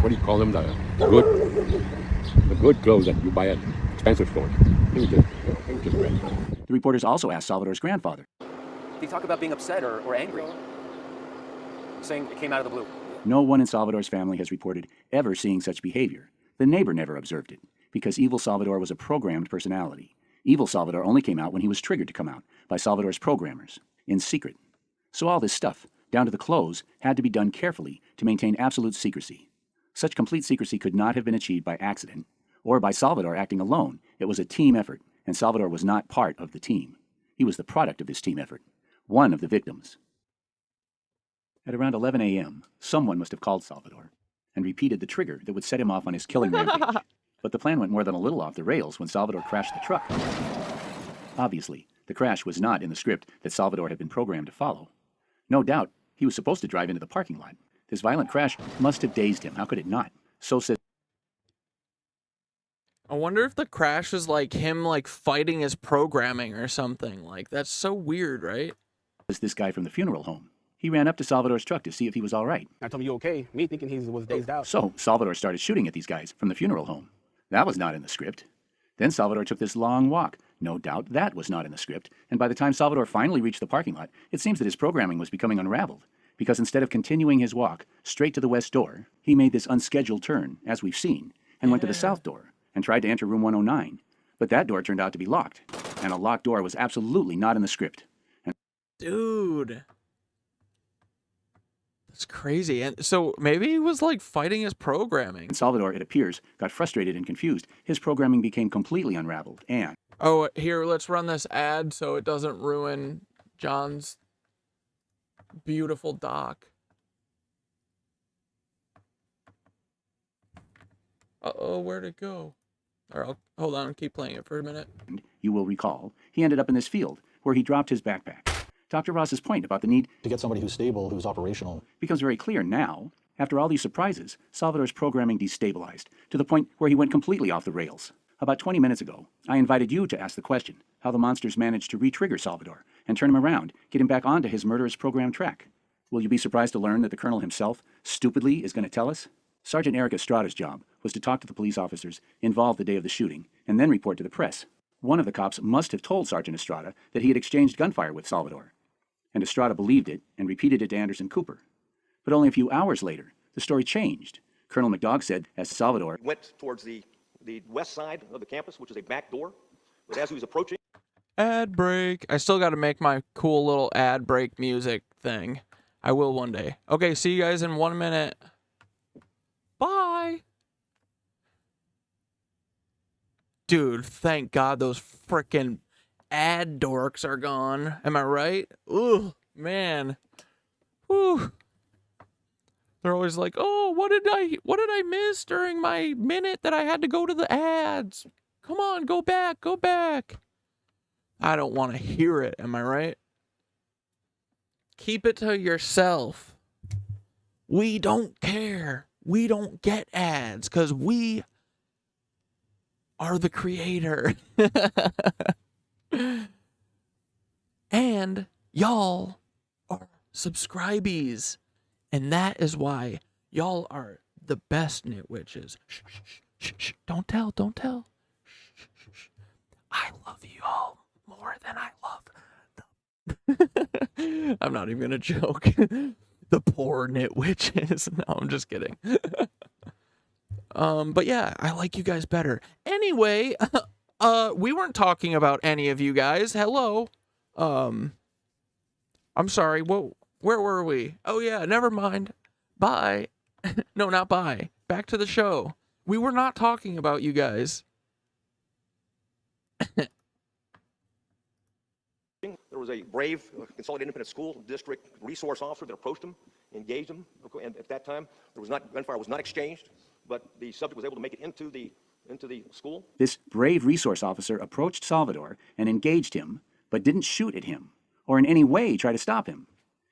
what do you call them, the good clothes that you buy at expensive stores. It was just great. The reporters also asked Salvador's grandfather. Did he talk about being upset or angry? Saying it came out of the blue. No one in Salvador's family has reported ever seeing such behavior. The neighbor never observed it, because evil Salvador was a programmed personality. Evil Salvador only came out when he was triggered to come out by Salvador's programmers, in secret. So all this stuff, down to the clothes, had to be done carefully to maintain absolute secrecy. Such complete secrecy could not have been achieved by accident, or by Salvador acting alone. It was a team effort, and Salvador was not part of the team. He was the product of this team effort, one of the victims. At around 11 a.m., someone must have called Salvador and repeated the trigger that would set him off on his killing rampage. But the plan went more than a little off the rails when Salvador crashed the truck. Obviously, the crash was not in the script that Salvador had been programmed to follow. No doubt, he was supposed to drive into the parking lot. This violent crash must have dazed him. How could it not? So said. I wonder if the crash is like him like fighting his programming or something. Like, that's so weird, right? This guy from the funeral home. He ran up to Salvador's truck to see if he was all right. I told him, you okay? Me thinking he was dazed out. So Salvador started shooting at these guys from the funeral home. That was not in the script. Then Salvador took this long walk. No doubt that was not in the script. And by the time Salvador finally reached the parking lot, it seems that his programming was becoming unraveled. Because instead of continuing his walk straight to the west door, he made this unscheduled turn, as we've seen, and went to the south door and tried to enter room 109. But that door turned out to be locked. And a locked door was absolutely not in the script. Dude. That's crazy. And so maybe he was like fighting his programming. And Salvador, it appears, got frustrated and confused. His programming became completely unraveled and... Oh, here, let's run this ad so it doesn't ruin John's beautiful doc. Uh-oh, where'd it go? Or I'll hold on and keep playing it for a minute. You will recall, he ended up in this field where he dropped his backpack. Dr. Ross's point about the need to get somebody who's stable, who's operational, becomes very clear now. After all these surprises, Salvador's programming destabilized to the point where he went completely off the rails. About 20 minutes ago, I invited you to ask the question, how the monsters managed to re-trigger Salvador and turn him around, get him back onto his murderous program track. Will you be surprised to learn that the colonel himself, stupidly, is going to tell us? Sergeant Eric Estrada's job was to talk to the police officers involved the day of the shooting and then report to the press. One of the cops must have told Sergeant Estrada that he had exchanged gunfire with Salvador. And Estrada believed it and repeated it to Anderson Cooper. But only a few hours later, the story changed. Colonel McDoug said, as Salvador went towards the west side of the campus, which is a back door, but as he was approaching... Ad break. I still got to make my cool little ad break music thing. I will one day. Okay, see you guys in 1 minute. Bye. Dude, thank God those frickin' ad dorks are gone. Am I right? Ugh, man. Whew. They're always like, "Oh, what did I miss during my minute that I had to go to the ads? Come on, go back, go back." I don't want to hear it. Am I right? Keep it to yourself. We don't care. We don't get ads because we are the creator. And y'all are subscribees. And that is why y'all are the best nitwitches. Shh, shh, shh, shh, shh. Don't tell, don't tell. Shh, shh, shh. I love you all more than I love them. I'm not even gonna joke. The poor nitwitches. No, I'm just kidding. But yeah, I like you guys better. Anyway, we weren't talking about any of you guys. Hello. I'm sorry. Where were we? Oh yeah, never mind. Bye. No, not bye. Back to the show. We were not talking about you guys. There was a brave Consolidated Independent School District resource officer that approached him, engaged him, and at that time, gunfire was not exchanged, but the subject was able to make it into the school. This brave resource officer approached Salvador and engaged him, but didn't shoot at him or in any way try to stop him.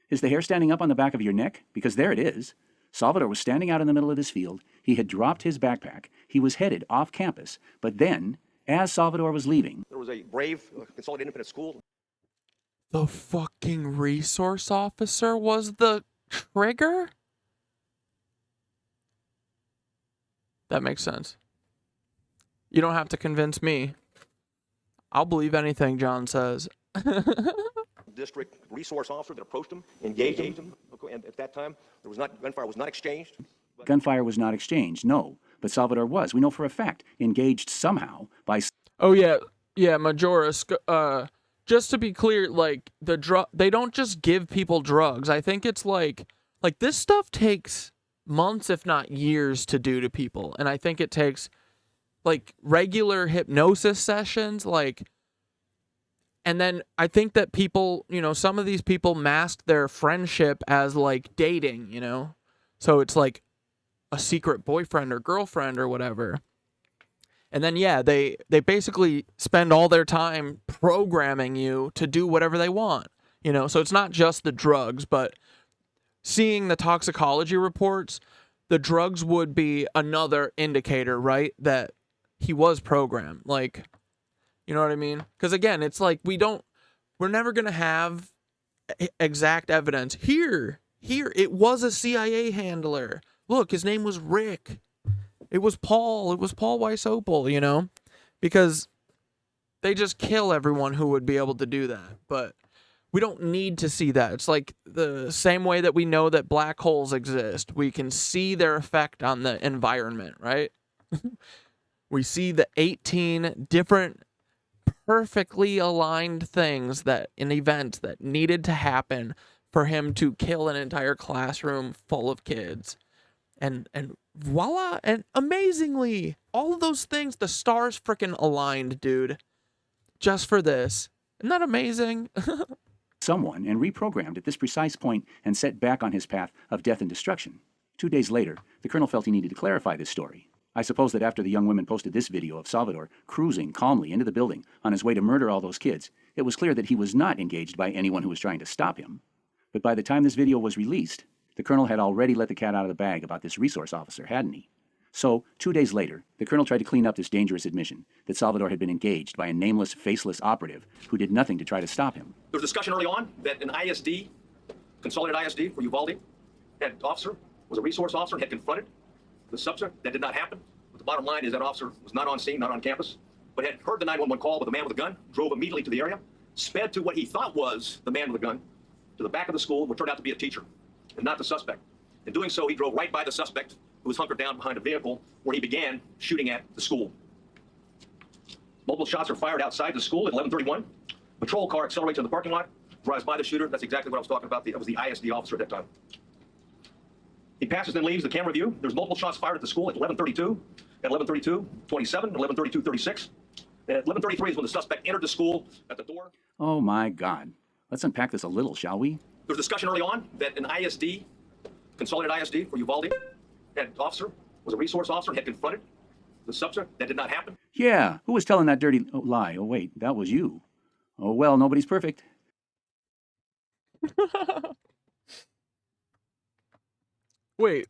Is the hair standing up on the back of your neck? Because there it is. Salvador was standing out in the middle of this field. He had dropped his backpack. He was headed off campus. But then, as Salvador was leaving, there was a brave Consolidated Independent School. The fucking resource officer was the trigger? That makes sense. You don't have to convince me. I'll believe anything John says. District resource officer that approached him, engaged him, and at that time, gunfire was not exchanged. gunfire was not exchanged, no. But Salvador was, we know for a fact, engaged somehow by... Oh, yeah. Yeah, Majoris. Just to be clear, like, they don't just give people drugs. I think it's like this stuff takes months, if not years, to do to people. And I think it takes, like, regular hypnosis sessions, like... And then I think that people, some of these people mask their friendship as, like, dating, So it's like a secret boyfriend or girlfriend or whatever. And then, yeah, they basically spend all their time programming you to do whatever they want, So it's not just the drugs, but seeing the toxicology reports, the drugs would be another indicator, right, that he was programmed. Like... You know what I mean? Because again, it's like we're never going to have exact evidence. Here, it was a CIA handler. Look, his name was Rick. It was Paul Weisopel, Because they just kill everyone who would be able to do that. But we don't need to see that. It's like the same way that we know that black holes exist. We can see their effect on the environment, right? We see the 18 different... perfectly aligned things in events that needed to happen for him to kill an entire classroom full of kids. And voila, and amazingly, all of those things, the stars freaking aligned, dude. Just for this. Isn't that amazing? Someone and reprogrammed at this precise point and set back on his path of death and destruction. 2 days later, the colonel felt he needed to clarify this story. I suppose that after the young women posted this video of Salvador cruising calmly into the building on his way to murder all those kids, it was clear that he was not engaged by anyone who was trying to stop him. But by the time this video was released, the colonel had already let the cat out of the bag about this resource officer, hadn't he? So, 2 days later, the colonel tried to clean up this dangerous admission that Salvador had been engaged by a nameless, faceless operative who did nothing to try to stop him. There was discussion early on that an ISD, Consolidated ISD for Uvalde, head officer was a resource officer and had confronted the subject. That did not happen. But the bottom line is that officer was not on scene, not on campus, but had heard the 911 call with a man with a gun, drove immediately to the area, sped to what he thought was the man with a gun, to the back of the school, what turned out to be a teacher, and not the suspect. In doing so, he drove right by the suspect, who was hunkered down behind a vehicle, where he began shooting at the school. Multiple shots are fired outside the school at 11:31. Patrol car accelerates in the parking lot, drives by the shooter. That's exactly what I was talking about. That was the ISD officer at that time. He passes and leaves the camera view. There's multiple shots fired at the school at 11:32, at 11:32:27, 11:32:36. And at 11:33 is when the suspect entered the school at the door. Oh my God. Let's unpack this a little, shall we? There was discussion early on that an ISD, Consolidated ISD for Uvalde, head officer was a resource officer and had confronted the subject. That did not happen. Yeah, who was telling that dirty lie? Oh wait, that was you. Oh well, nobody's perfect. Wait.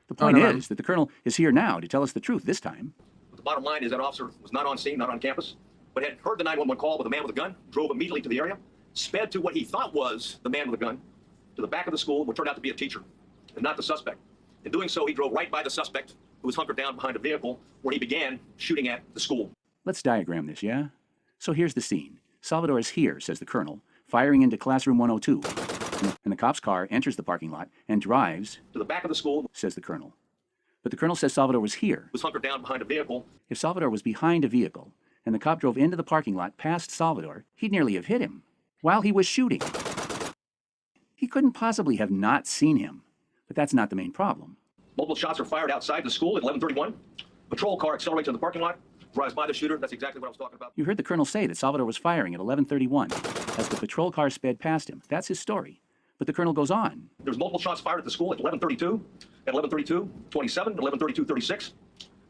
The point is that the colonel is here now to tell us the truth this time. But the bottom line is that officer was not on scene, not on campus, but had heard the 911 call with a man with a gun, drove immediately to the area, sped to what he thought was the man with a gun, to the back of the school, what turned out to be a teacher, and not the suspect. In doing so, he drove right by the suspect, who was hunkered down behind a vehicle, where he began shooting at the school. Let's diagram this, yeah? So here's the scene. Salvador is here, says the colonel, firing into classroom 102. And the cop's car enters the parking lot and drives to the back of the school, says the colonel. But the colonel says Salvador was here. Was hunkered down behind a vehicle. If Salvador was behind a vehicle and the cop drove into the parking lot past Salvador, he'd nearly have hit him while he was shooting. He couldn't possibly have not seen him, but that's not the main problem. Multiple shots are fired outside the school at 11:31. Patrol car accelerates in the parking lot, drives by the shooter. That's exactly what I was talking about. You heard the colonel say that Salvador was firing at 11:31 as the patrol car sped past him. That's his story. But the colonel goes on. There's multiple shots fired at the school at 11:32, at 11:32, 27, 11:32, 36.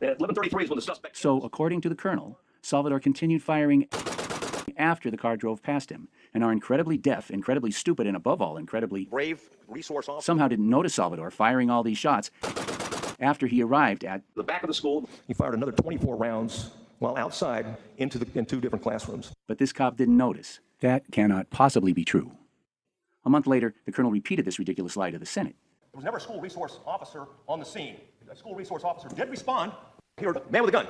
At 11:33 is when the suspect... So, according to the colonel, Salvador continued firing after the car drove past him, and our incredibly deaf, incredibly stupid, and above all, incredibly brave resource officer somehow didn't notice Salvador firing all these shots after he arrived at the back of the school. He fired another 24 rounds while outside in two different classrooms. But this cop didn't notice. That cannot possibly be true. A month later, the colonel repeated this ridiculous lie to the Senate. There was never a school resource officer on the scene. A school resource officer did respond. Here, man with a gun.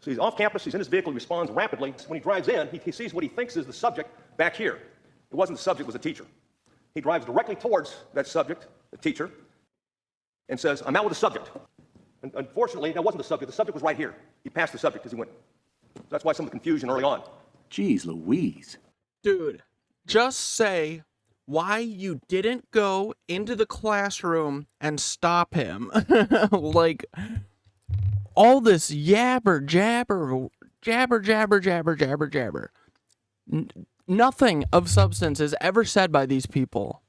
So he's off campus, he's in his vehicle, he responds rapidly. When he drives in, he sees what he thinks is the subject back here. It wasn't the subject, it was a teacher. He drives directly towards that subject, the teacher, and says, I'm out with the subject. And unfortunately, that wasn't the subject was right here. He passed the subject as he went. That's why some of the confusion early on. Jeez Louise. Dude, just say why you didn't go into the classroom and stop him. Like, all this jabber. Nothing of substance is ever said by these people.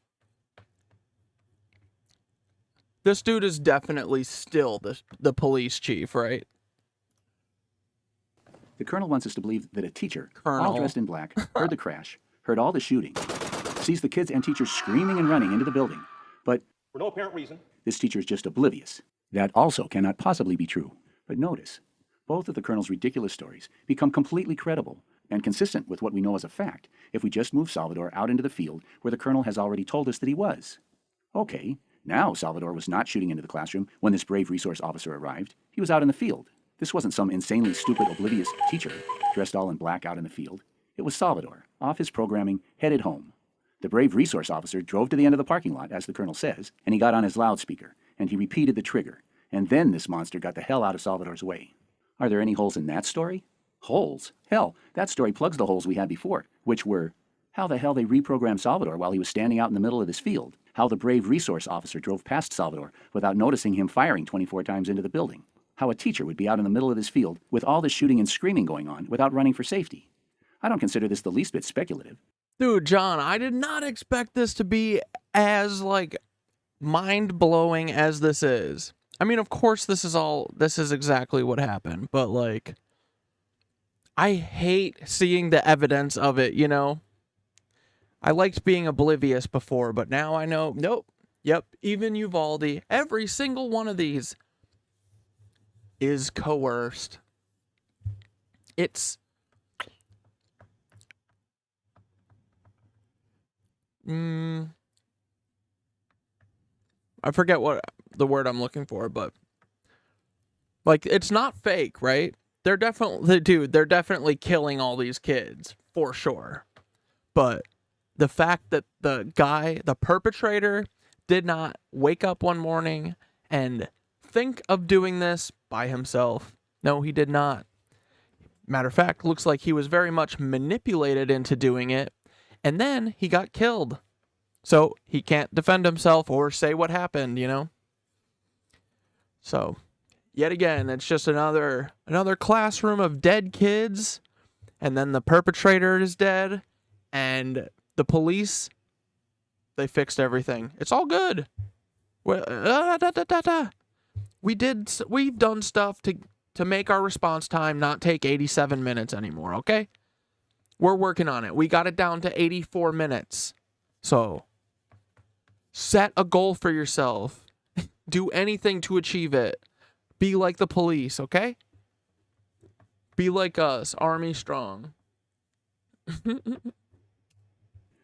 This dude is definitely still the police chief, right? The colonel wants us to believe that a teacher, all dressed in black, heard the crash, heard all the shooting, sees the kids and teachers screaming and running into the building, but for no apparent reason, this teacher is just oblivious. That also cannot possibly be true. But notice, both of the colonel's ridiculous stories become completely credible and consistent with what we know as a fact if we just move Salvador out into the field where the colonel has already told us that he was. Okay, now Salvador was not shooting into the classroom when this brave resource officer arrived. He was out in the field. This wasn't some insanely stupid, oblivious teacher dressed all in black out in the field. It was Salvador, off his programming, headed home. The brave resource officer drove to the end of the parking lot, as the colonel says, and he got on his loudspeaker, and he repeated the trigger. And then this monster got the hell out of Salvador's way. Are there any holes in that story? Holes? Hell, that story plugs the holes we had before, which were how the hell they reprogrammed Salvador while he was standing out in the middle of this field, how the brave resource officer drove past Salvador without noticing him firing 24 times into the building, how a teacher would be out in the middle of this field with all this shooting and screaming going on without running for safety. I don't consider this the least bit speculative. Dude, John, I did not expect this to be as, like, mind-blowing as this is. I mean, of course, this is exactly what happened, but, like, I hate seeing the evidence of it, you know? I liked being oblivious before, but now I know, nope, yep, even Uvalde, every single one of these is coerced. It's... I forget what the word I'm looking for, but like, it's not fake, right? They're definitely killing all these kids for sure. But the fact that the perpetrator did not wake up one morning and think of doing this by himself. No, he did not. Matter of fact, looks like he was very much manipulated into doing it, and then he got killed. So he can't defend himself or say what happened, you know? So, yet again, it's just another classroom of dead kids, and then the perpetrator is dead, and the police, they fixed everything. It's all good. We've done stuff to make our response time not take 87 minutes anymore, okay? We're working on it. We got it down to 84 minutes. So, set a goal for yourself. Do anything to achieve it. Be like the police, okay? Be like us, Army strong.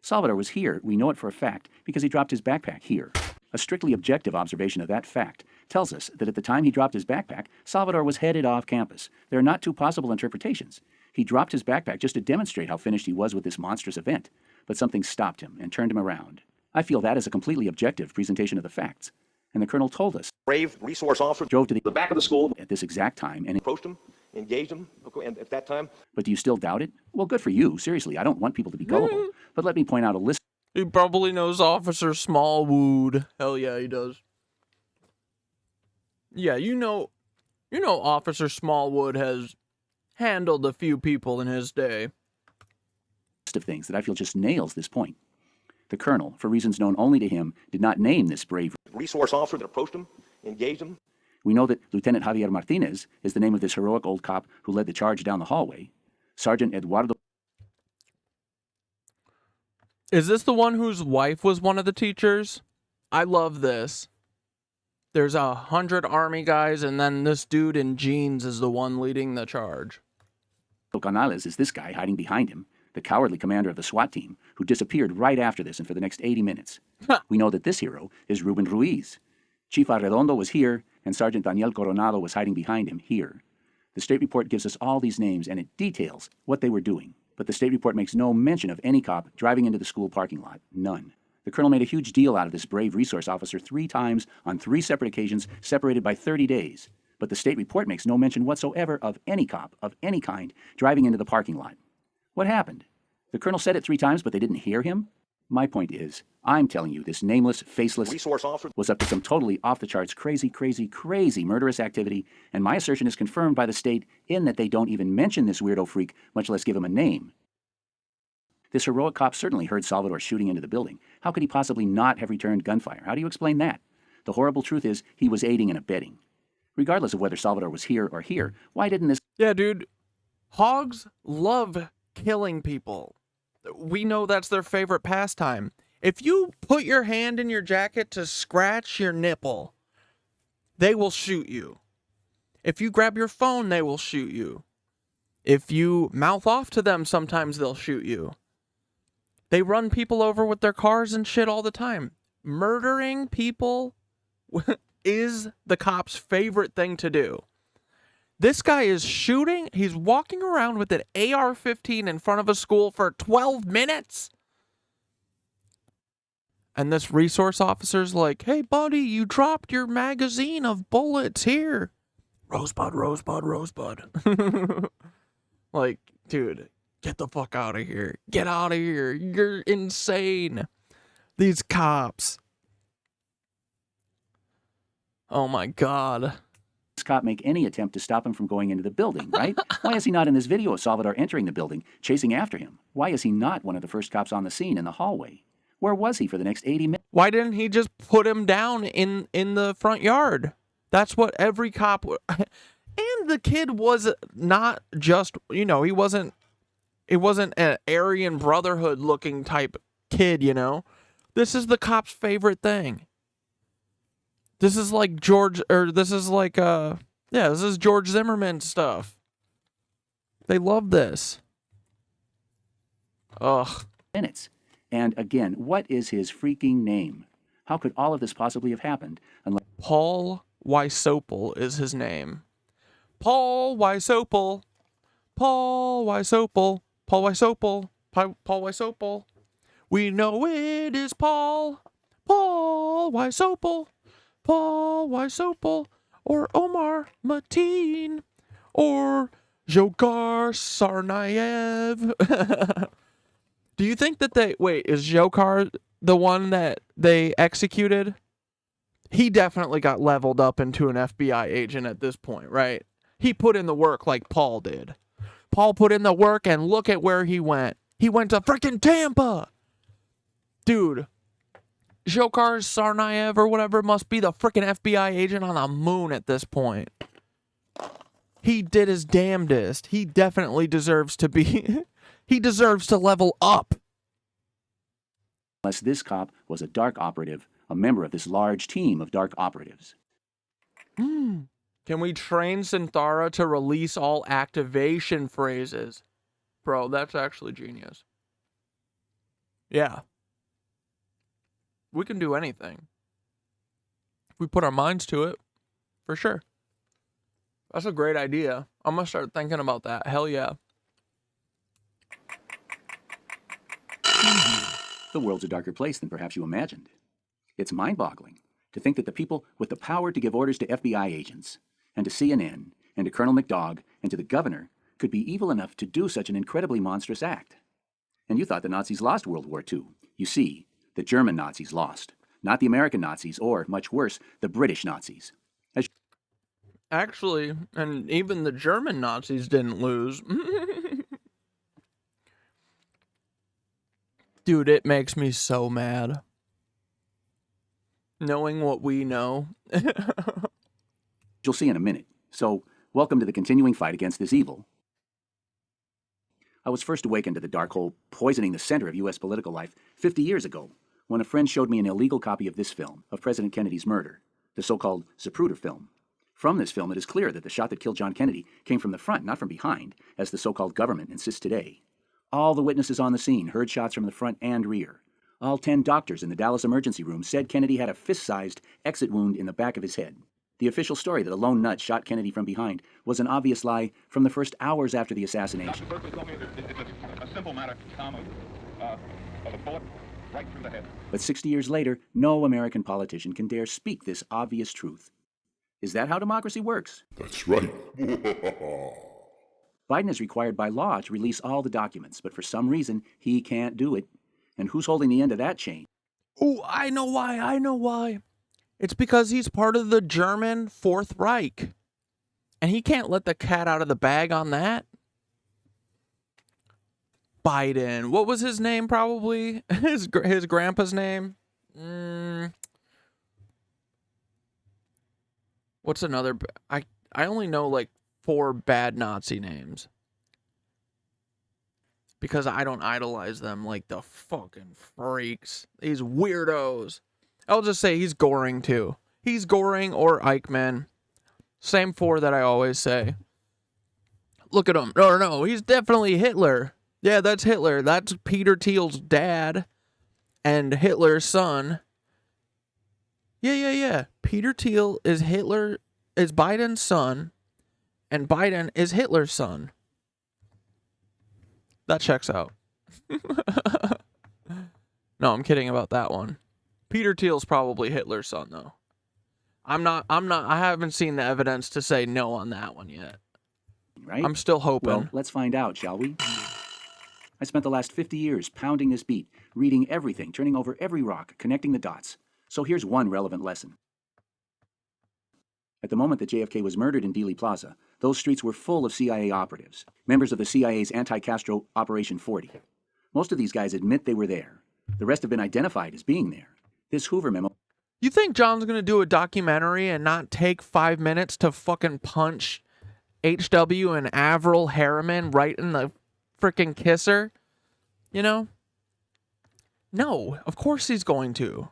Salvador was here, we know it for a fact, because he dropped his backpack here. A strictly objective observation of that fact tells us that at the time he dropped his backpack, Salvador was headed off campus. There are not two possible interpretations. He dropped his backpack just to demonstrate how finished he was with this monstrous event, but something stopped him and turned him around. I feel that is a completely objective presentation of the facts. And the colonel told us. Brave resource officer drove to the back of the school at this exact time and approached him, engaged him, and at that time. But do you still doubt it? Well, good for you. Seriously, I don't want people to be gullible. But let me point out a list. He probably knows Officer Smallwood. Hell yeah, he does. Yeah, you know Officer Smallwood has handled a few people in his day. Of things that I feel just nails this point. The colonel, for reasons known only to him, did not name this brave Resource officer that approached him, engaged him. We know that Lieutenant Javier Martinez is the name of this heroic old cop who led the charge down the hallway. Sergeant Eduardo... Is this the one whose wife was one of the teachers? I love this. There's 100 army guys, and then this dude in jeans is the one leading the charge. Canales is this guy hiding behind him, the cowardly commander of the SWAT team, who disappeared right after this and for the next 80 minutes. We know that this hero is Ruben Ruiz. Chief Arredondo was here, and Sergeant Daniel Coronado was hiding behind him here. The state report gives us all these names, and it details what they were doing. But the state report makes no mention of any cop driving into the school parking lot. None. The colonel made a huge deal out of this brave resource officer 3 times on 3 separate occasions, separated by 30 days. But the state report makes no mention whatsoever of any cop of any kind driving into the parking lot. What happened? The colonel said it 3 times, but they didn't hear him? My point is, I'm telling you, this nameless, faceless resource officer was up to some totally off-the-charts crazy murderous activity, and my assertion is confirmed by the state in that they don't even mention this weirdo freak, much less give him a name. This heroic cop certainly heard Salvador shooting into the building. How could he possibly not have returned gunfire? How do you explain that? The horrible truth is, he was aiding and abetting. Regardless of whether Salvador was here or here, why didn't this... Yeah, dude. Hogs love killing people. We know that's their favorite pastime. If you put your hand in your jacket to scratch your nipple, they will shoot you. If you grab your phone, they will shoot you. If you mouth off to them, sometimes they'll shoot you. They run people over with their cars and shit all the time. Murdering people is the cop's favorite thing to do. This guy is shooting. He's walking around with an AR-15 in front of a school for 12 minutes. And this resource officer's like, hey, buddy, you dropped your magazine of bullets here. Rosebud, Rosebud, Rosebud. Like, dude, get the fuck out of here. Get out of here. You're insane. These cops. Oh my God. This cop make any attempt to stop him from going into the building, right? Why is he not in this video of Salvador entering the building, chasing after him? Why is he not one of the first cops on the scene in the hallway? Where was he for the next 80 minutes? Why didn't he just put him down in the front yard? That's what every cop would. And the kid was not just, you know, he wasn't an Aryan Brotherhood looking type kid, you know? This is the cop's favorite thing. This is like this is George Zimmerman stuff. They love this. Ugh. Minutes. And again, what is his freaking name? How could all of this possibly have happened unless... Paul Wysopal is his name. Paul Wysopal. Paul Wysopal. Paul Wysopal. Paul Wysopal. We know it is Paul. Paul Wysopal. Paul Wysopal. Or Omar Mateen. Or Dzhokhar Tsarnaev. Do you think that is Dzhokhar the one that they executed? He definitely got leveled up into an FBI agent at this point, right? He put in the work like Paul did. Paul put in the work and look at where he went. He went to freaking Tampa. Dude, Dzhokhar Tsarnaev or whatever must be the freaking FBI agent on the moon at this point. He did his damnedest. He definitely deserves to be... He deserves to level up. Unless this cop was a dark operative, a member of this large team of dark operatives. Can we train Synthara to release all activation phrases? Bro, that's actually genius. Yeah. We can do anything. If we put our minds to it, for sure. That's a great idea. I'm going to start thinking about that. Hell yeah. The world's a darker place than perhaps you imagined. It's mind-boggling to think that the people with the power to give orders to FBI agents, and to CNN, and to Colonel McDowell, and to the governor, could be evil enough to do such an incredibly monstrous act. And you thought the Nazis lost World War II. You see, the German Nazis lost, not the American Nazis, or, much worse, the British Nazis. Actually, and even the German Nazis didn't lose. Dude, it makes me so mad. Knowing what we know. You'll see in a minute. So, welcome to the continuing fight against this evil. I was first awakened to the dark hole poisoning the center of U.S. political life 50 years ago, when a friend showed me an illegal copy of this film, of President Kennedy's murder, the so-called Zapruder film. From this film, it is clear that the shot that killed John Kennedy came from the front, not from behind, as the so-called government insists today. All the witnesses on the scene heard shots from the front and rear. All 10 doctors in the Dallas emergency room said Kennedy had a fist-sized exit wound in the back of his head. The official story that a lone nut shot Kennedy from behind was an obvious lie from the first hours after the assassination. Dr. Berkeley told me it's a simple matter, Tom, of a bullet right through the head. But 60 years later, no American politician can dare speak this obvious truth. Is that how democracy works? That's right. Biden is required by law to release all the documents, but for some reason, he can't do it. And who's holding the end of that chain? Oh, I know why. It's because he's part of the German Fourth Reich. And he can't let the cat out of the bag on that. Biden. What was his name, probably? His grandpa's name? What's another? I only know like 4 bad Nazi names. Because I don't idolize them like the fucking freaks. These weirdos. I'll just say he's Goring too. He's Goring or Eichmann. Same 4 that I always say. Look at him. No, he's definitely Hitler. Yeah, that's Hitler. That's Peter Thiel's dad and Hitler's son. Yeah. Peter Thiel is Biden's son, and Biden is Hitler's son. That checks out. No, I'm kidding about that one. Peter Thiel's probably Hitler's son, though. I haven't seen the evidence to say no on that one yet. Right? I'm still hoping. Well, let's find out, shall we? I spent the last 50 years pounding this beat, reading everything, turning over every rock, connecting the dots. So here's one relevant lesson. At the moment that JFK was murdered in Dealey Plaza, those streets were full of CIA operatives, members of the CIA's anti-Castro Operation 40. Most of these guys admit they were there. The rest have been identified as being there. This Hoover memo... You think John's gonna do a documentary and not take 5 minutes to fucking punch HW and Avril Harriman right in the freaking kisser? You know? No, of course he's going to.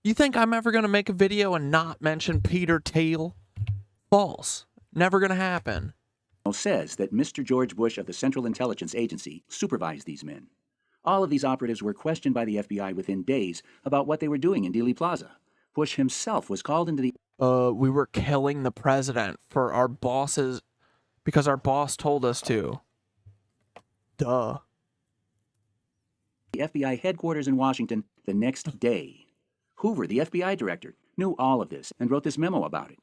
You think I'm ever gonna make a video and not mention Peter Thiel? False. Never gonna happen. ...says that Mr. George Bush of the Central Intelligence Agency supervised these men. All of these operatives were questioned by the FBI within days about what they were doing in Dealey Plaza. Bush himself was called into the... We were killing the president for our bosses because our boss told us to. Duh. ...the FBI headquarters in Washington the next day. Hoover, the FBI director, knew all of this and wrote this memo about it.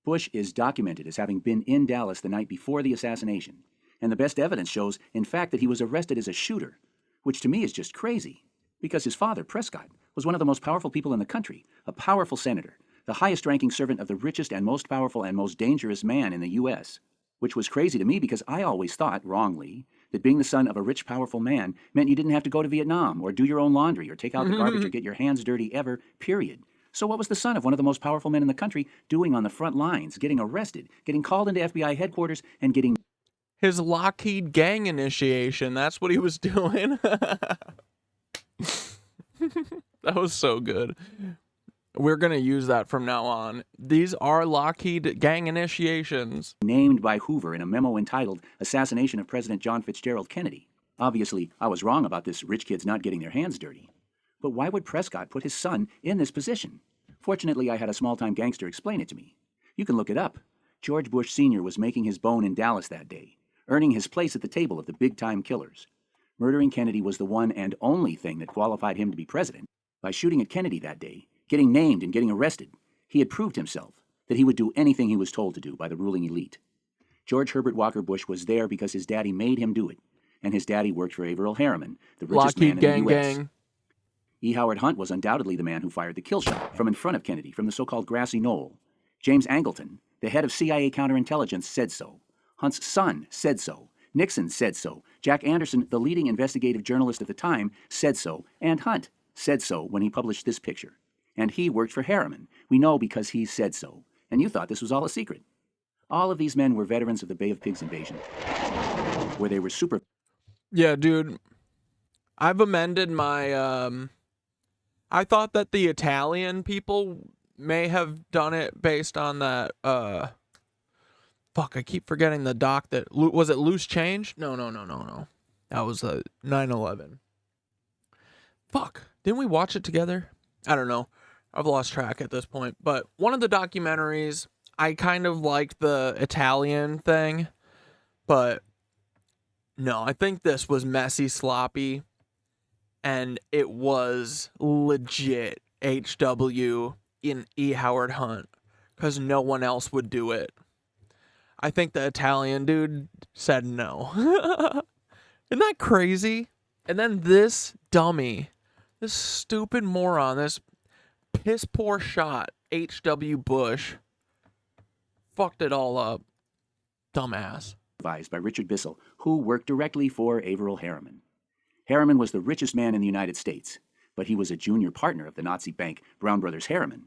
Bush is documented as having been in Dallas the night before the assassination, and the best evidence shows, in fact, that he was arrested as a shooter, which to me is just crazy, because his father, Prescott, was one of the most powerful people in the country, a powerful senator, the highest-ranking servant of the richest and most powerful and most dangerous man in the U.S., which was crazy to me because I always thought, wrongly, that being the son of a rich, powerful man meant you didn't have to go to Vietnam or do your own laundry or take out the garbage or get your hands dirty ever, period. So what was the son of one of the most powerful men in the country doing on the front lines, getting arrested, getting called into FBI headquarters, and getting... His Lockheed gang initiation, that's what he was doing. That was so good. We're going to use that from now on. These are Lockheed gang initiations. Named by Hoover in a memo entitled Assassination of President John Fitzgerald Kennedy. Obviously, I was wrong about this rich kids not getting their hands dirty. But why would Prescott put his son in this position? Fortunately, I had a small-time gangster explain it to me. You can look it up. George Bush Sr. was making his bone in Dallas that day, earning his place at the table of the big-time killers. Murdering Kennedy was the one and only thing that qualified him to be president. By shooting at Kennedy that day, getting named and getting arrested, he had proved himself that he would do anything he was told to do by the ruling elite. George Herbert Walker Bush was there because his daddy made him do it, and his daddy worked for Averell Harriman, the richest man in the U.S. E. Howard Hunt was undoubtedly the man who fired the kill shot from in front of Kennedy from the so-called grassy knoll. James Angleton, The head of CIA counterintelligence said so. Hunt's son said so. Nixon said so. Jack Anderson, the leading investigative journalist at the time, said so. And Hunt said so when he published this picture. And he worked for Harriman. We know because he said so. And you thought this was all a secret. All of these men were veterans of the Bay of Pigs invasion, where they were super... Yeah, dude. I've amended my, I thought that the Italian people may have done it based on that, fuck, I keep forgetting the doc that, was it Loose Change? No. That was 9/11. Fuck, didn't we watch it together? I don't know. I've lost track at this point. But one of the documentaries, I kind of liked the Italian thing. But no, I think this was messy, sloppy. And it was legit HW in E. Howard Hunt. Because no one else would do it. I think the Italian dude said no. Isn't that crazy? And then this dummy, this stupid moron, this piss poor shot, H.W. Bush, fucked it all up. Dumbass. Advised by Richard Bissell, who worked directly for Averill Harriman. Harriman was the richest man in the United States, but he was a junior partner of the Nazi bank Brown Brothers Harriman.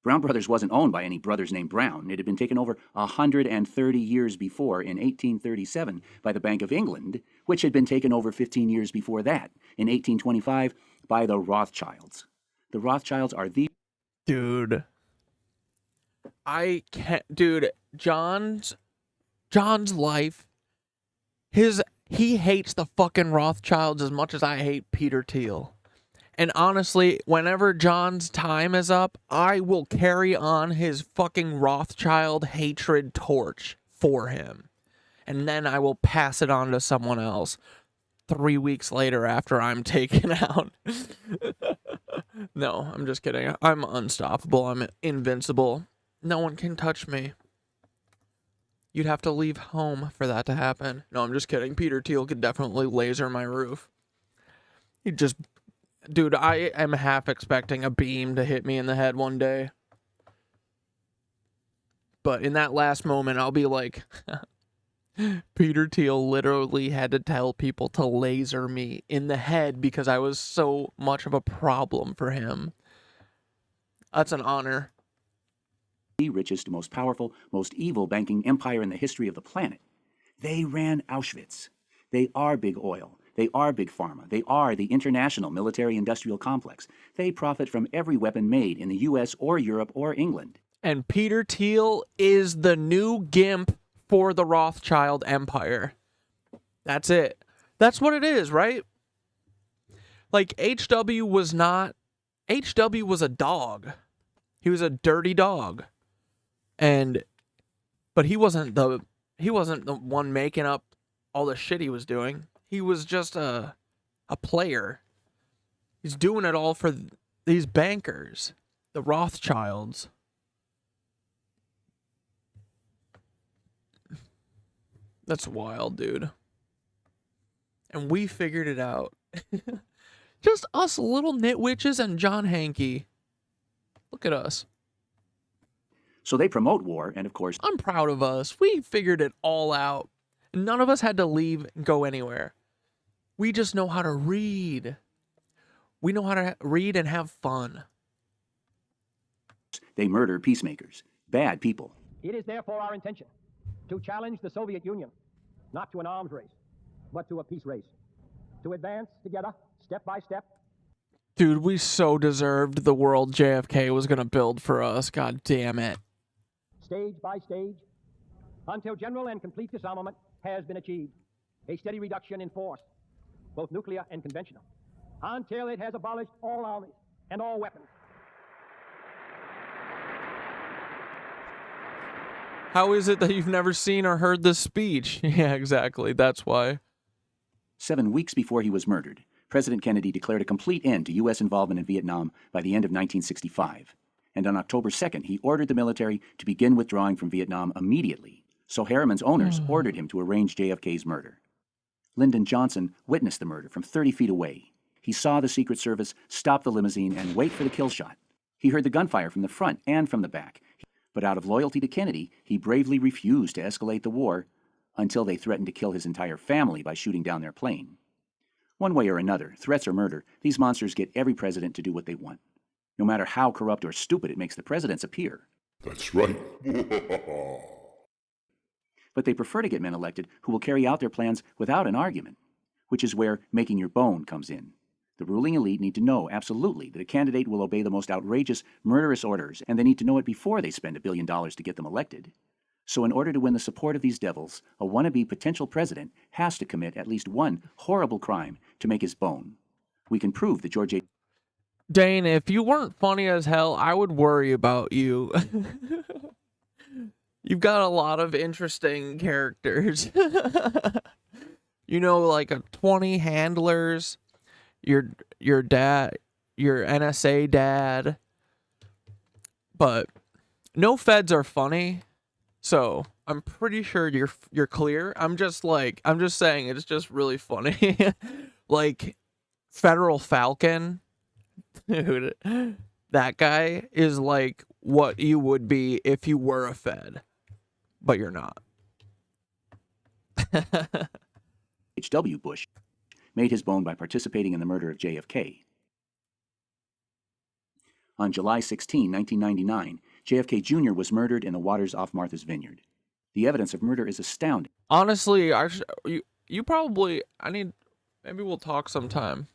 Brown Brothers wasn't owned by any brothers named Brown. It had been taken over 130 years before, in 1837, by the Bank of England, which had been taken over 15 years before that, in 1825, by the Rothschilds. The Rothschilds are the... Dude. I can't... Dude, John's life, he hates the fucking Rothschilds as much as I hate Peter Thiel. And honestly, whenever John's time is up, I will carry on his fucking Rothschild hatred torch for him. And then I will pass it on to someone else 3 weeks later after I'm taken out. No, I'm just kidding. I'm unstoppable. I'm invincible. No one can touch me. You'd have to leave home for that to happen. No, I'm just kidding. Peter Thiel could definitely laser my roof. He'd just... Dude, I am half expecting a beam to hit me in the head one day. But in that last moment, I'll be like, Peter Thiel literally had to tell people to laser me in the head because I was so much of a problem for him. That's an honor. The richest, most powerful, most evil banking empire in the history of the planet. They ran Auschwitz. They are big oil. They are big pharma. They are the international military-industrial complex. They profit from every weapon made in the U.S. or Europe or England. And Peter Thiel is the new GIMP for the Rothschild Empire. That's it. That's what it is, right? Like, HW was not... HW was a dog. He was a dirty dog. But he wasn't the one making up all the shit he was doing. He was just a player. He's doing it all for these bankers, the Rothschilds. That's wild, dude. And we figured it out. Just us little nitwitches and John Hankey. Look at us. So they promote war, and of course... I'm proud of us. We figured it all out. None of us had to leave and go anywhere. We just know how to read. We know how to read and have fun. They murder peacemakers. Bad people. It is therefore our intention to challenge the Soviet Union, not to an arms race, but to a peace race. To advance together, step by step. Dude, we so deserved the world JFK was going to build for us. God damn it. Stage by stage, until general and complete disarmament has been achieved. A steady reduction in force, both nuclear and conventional, until it has abolished all armies and all weapons. How is it that you've never seen or heard this speech? Yeah, exactly. That's why. 7 weeks before he was murdered, President Kennedy declared a complete end to U.S. involvement in Vietnam by the end of 1965. And on October 2nd, he ordered the military to begin withdrawing from Vietnam immediately. So Harriman's owners ordered him to arrange JFK's murder. Lyndon Johnson witnessed the murder from 30 feet away. He saw the Secret Service stop the limousine and wait for the kill shot. He heard the gunfire from the front and from the back. But out of loyalty to Kennedy, he bravely refused to escalate the war until they threatened to kill his entire family by shooting down their plane. One way or another, threats or murder, these monsters get every president to do what they want, no matter how corrupt or stupid it makes the presidents appear. That's right. But they prefer to get men elected who will carry out their plans without an argument, which is where making your bone comes in. The ruling elite need to know absolutely that a candidate will obey the most outrageous, murderous orders, and they need to know it before they spend $1 billion to get them elected. So in order to win the support of these devils, a wannabe potential president has to commit at least one horrible crime to make his bone. We can prove that George A. Dane, if you weren't funny as hell, I would worry about you. You've got a lot of interesting characters. You know, like 20 handlers, your dad, your NSA dad. But no feds are funny, so I'm pretty sure you're clear. I'm just saying it's just really funny. Like Federal Falcon, dude, that guy is like what you would be if you were a Fed, but you're not. H.W. Bush made his bone by participating in the murder of JFK. On July 16, 1999, JFK Jr. was murdered in the waters off Martha's Vineyard. The evidence of murder is astounding. Honestly, you probably, maybe we'll talk sometime.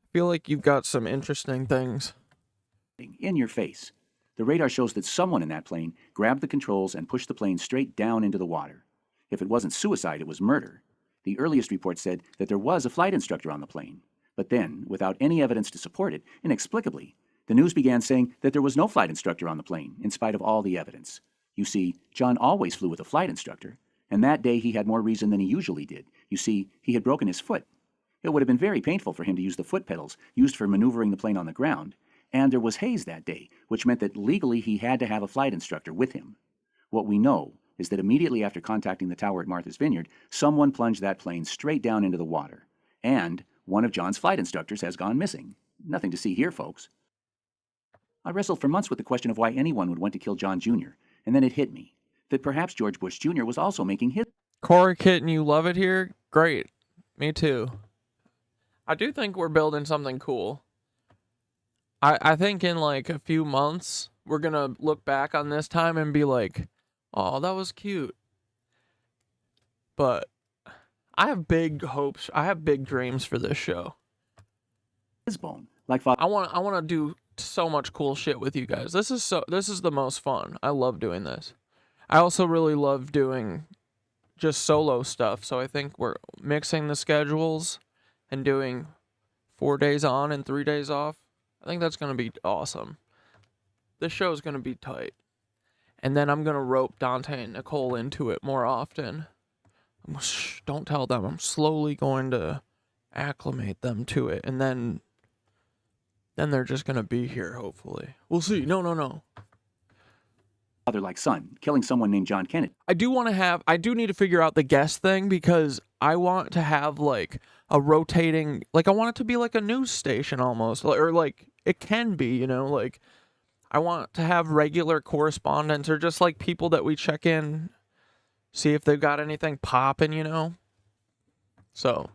I feel like you've got some interesting things. In your face. The radar shows that someone in that plane grabbed the controls and pushed the plane straight down into the water. If it wasn't suicide, it was murder. The earliest report said that there was a flight instructor on the plane. But then, without any evidence to support it, inexplicably, the news began saying that there was no flight instructor on the plane, in spite of all the evidence. You see, John always flew with a flight instructor, and that day he had more reason than he usually did. You see, he had broken his foot. It would have been very painful for him to use the foot pedals used for maneuvering the plane on the ground, and there was haze that day, which meant that legally he had to have a flight instructor with him. What we know is that immediately after contacting the tower at Martha's Vineyard, someone plunged that plane straight down into the water, and one of John's flight instructors has gone missing. Nothing to see here, folks. I wrestled for months with the question of why anyone would want to kill John Jr., and then it hit me that perhaps George Bush Jr. was also making his... Corey Kitten, you love it here? Great. Me too. I do think we're building something cool. I think in like a few months, we're going to look back on this time and be like, oh, that was cute. But I have big hopes. I have big dreams for this show. His bone. Like I want to do so much cool shit with you guys. This is the most fun. I love doing this. I also really love doing just solo stuff. So I think we're mixing the schedules and doing 4 days on and 3 days off. I think that's going to be awesome. This show is going to be tight. And then I'm going to rope Dante and Nicole into it more often. Shh, don't tell them. I'm slowly going to acclimate them to it. And then they're just going to be here, hopefully. We'll see. No. Father like son, killing someone named John Kennedy. I do need to figure out the guest thing because I want to have like a rotating, like I want it to be like a news station almost. Or like it can be, you know, like I want to have regular correspondents or just like people that we check in, see if they've got anything popping, you know? So,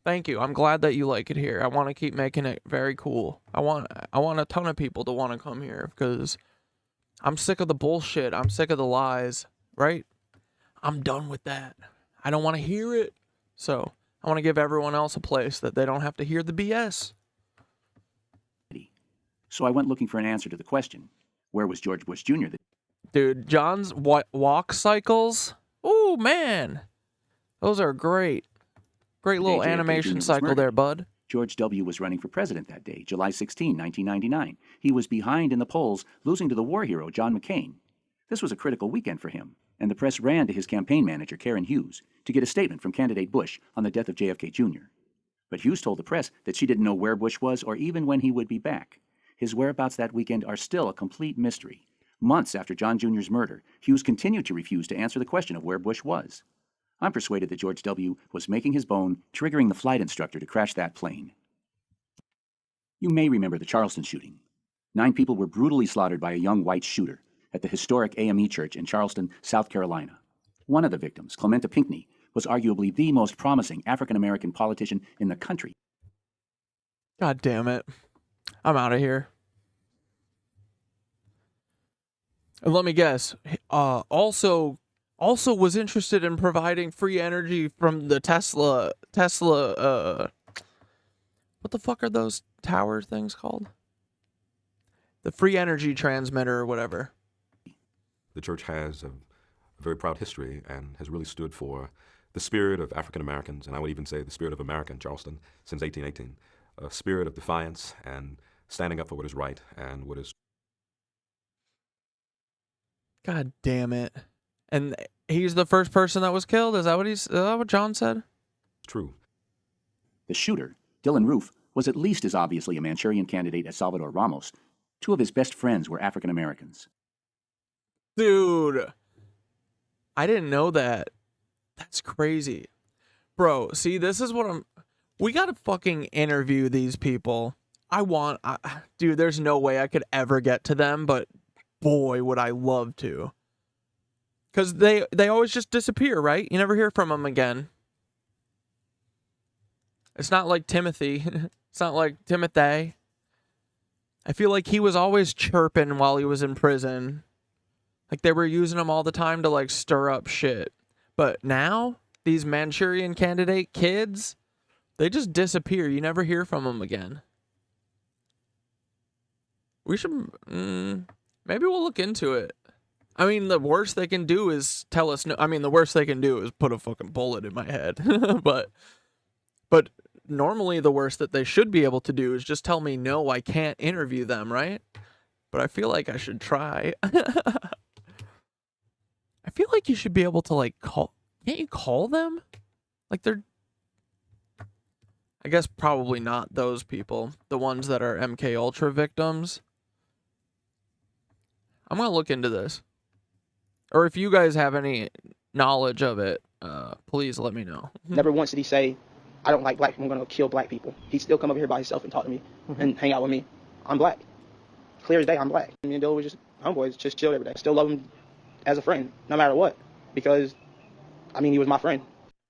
thank you. I'm glad that you like it here. I want to keep making it very cool. I want a ton of people to want to come here because I'm sick of the bullshit. I'm sick of the lies, right? I'm done with that. I don't want to hear it. So, I want to give everyone else a place that they don't have to hear the BS. So I went looking for an answer to the question, where was George Bush Jr.? Dude, John's walk cycles, ooh, man. Those are great. Great little animation cycle there, bud. George W. was running for president that day, July 16, 1999. He was behind in the polls, losing to the war hero, John McCain. This was a critical weekend for him, and the press ran to his campaign manager, Karen Hughes, to get a statement from candidate Bush on the death of JFK Jr. But Hughes told the press that she didn't know where Bush was or even when he would be back. His whereabouts that weekend are still a complete mystery. Months after John Jr.'s murder, Hughes continued to refuse to answer the question of where Bush was. I'm persuaded that George W. was making his bone, triggering the flight instructor to crash that plane. You may remember the Charleston shooting. 9 people were brutally slaughtered by a young white shooter at the historic AME Church in Charleston, South Carolina. One of the victims, Clementa Pinckney, was arguably the most promising African-American politician in the country. God damn it. I'm out of here. And let me guess. Also was interested in providing free energy from the Tesla, what the fuck are those tower things called? The free energy transmitter or whatever. The church has a very proud history and has really stood for the spirit of African Americans, and I would even say the spirit of America in Charleston since 1818. A spirit of defiance and standing up for what is right and what is... God damn it. And he's the first person that was killed? Is that what John said? True. The shooter, Dylan Roof, was at least as obviously a Manchurian candidate as Salvador Ramos. 2 of his best friends were African Americans. Dude, I didn't know that. That's crazy. Bro, see, this is what we gotta fucking interview these people. Dude, there's no way I could ever get to them, but boy, would I love to. Because they always just disappear, right? You never hear from them again. It's not like Timothy. It's not like Timothy. I feel like he was always chirping while he was in prison. Like they were using him all the time to like stir up shit. But now, these Manchurian candidate kids, they just disappear. You never hear from them again. We should... maybe we'll look into it. I mean, the worst they can do is tell us no. I mean, the worst they can do is put a fucking bullet in my head. but normally the worst that they should be able to do is just tell me no, I can't interview them, right? But I feel like I should try. I feel like you should be able to like call. Can't you call them? Like they're... I guess probably not those people. The ones that are MK Ultra victims. I'm going to look into this. Or if you guys have any knowledge of it, please let me know. Never once did he say, I don't like black people, I'm going to kill black people. He'd still come over here by himself and talk to me and hang out with me. I'm black. Clear as day, I'm black. Me and Dylan were just homeboys, just chilled every day. Still love him as a friend, no matter what. Because, I mean, he was my friend.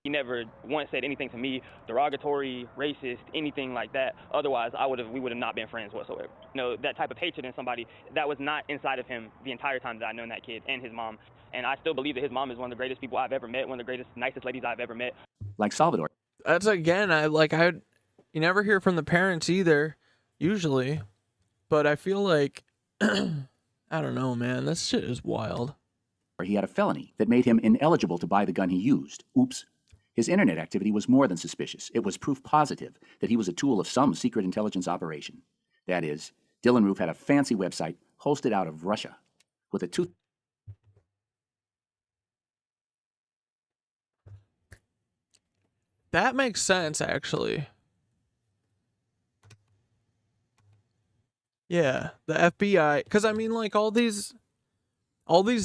He never once said anything to me, derogatory, racist, anything like that. Otherwise, we would have not been friends whatsoever. You know, that type of hatred in somebody, that was not inside of him the entire time that I've known that kid and his mom. And I still believe that his mom is one of the greatest people I've ever met, one of the greatest, nicest ladies I've ever met. Like Salvador. That's again, you never hear from the parents either, usually. But I feel like, I don't know, man, this shit is wild. He had a felony that made him ineligible to buy the gun he used. Oops. His internet activity was more than suspicious. It was proof positive that he was a tool of some secret intelligence operation. That is, Dylan Roof had a fancy website hosted out of Russia with a That makes sense, actually. Yeah, the FBI, because I mean, like, all these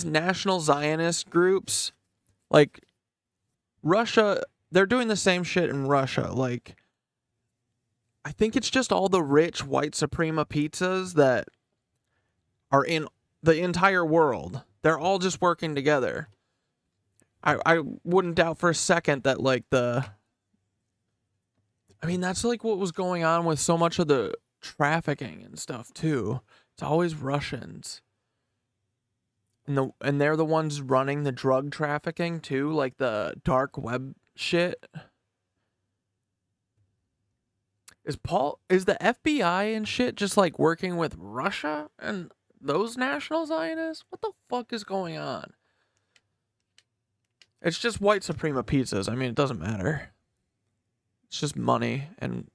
national Zionist groups, like, Russia, they're doing the same shit in Russia. Like, I think it's just all the rich white Suprema pizzas that are in the entire world. They're all just working together. I wouldn't doubt for a second that, like, I mean, that's like what was going on with so much of the trafficking and stuff too. It's always Russians. And they're the ones running the drug trafficking too, like the dark web shit. Is the FBI and shit just like working with Russia and those national Zionists? What the fuck is going on? It's just white Suprema pizzas. I mean, it doesn't matter. It's just money and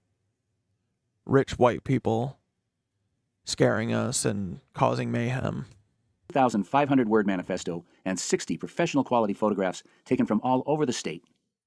rich white people scaring us and causing mayhem. 2,500-word manifesto and 60 professional quality photographs taken from all over the state.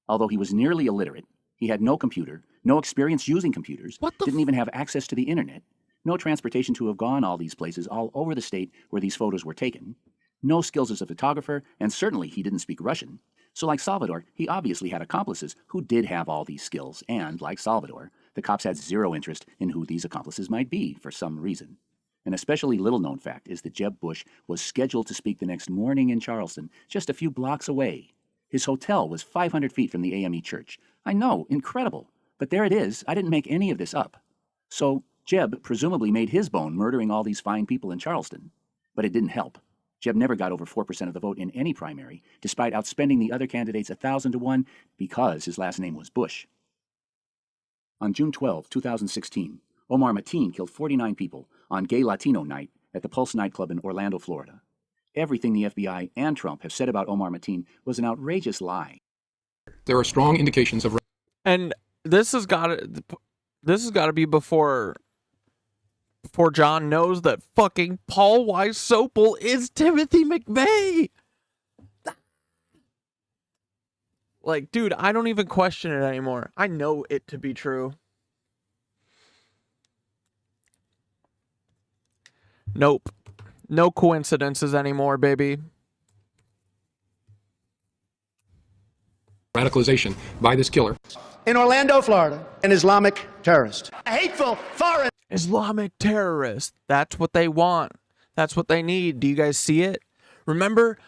Although he was nearly illiterate, he had no computer, no experience using computers, didn't even have access to the internet, no transportation to have gone all these places all over the state where these photos were taken, no skills as a photographer, and certainly he didn't speak Russian. So like Salvador, he obviously had accomplices who did have all these skills, and like Salvador, the cops had zero interest in who these accomplices might be for some reason. An especially little-known fact is that Jeb Bush was scheduled to speak the next morning in Charleston, just a few blocks away. His hotel was 500 feet from the AME church. I know, incredible. But there it is. I didn't make any of this up. So Jeb presumably made his bone murdering all these fine people in Charleston. But it didn't help. Jeb never got over 4% of the vote in any primary, despite outspending the other candidates 1,000 to 1 because his last name was Bush. On June 12, 2016, Omar Mateen killed 49 people on Gay Latino Night at the Pulse nightclub in Orlando, Florida. Everything the FBI and Trump have said about Omar Mateen was an outrageous lie. There are strong indications of... And this has got to be before John knows that fucking Paul Weisopel is Timothy McVeigh. Like, dude, I don't even question it anymore. I know it to be true. Nope. No coincidences anymore, baby. Radicalization by this killer. In Orlando, Florida, an Islamic terrorist. A hateful foreign Islamic terrorist. That's what they want. That's what they need. Do you guys see it? Remember?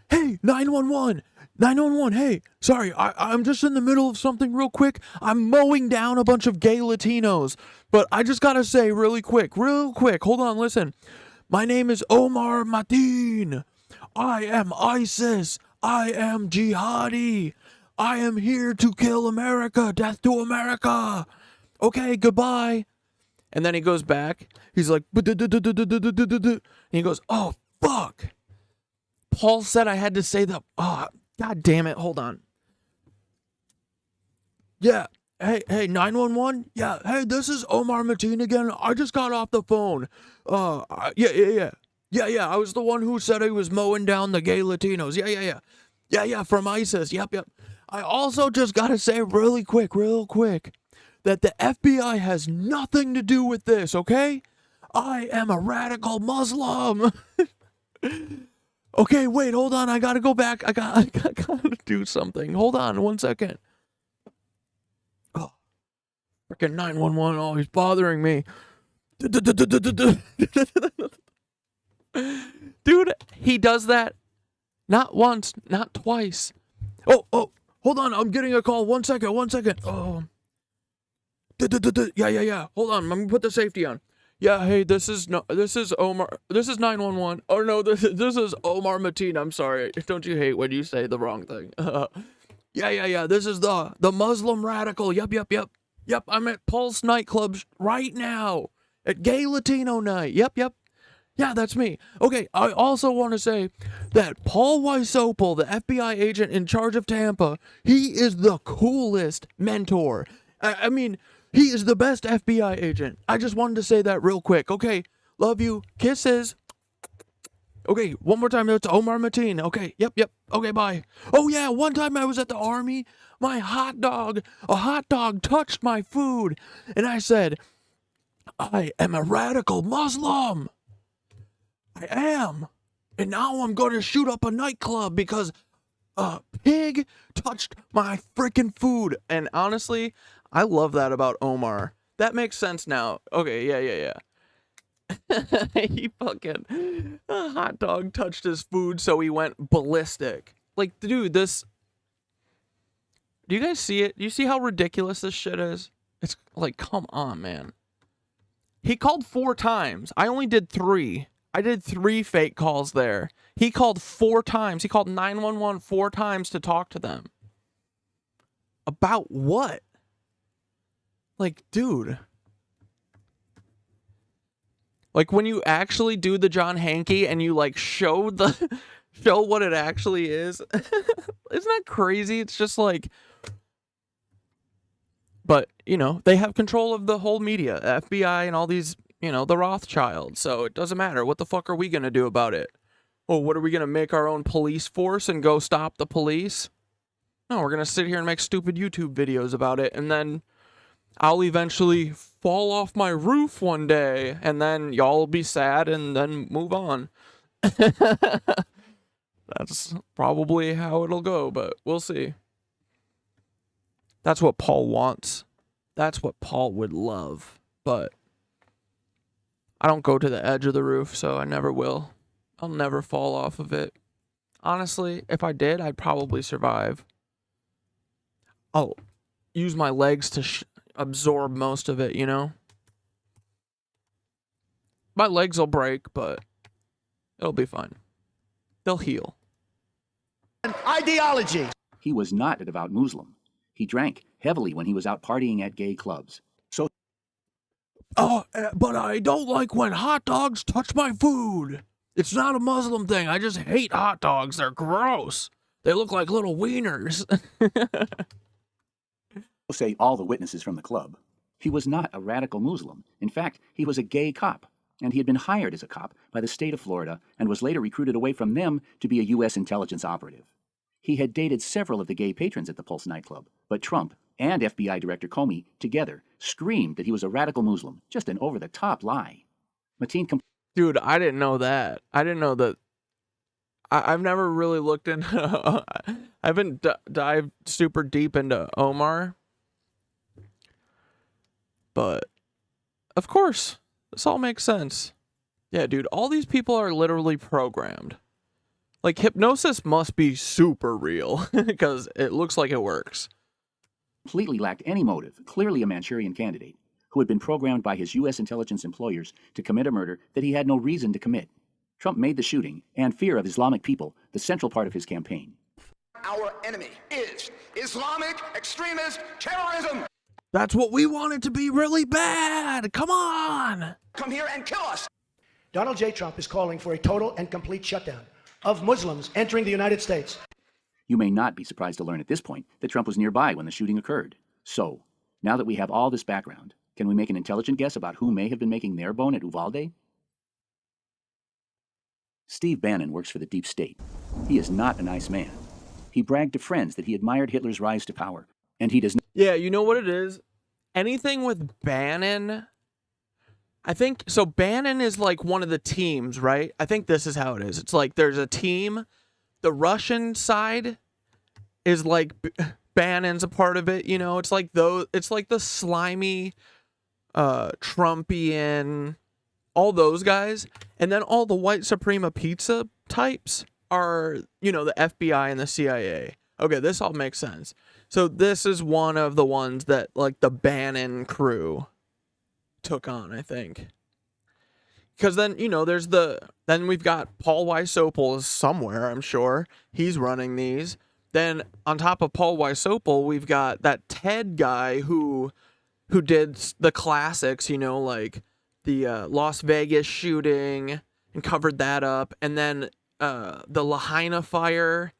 Hey, 911. 911, hey, sorry, I'm just in the middle of something real quick. I'm mowing down a bunch of gay Latinos. But I just gotta say real quick, hold on, listen. My name is Omar Mateen. I am ISIS. I am jihadi. I am here to kill America. Death to America. Okay, goodbye. And then he goes back. He's like, and he goes, oh, fuck. Paul said I had to say the, God damn it, hold on. Yeah, hey, 911? Yeah, hey, this is Omar Mateen again. I just got off the phone. Yeah, I was the one who said I was mowing down the gay Latinos. Yeah, from ISIS. Yep. I also just gotta say real quick, that the FBI has nothing to do with this, okay? I am a radical Muslim. Okay, wait, hold on. I gotta go back. I gotta do something. Hold on 1 second. Oh, freaking 911 always bothering me. Dude, he does that not once, not twice. Oh, hold on. I'm getting a call. 1 second. Oh. Yeah. Hold on. I'm gonna put the safety on. Yeah, hey, this is Omar. This is 911. Oh no, this is Omar Mateen. I'm sorry. Don't you hate when you say the wrong thing? Yeah. This is the Muslim radical. Yep. I'm at Pulse nightclub right now at Gay Latino night. Yep. Yeah, that's me. Okay, I also want to say that Paul Weisopel, the FBI agent in charge of Tampa, he is the coolest mentor. I mean, he is the best FBI agent. I just wanted to say that real quick. Okay, love you. Kisses. Okay, one more time. It's Omar Mateen. Okay, yep. Okay, bye. Oh, yeah, one time I was at the Army. A hot dog touched my food. And I said, I am a radical Muslim. I am. And now I'm going to shoot up a nightclub because a pig touched my freaking food. And honestly, I love that about Omar. That makes sense now. Okay, yeah. He fucking, a hot dog touched his food, so he went ballistic. Like, dude, this, do you guys see it? Do you see how ridiculous this shit is? It's like, come on, man. He called 4 times. I only did 3. I did 3 fake calls there. He called 4 times. He called 911 4 times to talk to them. About what? Like, dude. Like, when you actually do the John Hankey and you, like, show what it actually is. Isn't that crazy? It's just like... But, you know, they have control of the whole media. FBI and all these, you know, the Rothschilds. So it doesn't matter. What the fuck are we going to do about it? Oh, what are we going to make our own police force and go stop the police? No, we're going to sit here and make stupid YouTube videos about it. And then I'll eventually fall off my roof one day. And then y'all will be sad and then move on. That's probably how it'll go, but we'll see. That's what Paul wants. That's what Paul would love. But I don't go to the edge of the roof, so I never will. I'll never fall off of it. Honestly, if I did, I'd probably survive. I'll use my legs to absorb most of it, you know? My legs will break, but it'll be fine. They'll heal. Ideology. He was not a devout Muslim. He drank heavily when he was out partying at gay clubs. So, But I don't like when hot dogs touch my food. It's not a Muslim thing. I just hate hot dogs. They're gross. They look like little wieners. say all the witnesses from the club. He was not a radical Muslim. In fact, he was a gay cop, and he had been hired as a cop by the state of Florida and was later recruited away from them to be a U.S. intelligence operative. He had dated several of the gay patrons at the Pulse nightclub, but Trump and FBI Director Comey together screamed that he was a radical Muslim, just an over-the-top lie. Mateen Dude, I didn't know that. I didn't know that. I've never really looked into... I haven't dived super deep into Omar. But, of course, this all makes sense. Yeah, dude, all these people are literally programmed. Like, hypnosis must be super real, because it looks like it works. Completely lacked any motive, clearly a Manchurian candidate, who had been programmed by his U.S. intelligence employers to commit a murder that he had no reason to commit. Trump made the shooting and fear of Islamic people the central part of his campaign. Our enemy is Islamic extremist terrorism. That's what we want it to be really bad. Come on. Come here and kill us. Donald J. Trump is calling for a total and complete shutdown of Muslims entering the United States. You may not be surprised to learn at this point that Trump was nearby when the shooting occurred. So, now that we have all this background, can we make an intelligent guess about who may have been making their bone at Uvalde? Steve Bannon works for the deep state. He is not a nice man. He bragged to friends that he admired Hitler's rise to power, and he does not. Yeah, you know what it is? Anything with Bannon, I think, so Bannon is like one of the teams, right? I think this is how it is. It's like there's a team, the Russian side is like Bannon's a part of it, you know? It's like it's like the slimy, Trumpian, all those guys. And then all the white Suprema pizza types are, you know, the FBI and the CIA. Okay, this all makes sense. So this is one of the ones that, like, the Bannon crew took on, I think. Because then, you know, then we've got Paul Wysopal somewhere, I'm sure. He's running these. Then on top of Paul Wysopal, we've got that Ted guy who did the classics, you know, like the Las Vegas shooting and covered that up. And then the Lahaina fire.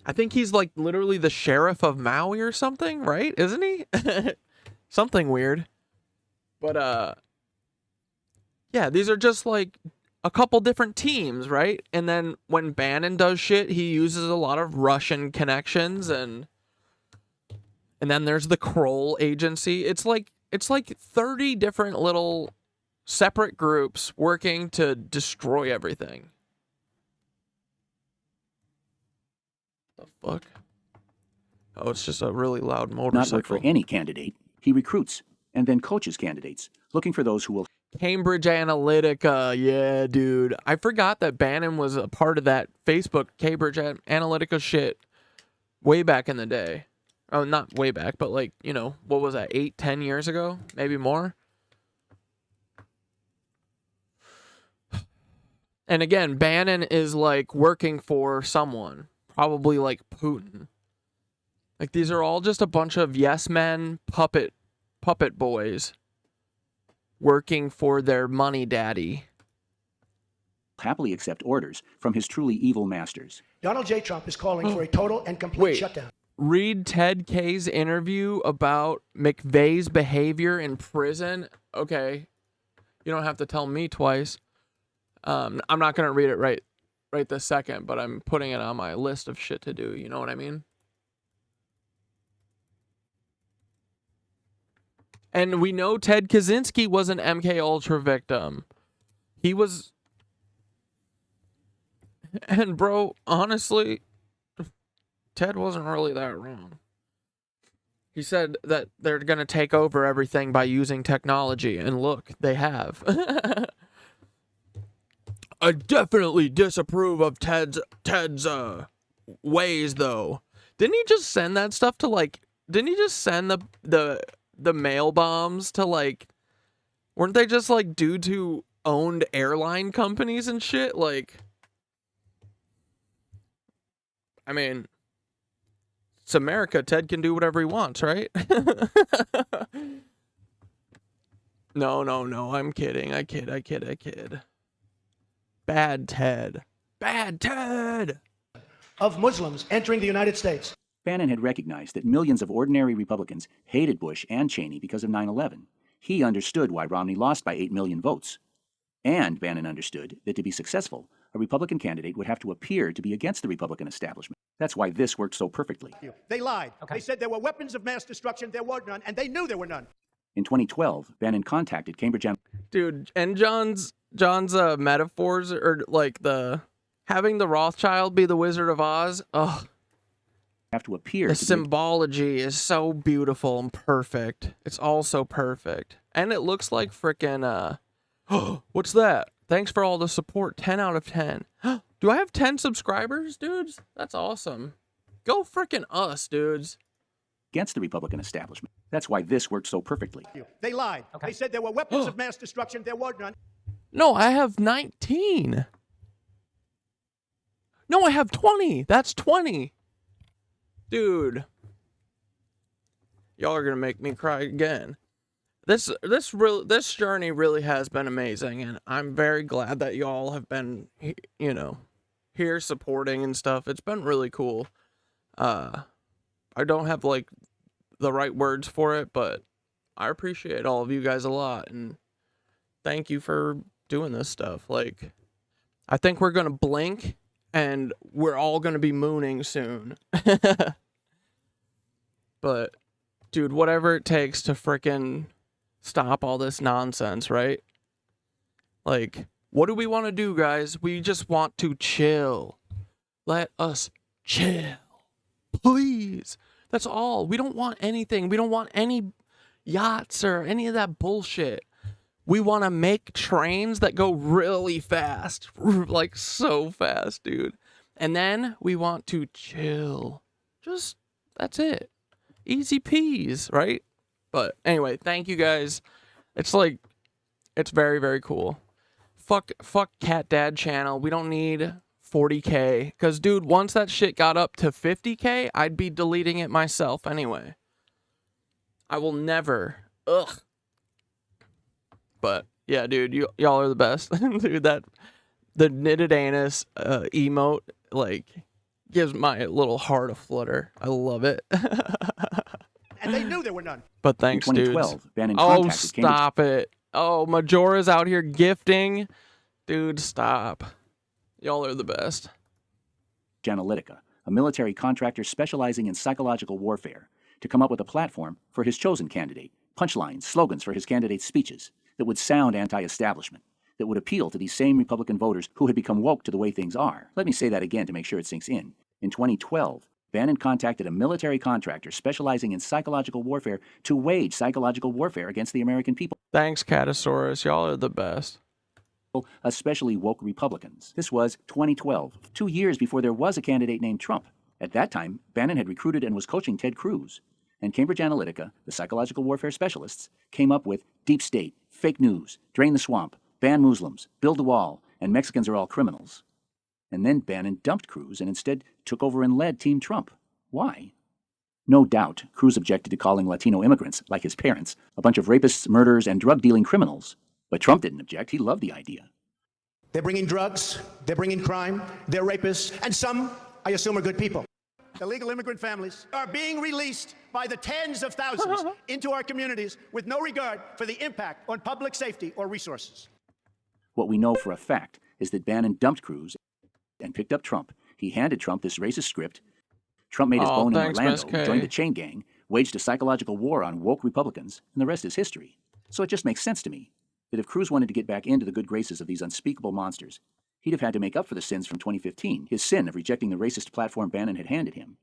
I think he's like literally the sheriff of Maui or something, right? Isn't he? Something weird. But yeah, these are just like a couple different teams, right? And then when Bannon does shit, he uses a lot of Russian connections, and then there's the Kroll agency. It's like 30 different little separate groups working to destroy everything. The fuck? Oh, it's just a really loud motorcycle. Not work for any candidate. He recruits and then coaches candidates, looking for those who will. Cambridge Analytica, yeah, dude. I forgot that Bannon was a part of that Facebook Cambridge Analytica shit way back in the day. Oh, not way back, but like, you know, what was that, 8-10 years ago? Maybe more? And again, Bannon is like working for someone. Probably like Putin. Like, these are all just a bunch of yes men, puppet boys working for their money daddy. Happily accept orders from his truly evil masters. Donald J. Trump is calling for a total and complete shutdown. Read Ted K's interview about McVeigh's behavior in prison. Okay, you don't have to tell me twice. I'm not gonna read it right this second, but I'm putting it on my list of shit to do. You know what I mean? And we know Ted Kaczynski was an MK Ultra victim. He was... And bro, honestly, Ted wasn't really that wrong. He said that they're going to take over everything by using technology. And look, they have. I definitely disapprove of Ted's ways, though. Didn't he just send that stuff to, like, didn't he just send the mail bombs to, like, weren't they just, like, dudes who owned airline companies and shit? Like, I mean, it's America. Ted can do whatever he wants, right? No, I'm kidding. I kid. Bad Ted. Bad Ted! Of Muslims entering the United States. Bannon had recognized that millions of ordinary Republicans hated Bush and Cheney because of 9/11. He understood why Romney lost by 8 million votes. And Bannon understood that to be successful, a Republican candidate would have to appear to be against the Republican establishment. That's why this worked so perfectly. They lied. They said there were weapons of mass destruction. There were none, and they knew there were none. In 2012, Bannon contacted Cambridge Analytica. Dude, and John's metaphors, or like having the Rothschild be the Wizard of Oz. Oh, have to appear. The symbology is so beautiful and perfect. It's all so perfect, and it looks like frickin' what's that? Thanks for all the support. 10 out of 10. Do I have 10 subscribers, dudes? That's awesome. Go frickin' us, dudes. Against the Republican establishment. That's why this worked so perfectly. They lied. They said there were weapons of mass destruction. There were none. No, I have 19. No, I have 20. That's 20. Dude. Y'all are going to make me cry again. This journey really has been amazing, and I'm very glad that y'all have been, you know, here supporting and stuff. It's been really cool. I don't have, like, the right words for it, but I appreciate all of you guys a lot, and thank you for doing this stuff. Like, I think we're going to blink, and we're all going to be mooning soon. But, dude, whatever it takes to frickin' stop all this nonsense, right? Like, what do we want to do, guys? We just want to chill. Let us chill. Please. That's all. We don't want anything. We don't want any yachts or any of that bullshit. We want to make trains that go really fast. Like, so fast, dude. And then we want to chill. Just, that's it. Easy peas, right? But anyway, thank you guys. It's like, it's very, very cool. Fuck Catdad channel. We don't need 40K. Because, dude, once that shit got up to 50K, I'd be deleting it myself anyway. I will never. Ugh. But, yeah, dude, y'all are the best. Dude, the knitted anus emote, like, gives my little heart a flutter. I love it. And they knew there were none. But thanks, in 2012, dudes. Bannon Oh, contacted stop it. Oh, Majora's out here gifting. Dude, stop. Y'all are the best. Analytica, a military contractor specializing in psychological warfare, to come up with a platform for his chosen candidate, punchlines, slogans for his candidate's speeches that would sound anti-establishment, that would appeal to these same Republican voters who had become woke to the way things are. Let me say that again to make sure it sinks in. In 2012, Bannon contacted a military contractor specializing in psychological warfare to wage psychological warfare against the American people. Thanks, Catasaurus. Y'all are the best. Especially woke Republicans. This was 2012, 2 years before there was a candidate named Trump. At that time, Bannon had recruited and was coaching Ted Cruz. And Cambridge Analytica, the psychological warfare specialists, came up with deep state, fake news, drain the swamp, ban Muslims, build a wall, and Mexicans are all criminals. And then Bannon dumped Cruz and instead took over and led Team Trump. Why? No doubt, Cruz objected to calling Latino immigrants, like his parents, a bunch of rapists, murderers, and drug-dealing criminals. But Trump didn't object. He loved the idea. They're bringing drugs, they're bringing crime, they're rapists, and some, I assume, are good people. Illegal immigrant families are being released by the tens of thousands into our communities with no regard for the impact on public safety or resources. What we know for a fact is that Bannon dumped Cruz and picked up Trump. He handed Trump this racist script. Trump made his bone in Orlando, joined the chain gang, waged a psychological war on woke Republicans, and the rest is history. So it just makes sense to me that if Cruz wanted to get back into the good graces of these unspeakable monsters, he'd have had to make up for the sins from 2015, his sin of rejecting the racist platform Bannon had handed him.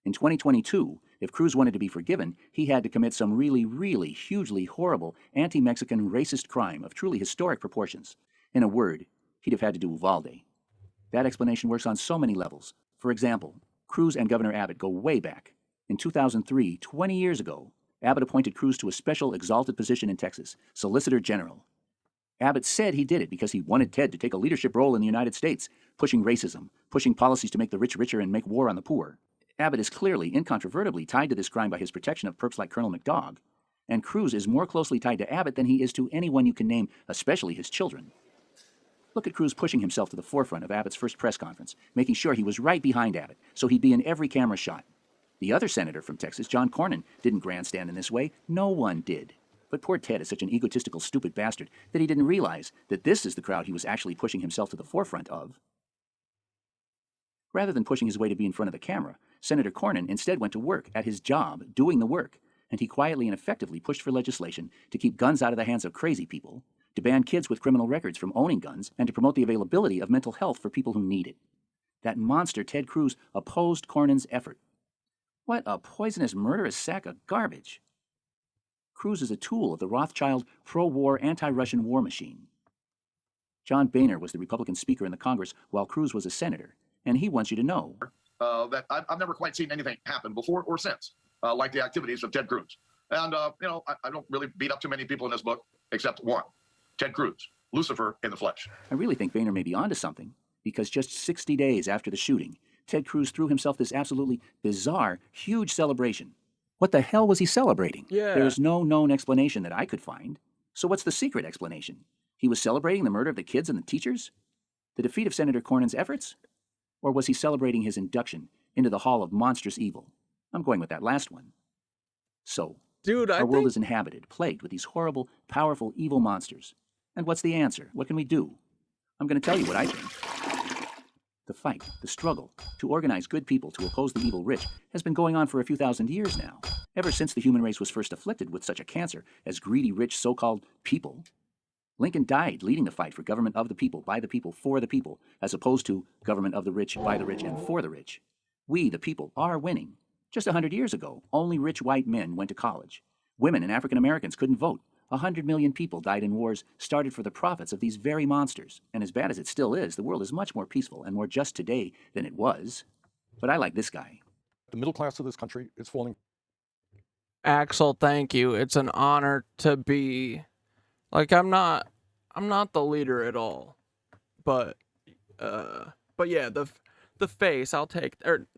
In 2022, if Cruz wanted to be forgiven, he had to commit some really, really hugely horrible anti-Mexican racist crime of truly historic proportions. In a word, he'd have had to do Uvalde. That explanation works on so many levels. For example, Cruz and Governor Abbott go way back. In 2003, 20 years ago, Abbott appointed Cruz to a special exalted position in Texas, Solicitor General. Abbott said he did it because he wanted Ted to take a leadership role in the United States, pushing racism, pushing policies to make the rich richer and make war on the poor. Abbott is clearly, incontrovertibly tied to this crime by his protection of perps like Colonel McDowell, and Cruz is more closely tied to Abbott than he is to anyone you can name, especially his children. Look at Cruz pushing himself to the forefront of Abbott's first press conference, making sure he was right behind Abbott, so he'd be in every camera shot. The other senator from Texas, John Cornyn, didn't grandstand in this way. No one did. But poor Ted is such an egotistical, stupid bastard that he didn't realize that this is the crowd he was actually pushing himself to the forefront of. Rather than pushing his way to be in front of the camera, Senator Cornyn instead went to work at his job, doing the work, and he quietly and effectively pushed for legislation to keep guns out of the hands of crazy people, to ban kids with criminal records from owning guns, and to promote the availability of mental health for people who need it. That monster Ted Cruz opposed Cornyn's effort. What a poisonous, murderous sack of garbage. Cruz is a tool of the Rothschild pro-war, anti-Russian war machine. John Boehner was the Republican Speaker in the Congress while Cruz was a senator, and he wants you to know that I've never quite seen anything happen before or since, like the activities of Ted Cruz. And, I don't really beat up too many people in this book, except one, Ted Cruz, Lucifer in the flesh. I really think Boehner may be onto something, because just 60 days after the shooting, Ted Cruz threw himself this absolutely bizarre, huge celebration. What the hell was he celebrating? Yeah. There's no known explanation that I could find. So what's the secret explanation? He was celebrating the murder of the kids and the teachers? The defeat of Senator Cornyn's efforts? Or was he celebrating his induction into the Hall of Monstrous Evil? I'm going with that last one. So, dude, our world is inhabited, plagued with these horrible, powerful, evil monsters. And what's the answer? What can we do? I'm going to tell you what I think. The fight, the struggle, to organize good people to oppose the evil rich has been going on for a few thousand years now, ever since the human race was first afflicted with such a cancer as greedy, rich, so-called people. Lincoln died leading the fight for government of the people, by the people, for the people, as opposed to government of the rich, by the rich, and for the rich. We, the people, are winning. Just 100 years ago, only rich white men went to college. Women and African Americans couldn't vote. 100 million people died in wars started for the profits of these very monsters. And as bad as it still is, the world is much more peaceful and more just today than it was. But I like this guy. The middle class of this country is falling. Axel, thank you. It's an honor to be, like, I'm not the leader at all, but yeah, the face, I'll take, or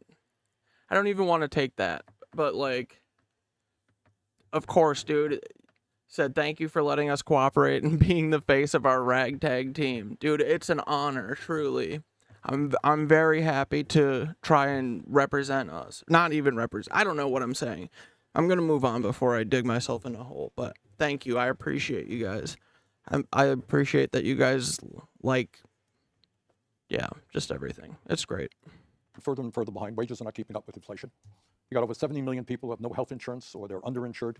I don't even want to take that, but like, of course, dude, said thank you for letting us cooperate and being the face of our ragtag team. Dude, it's an honor, truly. I'm very happy to try and represent us. Not even represent, I don't know what I'm saying. I'm going to move on before I dig myself in a hole, but thank you. I appreciate you guys. I appreciate that you guys, like, yeah, just everything. It's great. Further and further behind. Wages are not keeping up with inflation. You got over 70 million people who have no health insurance or they're underinsured.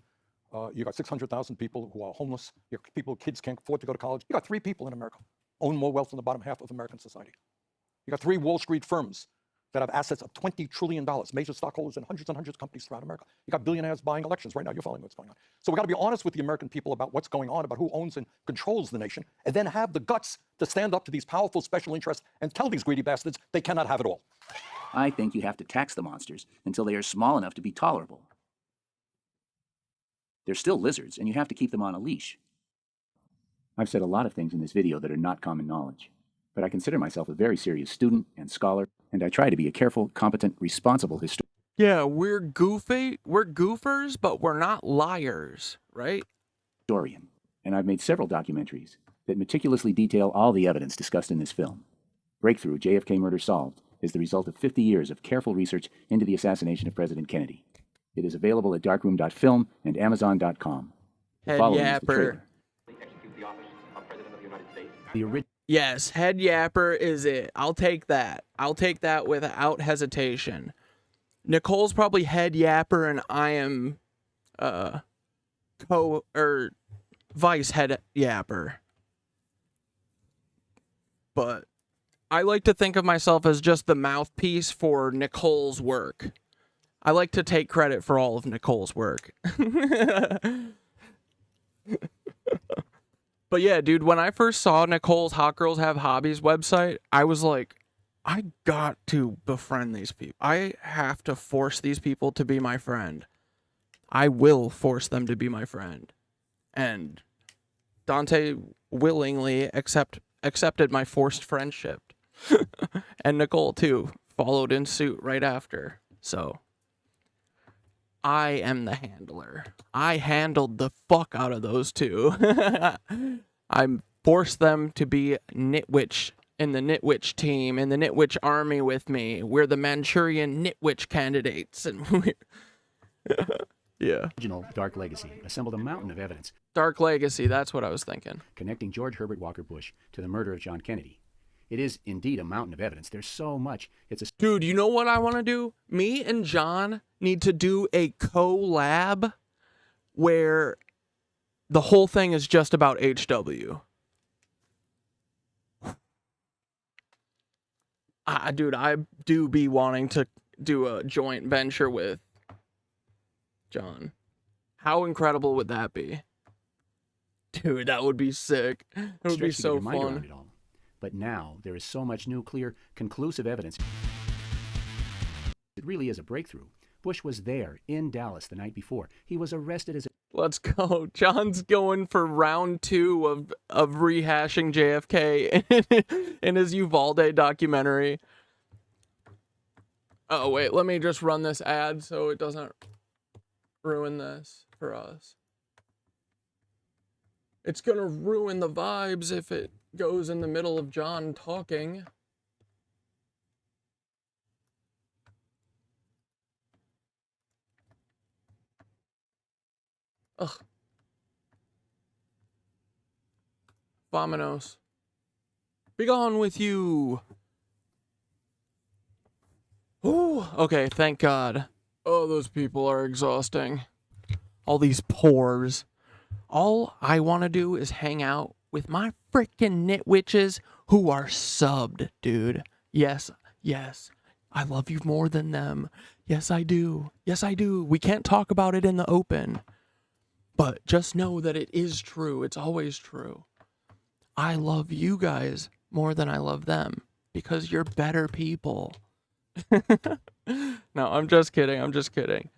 You got 600,000 people who are homeless. You got people, kids can't afford to go to college. You got 3 people in America own more wealth than the bottom half of American society. You got 3 Wall Street firms that have assets of $20 trillion, major stockholders in hundreds and hundreds of companies throughout America. You got billionaires buying elections right now. You're following what's going on. So we got to be honest with the American people about what's going on, about who owns and controls the nation, and then have the guts to stand up to these powerful special interests and tell these greedy bastards they cannot have it all. I think you have to tax the monsters until they are small enough to be tolerable. They're still lizards, and you have to keep them on a leash. I've said a lot of things in this video that are not common knowledge, but I consider myself a very serious student and scholar, and I try to be a careful, competent, responsible historian. Yeah, we're goofers, but we're not liars, right? And I've made several documentaries that meticulously detail all the evidence discussed in this film. Breakthrough, JFK Murder Solved, is the result of 50 years of careful research into the assassination of President Kennedy. It is available at darkroom.film and amazon.com. Head yapper. Yes, head yapper is it. I'll take that. I'll take that without hesitation. Nicole's probably head yapper and I am vice head yapper. But I like to think of myself as just the mouthpiece for Nicole's work. I like to take credit for all of Nicole's work. But yeah, dude, when I first saw Nicole's Hot Girls Have Hobbies website, I was like, I got to befriend these people. I have to force these people to be my friend. I will force them to be my friend. And Dante willingly accepted my forced friendship. And Nicole, too, followed in suit right after. So, I am the handler. I handled the fuck out of those two. I forced them to be Nitwitch in the Nitwitch team, in the Nitwitch army with me. We're the Manchurian Nitwitch candidates. And yeah. Original Dark Legacy assembled a mountain of evidence. Dark Legacy, that's what I was thinking. Connecting George Herbert Walker Bush to the murder of John Kennedy. It is indeed a mountain of evidence. There's so much. Dude, you know what I want to do? Me and John need to do a collab where the whole thing is just about HW. Dude, I do be wanting to do a joint venture with John. How incredible would that be? Dude, that would be sick. It would be so fun. But now there is so much new, clear, conclusive evidence. It really is a breakthrough. Bush was there in Dallas the night before. He was arrested as a... Let's go. John's going for round 2 of rehashing JFK in his Uvalde documentary. Oh, wait. Let me just run this ad so it doesn't ruin this for us. It's going to ruin the vibes if it goes in the middle of John talking. Ugh. Vamonos. Be gone with you. Ooh, okay, thank God. Oh, those people are exhausting. All these pores. All I want to do is hang out with my freaking nitwitches who are subbed, dude. Yes, yes. I love you more than them. Yes, I do. Yes, I do. We can't talk about it in the open. But just know that it is true. It's always true. I love you guys more than I love them because you're better people. No, I'm just kidding. I'm just kidding.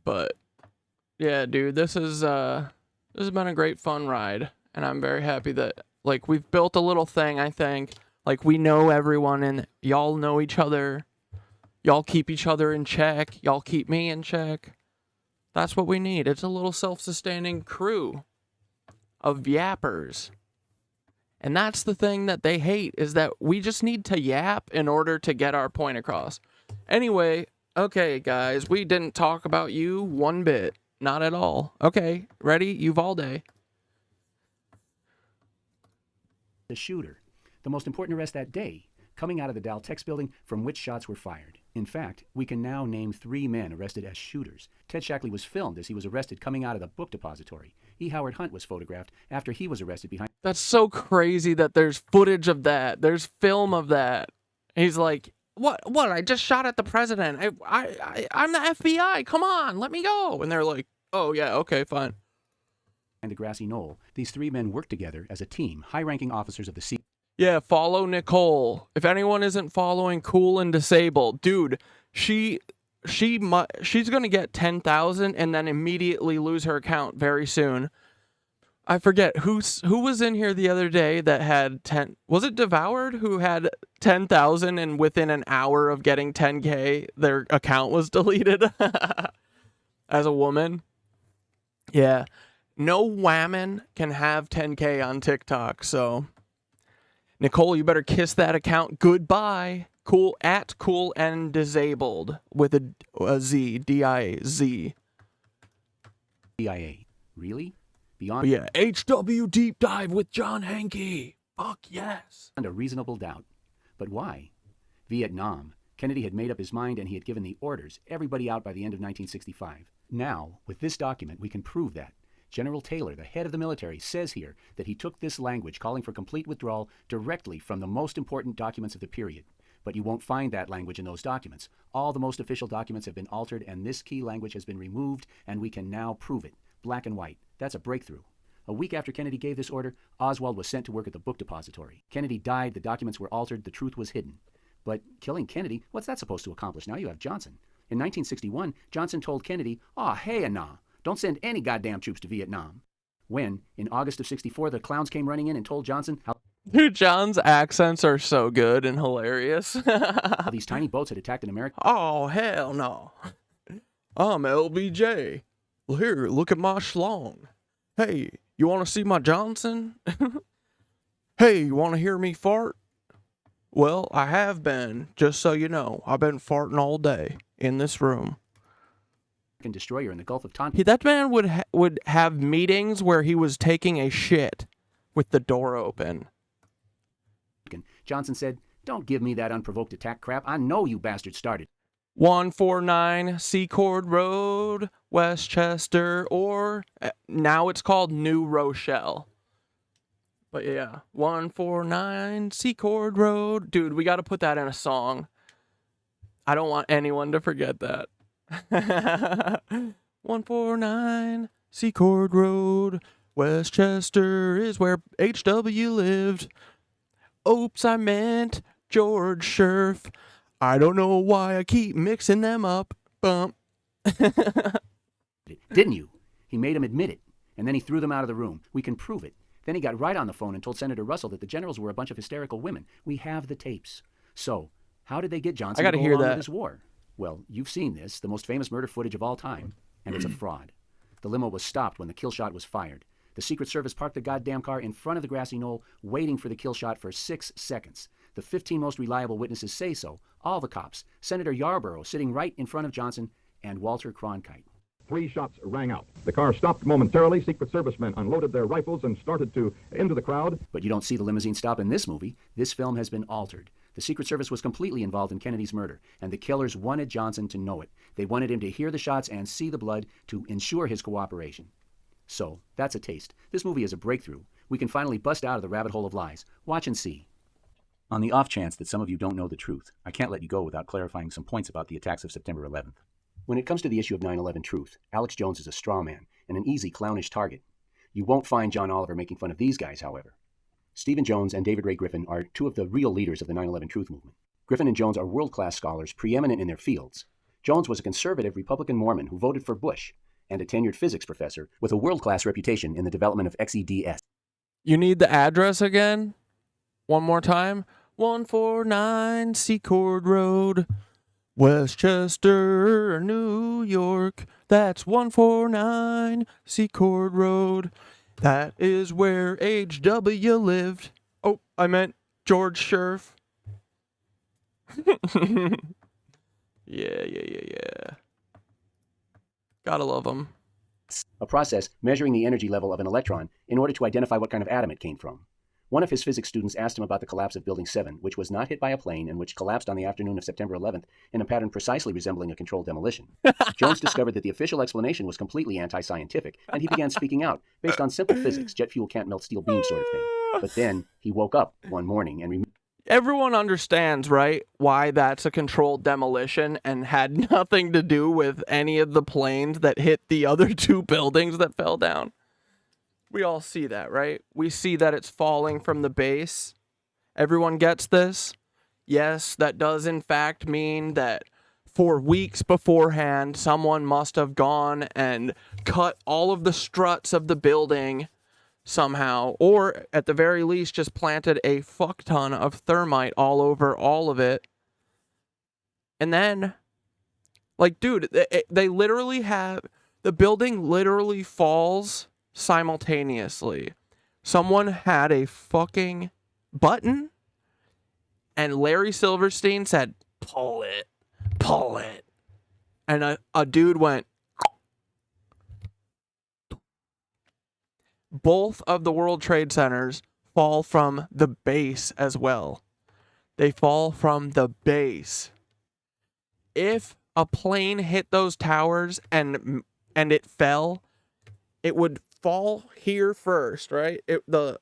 But yeah, dude, this has been a great fun ride, and I'm very happy that like we've built a little thing, I think. Like we know everyone and y'all know each other. Y'all keep each other in check. Y'all keep me in check. That's what we need. It's a little self-sustaining crew of yappers. And that's the thing that they hate, is that we just need to yap in order to get our point across. Anyway, okay, guys, we didn't talk about you one bit. Not at all. Okay, ready? Uvalde. The shooter. The most important arrest that day, coming out of the Dow Tex building from which shots were fired. In fact, we can now name 3 men arrested as shooters. Ted Shackley was filmed as he was arrested coming out of the book depository. E. Howard Hunt was photographed after he was arrested behind... That's so crazy that there's footage of that. There's film of that. He's like, what? I just shot at the president. I'm the FBI. Come on, let me go. And they're like, oh, yeah, okay, fine. And the grassy knoll, these 3 men worked together as a team, high-ranking officers of the C... Yeah, follow Nicole. If anyone isn't following Cool and Disabled, dude, she's gonna get 10,000 and then immediately lose her account very soon. I forget who was in here the other day that had 10. Was it Devoured who had 10,000 and within an hour of getting 10K, their account was deleted as a woman? Yeah, no woman can have 10K on TikTok, so. Nicole, you better kiss that account goodbye. Cool and Disabled with a Z, D-I-A-Z. CIA. Really? Beyond... Yeah, HW Deep Dive with John Hankey. Fuck yes. And a reasonable doubt. But why? Vietnam. Kennedy had made up his mind and he had given the orders. Everybody out by the end of 1965. Now, with this document, we can prove that. General Taylor, the head of the military, says here that he took this language calling for complete withdrawal directly from the most important documents of the period. But you won't find that language in those documents. All the most official documents have been altered and this key language has been removed and we can now prove it. Black and white. That's a breakthrough. A week after Kennedy gave this order, Oswald was sent to work at the book depository. Kennedy died, the documents were altered, the truth was hidden. But killing Kennedy, what's that supposed to accomplish? Now you have Johnson. In 1961, Johnson told Kennedy, hey, nah, don't send any goddamn troops to Vietnam. When, in August of 64, the clowns came running in and told Johnson how Dude, John's accents are so good and hilarious. these tiny boats had attacked an American. Oh, hell no. I'm LBJ. Well, here, look at my schlong. Hey, you want to see my Johnson? Hey, you want to hear me fart? Well, I have been, just so you know. I've been farting all day in this room. Destroyer in the Gulf of Tonkin. That man would have meetings where he was taking a shit with the door open. Johnson said, don't give me that unprovoked attack crap. I know you bastards started. 149 Secord Road, Westchester, or now it's called New Rochelle. But yeah, 149 Secord Road. Dude, we got to put that in a song. I don't want anyone to forget that. 149 Secord Road, Westchester is where H.W. lived. Oops, I meant George Scherf. I don't know why I keep mixing them up. Bump. Didn't you? He made him admit it, and then he threw them out of the room. We can prove it. Then he got right on the phone and told Senator Russell that the generals were a bunch of hysterical women. We have the tapes. So, how did they get Johnson I gotta to go hear along that. with this war? Well, you've seen this, the most famous murder footage of all time, and it's a fraud. The limo was stopped when the kill shot was fired. The Secret Service parked the goddamn car in front of the grassy knoll, waiting for the kill shot for 6 seconds. The 15 most reliable witnesses say so. All the cops. Senator Yarborough sitting right in front of Johnson, and Walter Cronkite. 3 shots rang out. The car stopped momentarily. Secret Servicemen unloaded their rifles and started into the crowd. But you don't see the limousine stop in this movie. This film has been altered. The Secret Service was completely involved in Kennedy's murder, and the killers wanted Johnson to know it. They wanted him to hear the shots and see the blood to ensure his cooperation. So, that's a taste. This movie is a breakthrough. We can finally bust out of the rabbit hole of lies. Watch and see. On the off chance that some of you don't know the truth, I can't let you go without clarifying some points about the attacks of September 11th. When it comes to the issue of 9/11 truth, Alex Jones is a straw man and an easy clownish target. You won't find John Oliver making fun of these guys, however. Stephen Jones and David Ray Griffin are two of the real leaders of the 9/11 truth movement. Griffin and Jones are world-class scholars, preeminent in their fields. Jones was a conservative Republican Mormon who voted for Bush, and a tenured physics professor with a world-class reputation in the development of XEDS. You need the address again? One more time? 149 Secord Road, Westchester, New York. That's 149 Secord Road. That is where H.W. lived. Oh, I meant George Scherf. Yeah. Gotta love him. A process measuring the energy level of an electron in order to identify what kind of atom it came from. One of his physics students asked him about the collapse of Building 7, which was not hit by a plane and which collapsed on the afternoon of September 11th in a pattern precisely resembling a controlled demolition. Jones discovered that the official explanation was completely anti-scientific, and he began speaking out, based on simple physics, jet fuel can't melt steel beams sort of thing. But then he woke up one morning and Everyone understands, right, why that's a controlled demolition and had nothing to do with any of the planes that hit the other 2 buildings that fell down. We all see that, right? We see that it's falling from the base. Everyone gets this? Yes, that does in fact mean that for weeks beforehand, someone must have gone and cut all of the struts of the building somehow, or at the very least just planted a fuck ton of thermite all over all of it. And then, like, dude, they literally have, the building literally falls simultaneously. Someone had a fucking button, and Larry Silverstein said, pull it. And a dude went. Both of the World Trade Centers fall from the base as well. They fall from the base. If a plane hit those towers and it fell, it would fall here first, right? The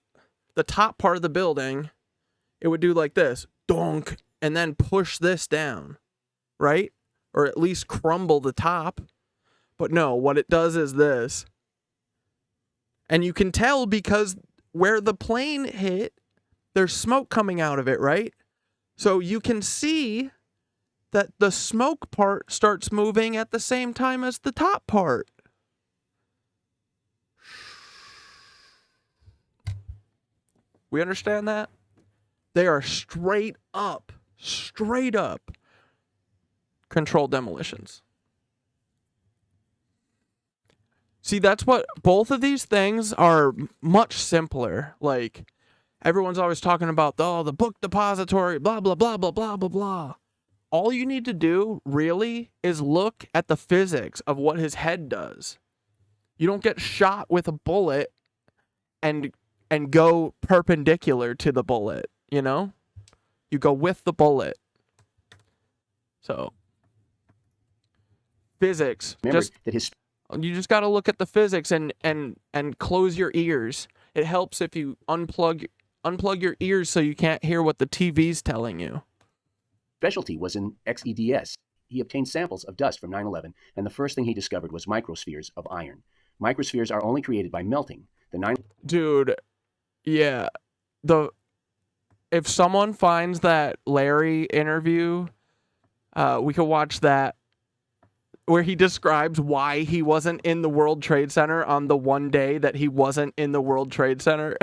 top part of the building, it would do like this, donk, and then push this down, right? Or at least crumble the top. But no, what it does is this. And you can tell because where the plane hit, there's smoke coming out of it, right? So you can see that the smoke part starts moving at the same time as the top part. We understand that? They are straight up controlled demolitions. See, that's what both of these things are much simpler. Like, everyone's always talking about, oh, the book depository, blah, blah, blah, blah, blah, blah, blah. All you need to do, really, is look at the physics of what his head does. You don't get shot with a bullet and go perpendicular to the bullet, you know? You go with the bullet. So, physics. Remember that his... You just got to look at the physics and close your ears. It helps if you unplug your ears so you can't hear what the TV's telling you. specialty was in XEDS. He obtained samples of dust from 9/11, and the first thing he discovered was microspheres of iron. Microspheres are only created by melting. Dude, yeah. If someone finds that Larry interview, we could watch that, where he describes why he wasn't in the World Trade Center on the one day that he wasn't in the World Trade Center.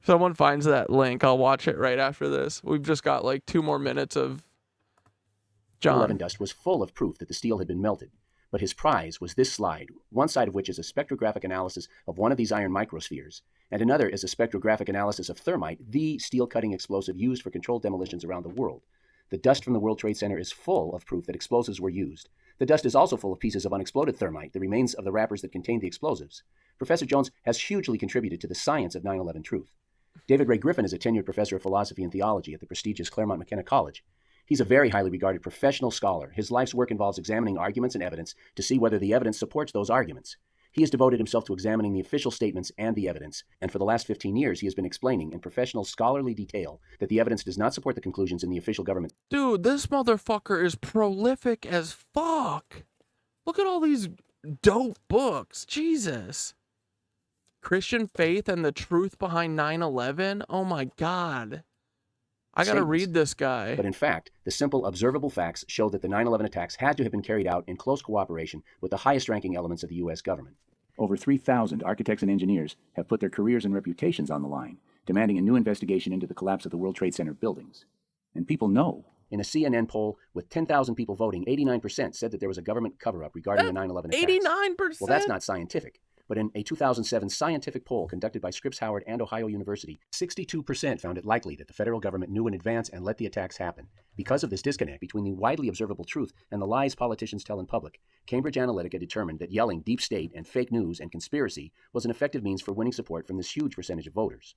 Someone finds that link, I'll watch it right after this. We've just got like 2 more minutes of John. 9/11 dust was full of proof that the steel had been melted. But his prize was this slide, one side of which is a spectrographic analysis of one of these iron microspheres, and another is a spectrographic analysis of thermite, the steel-cutting explosive used for controlled demolitions around the world. The dust from the World Trade Center is full of proof that explosives were used. The dust is also full of pieces of unexploded thermite, the remains of the wrappers that contained the explosives. Professor Jones has hugely contributed to the science of 9/11 truth. David Ray Griffin is a tenured professor of philosophy and theology at the prestigious Claremont McKenna College. He's a very highly regarded professional scholar. His life's work involves examining arguments and evidence to see whether the evidence supports those arguments. He has devoted himself to examining the official statements and the evidence, and for the last 15 years he has been explaining in professional scholarly detail that the evidence does not support the conclusions in the official government. Dude, this motherfucker is prolific as fuck. Look at all these dope books. Jesus. Christian Faith and the Truth Behind 9/11? Oh my God. I gotta read this guy. But in fact, the simple observable facts show that the 9/11 attacks had to have been carried out in close cooperation with the highest-ranking elements of the U.S. government. Over 3,000 architects and engineers have put their careers and reputations on the line, demanding a new investigation into the collapse of the World Trade Center buildings. And people know. In a CNN poll with 10,000 people voting, 89% said that there was a government cover-up regarding the 9/11 attacks. 89%? Well, that's not scientific. But in a 2007 scientific poll conducted by Scripps Howard and Ohio University, 62% found it likely that the federal government knew in advance and let the attacks happen. Because of this disconnect between the widely observable truth and the lies politicians tell in public, Cambridge Analytica determined that yelling deep state and fake news and conspiracy was an effective means for winning support from this huge percentage of voters.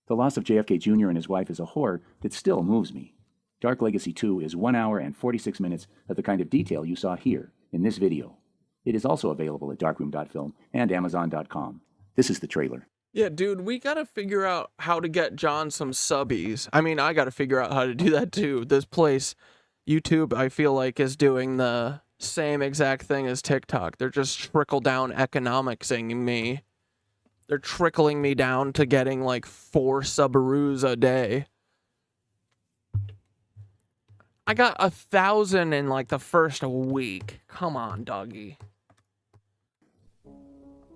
The loss of JFK Jr. and his wife is a horror that still moves me. Dark Legacy 2 is 1 hour and 46 minutes of the kind of detail you saw here in this video. It is also available at darkroom.film and amazon.com. This is the trailer. Yeah, dude, we gotta figure out how to get John some subbies. I mean, I gotta figure out how to do that too. This place, YouTube, I feel like, is doing the same exact thing as TikTok. They're just trickle-down economicsing me. They're trickling me down to getting like 4 Subarus a day. I got 1,000 in like the first week. Come on, doggy.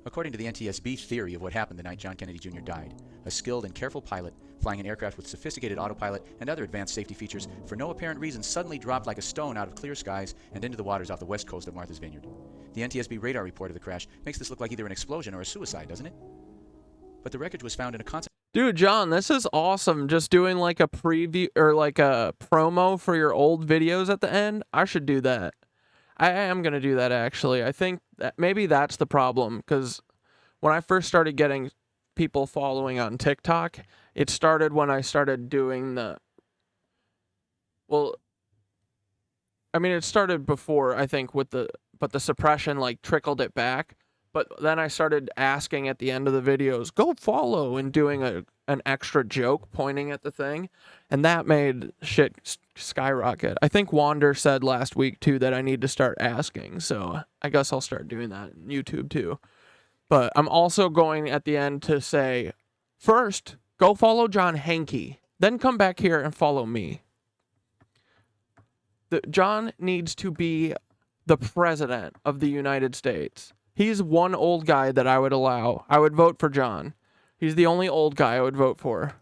According to the NTSB theory of what happened the night John Kennedy Jr. died, a skilled and careful pilot flying an aircraft with sophisticated autopilot and other advanced safety features for no apparent reason suddenly dropped like a stone out of clear skies and into the waters off the west coast of Martha's Vineyard. The NTSB radar report of the crash makes this look like either an explosion or a suicide, doesn't it? But the wreckage was found in a concert. Dude, John, this is awesome. Just doing like a preview or like a promo for your old videos at the end. I should do that. I am going to do that, actually. I think that maybe that's the problem, because when I first started getting people following on TikTok, it started when I started doing the... Well, I mean, it started before, I think, with the... But the suppression, like, trickled it back. But then I started asking at the end of the videos, go follow, and doing an extra joke pointing at the thing. And that made shit skyrocket. I think Wander said last week, too, that I need to start asking. So I guess I'll start doing that on YouTube, too. But I'm also going at the end to say, first, go follow John Hankey. Then come back here and follow me. John needs to be the president of the United States. He's one old guy that I would allow. I would vote for John. He's the only old guy I would vote for.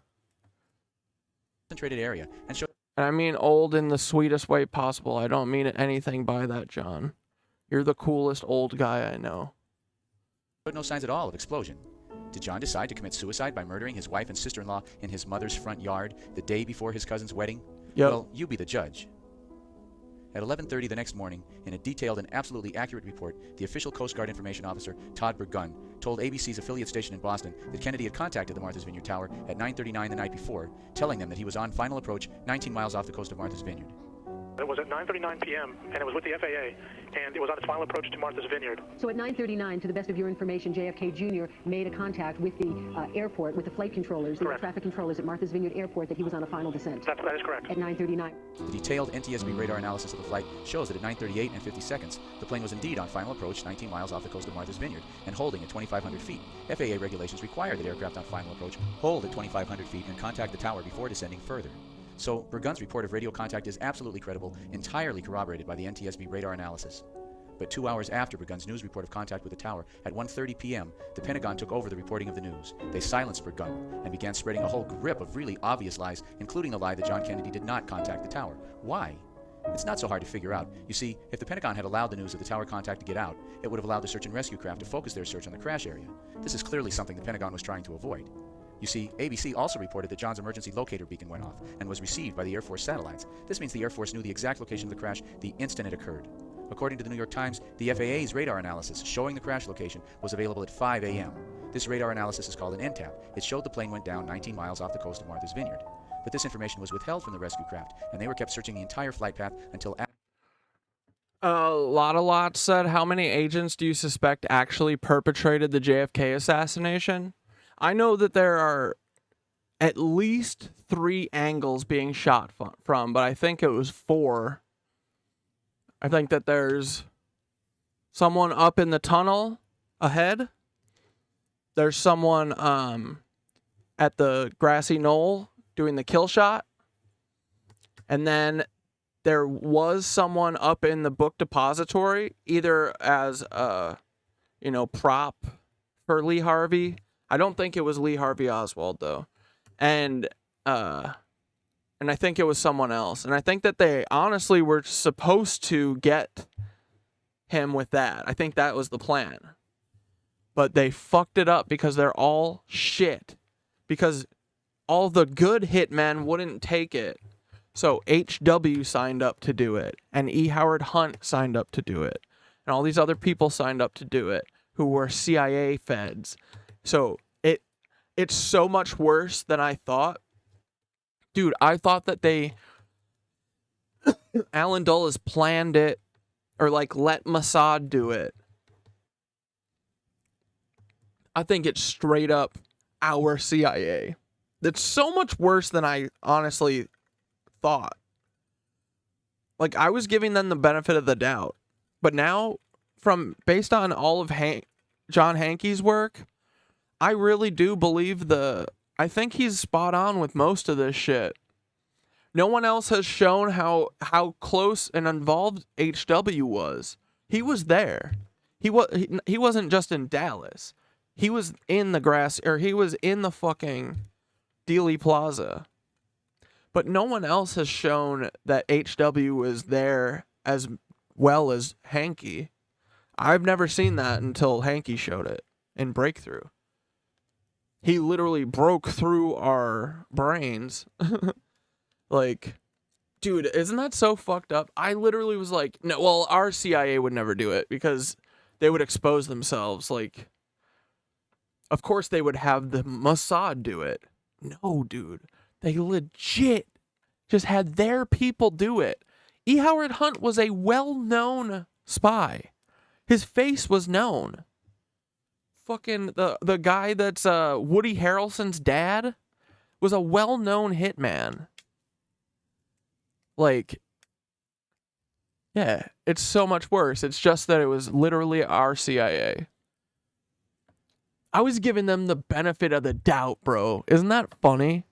Concentrated area and show. And I mean old in the sweetest way possible. I don't mean anything by that, John. You're the coolest old guy I know. But no signs at all of explosion. Did John decide to commit suicide by murdering his wife and sister-in-law in his mother's front yard the day before his cousin's wedding? Yep. Well, you be the judge. At 11:30 the next morning, in a detailed and absolutely accurate report, the official Coast Guard information officer, Todd Burgun, told ABC's affiliate station in Boston that Kennedy had contacted the Martha's Vineyard Tower at 9:39 the night before, telling them that he was on final approach 19 miles off the coast of Martha's Vineyard. It was at 9:39 p.m., and it was with the FAA, and it was on its final approach to Martha's Vineyard. So at 9:39, to the best of your information, JFK Jr. made a contact with the airport, with the flight controllers, the traffic controllers at Martha's Vineyard Airport, that he was on a final descent. That is correct. At 9:39. The detailed NTSB radar analysis of the flight shows that at 9:38 and 50 seconds, the plane was indeed on final approach 19 miles off the coast of Martha's Vineyard and holding at 2,500 feet. FAA regulations require that aircraft on final approach hold at 2,500 feet and contact the tower before descending further. So, Burgun's report of radio contact is absolutely credible, entirely corroborated by the NTSB radar analysis. But 2 hours after Burgun's news report of contact with the tower, at 1:30 p.m., the Pentagon took over the reporting of the news. They silenced Burgun and began spreading a whole grip of really obvious lies, including the lie that John Kennedy did not contact the tower. Why? It's not so hard to figure out. You see, if the Pentagon had allowed the news of the tower contact to get out, it would have allowed the search and rescue craft to focus their search on the crash area. This is clearly something the Pentagon was trying to avoid. You see, ABC also reported that John's emergency locator beacon went off and was received by the Air Force satellites. This means the Air Force knew the exact location of the crash the instant it occurred. According to the New York Times, the FAA's radar analysis showing the crash location was available at 5 a.m. This radar analysis is called an NTAP. It showed the plane went down 19 miles off the coast of Martha's Vineyard. But this information was withheld from the rescue craft, and they were kept searching the entire flight path until Lot said, how many agents do you suspect actually perpetrated the JFK assassination? I know that there are at least 3 angles being shot from, but I think it was 4. I think that there's someone up in the tunnel ahead. There's someone at the grassy knoll doing the kill shot. And then there was someone up in the book depository, either as a, prop for Lee Harvey. I don't think it was Lee Harvey Oswald, though. And I think it was someone else. And I think that they honestly were supposed to get him with that. I think that was the plan. But they fucked it up because they're all shit. Because all the good hitmen wouldn't take it. So HW signed up to do it. And E. Howard Hunt signed up to do it. And all these other people signed up to do it who were CIA feds. So it's so much worse than I thought. Dude, I thought that Alan Dulles planned it or let Mossad do it. I think it's straight up our CIA. It's so much worse than I honestly thought. I was giving them the benefit of the doubt. But now, based on all of John Hankey's work, I really do believe I think he's spot on with most of this shit. No one else has shown how close and involved HW was. He was there. He wasn't just in Dallas. He was in he was in the fucking Dealey Plaza. But no one else has shown that HW was there as well as Hankey. I've never seen that until Hankey showed it in Breakthrough. He literally broke through our brains. Dude, isn't that so fucked up? I literally was like, no, well, our CIA would never do it because they would expose themselves. Of course they would have the Mossad do it. No, dude. They legit just had their people do it. E. Howard Hunt was a well-known spy. His face was known. Fucking the guy that's Woody Harrelson's dad was a well-known hitman. Yeah, it's so much worse. It's just that it was literally our CIA. I was giving them the benefit of the doubt, bro. Isn't that funny?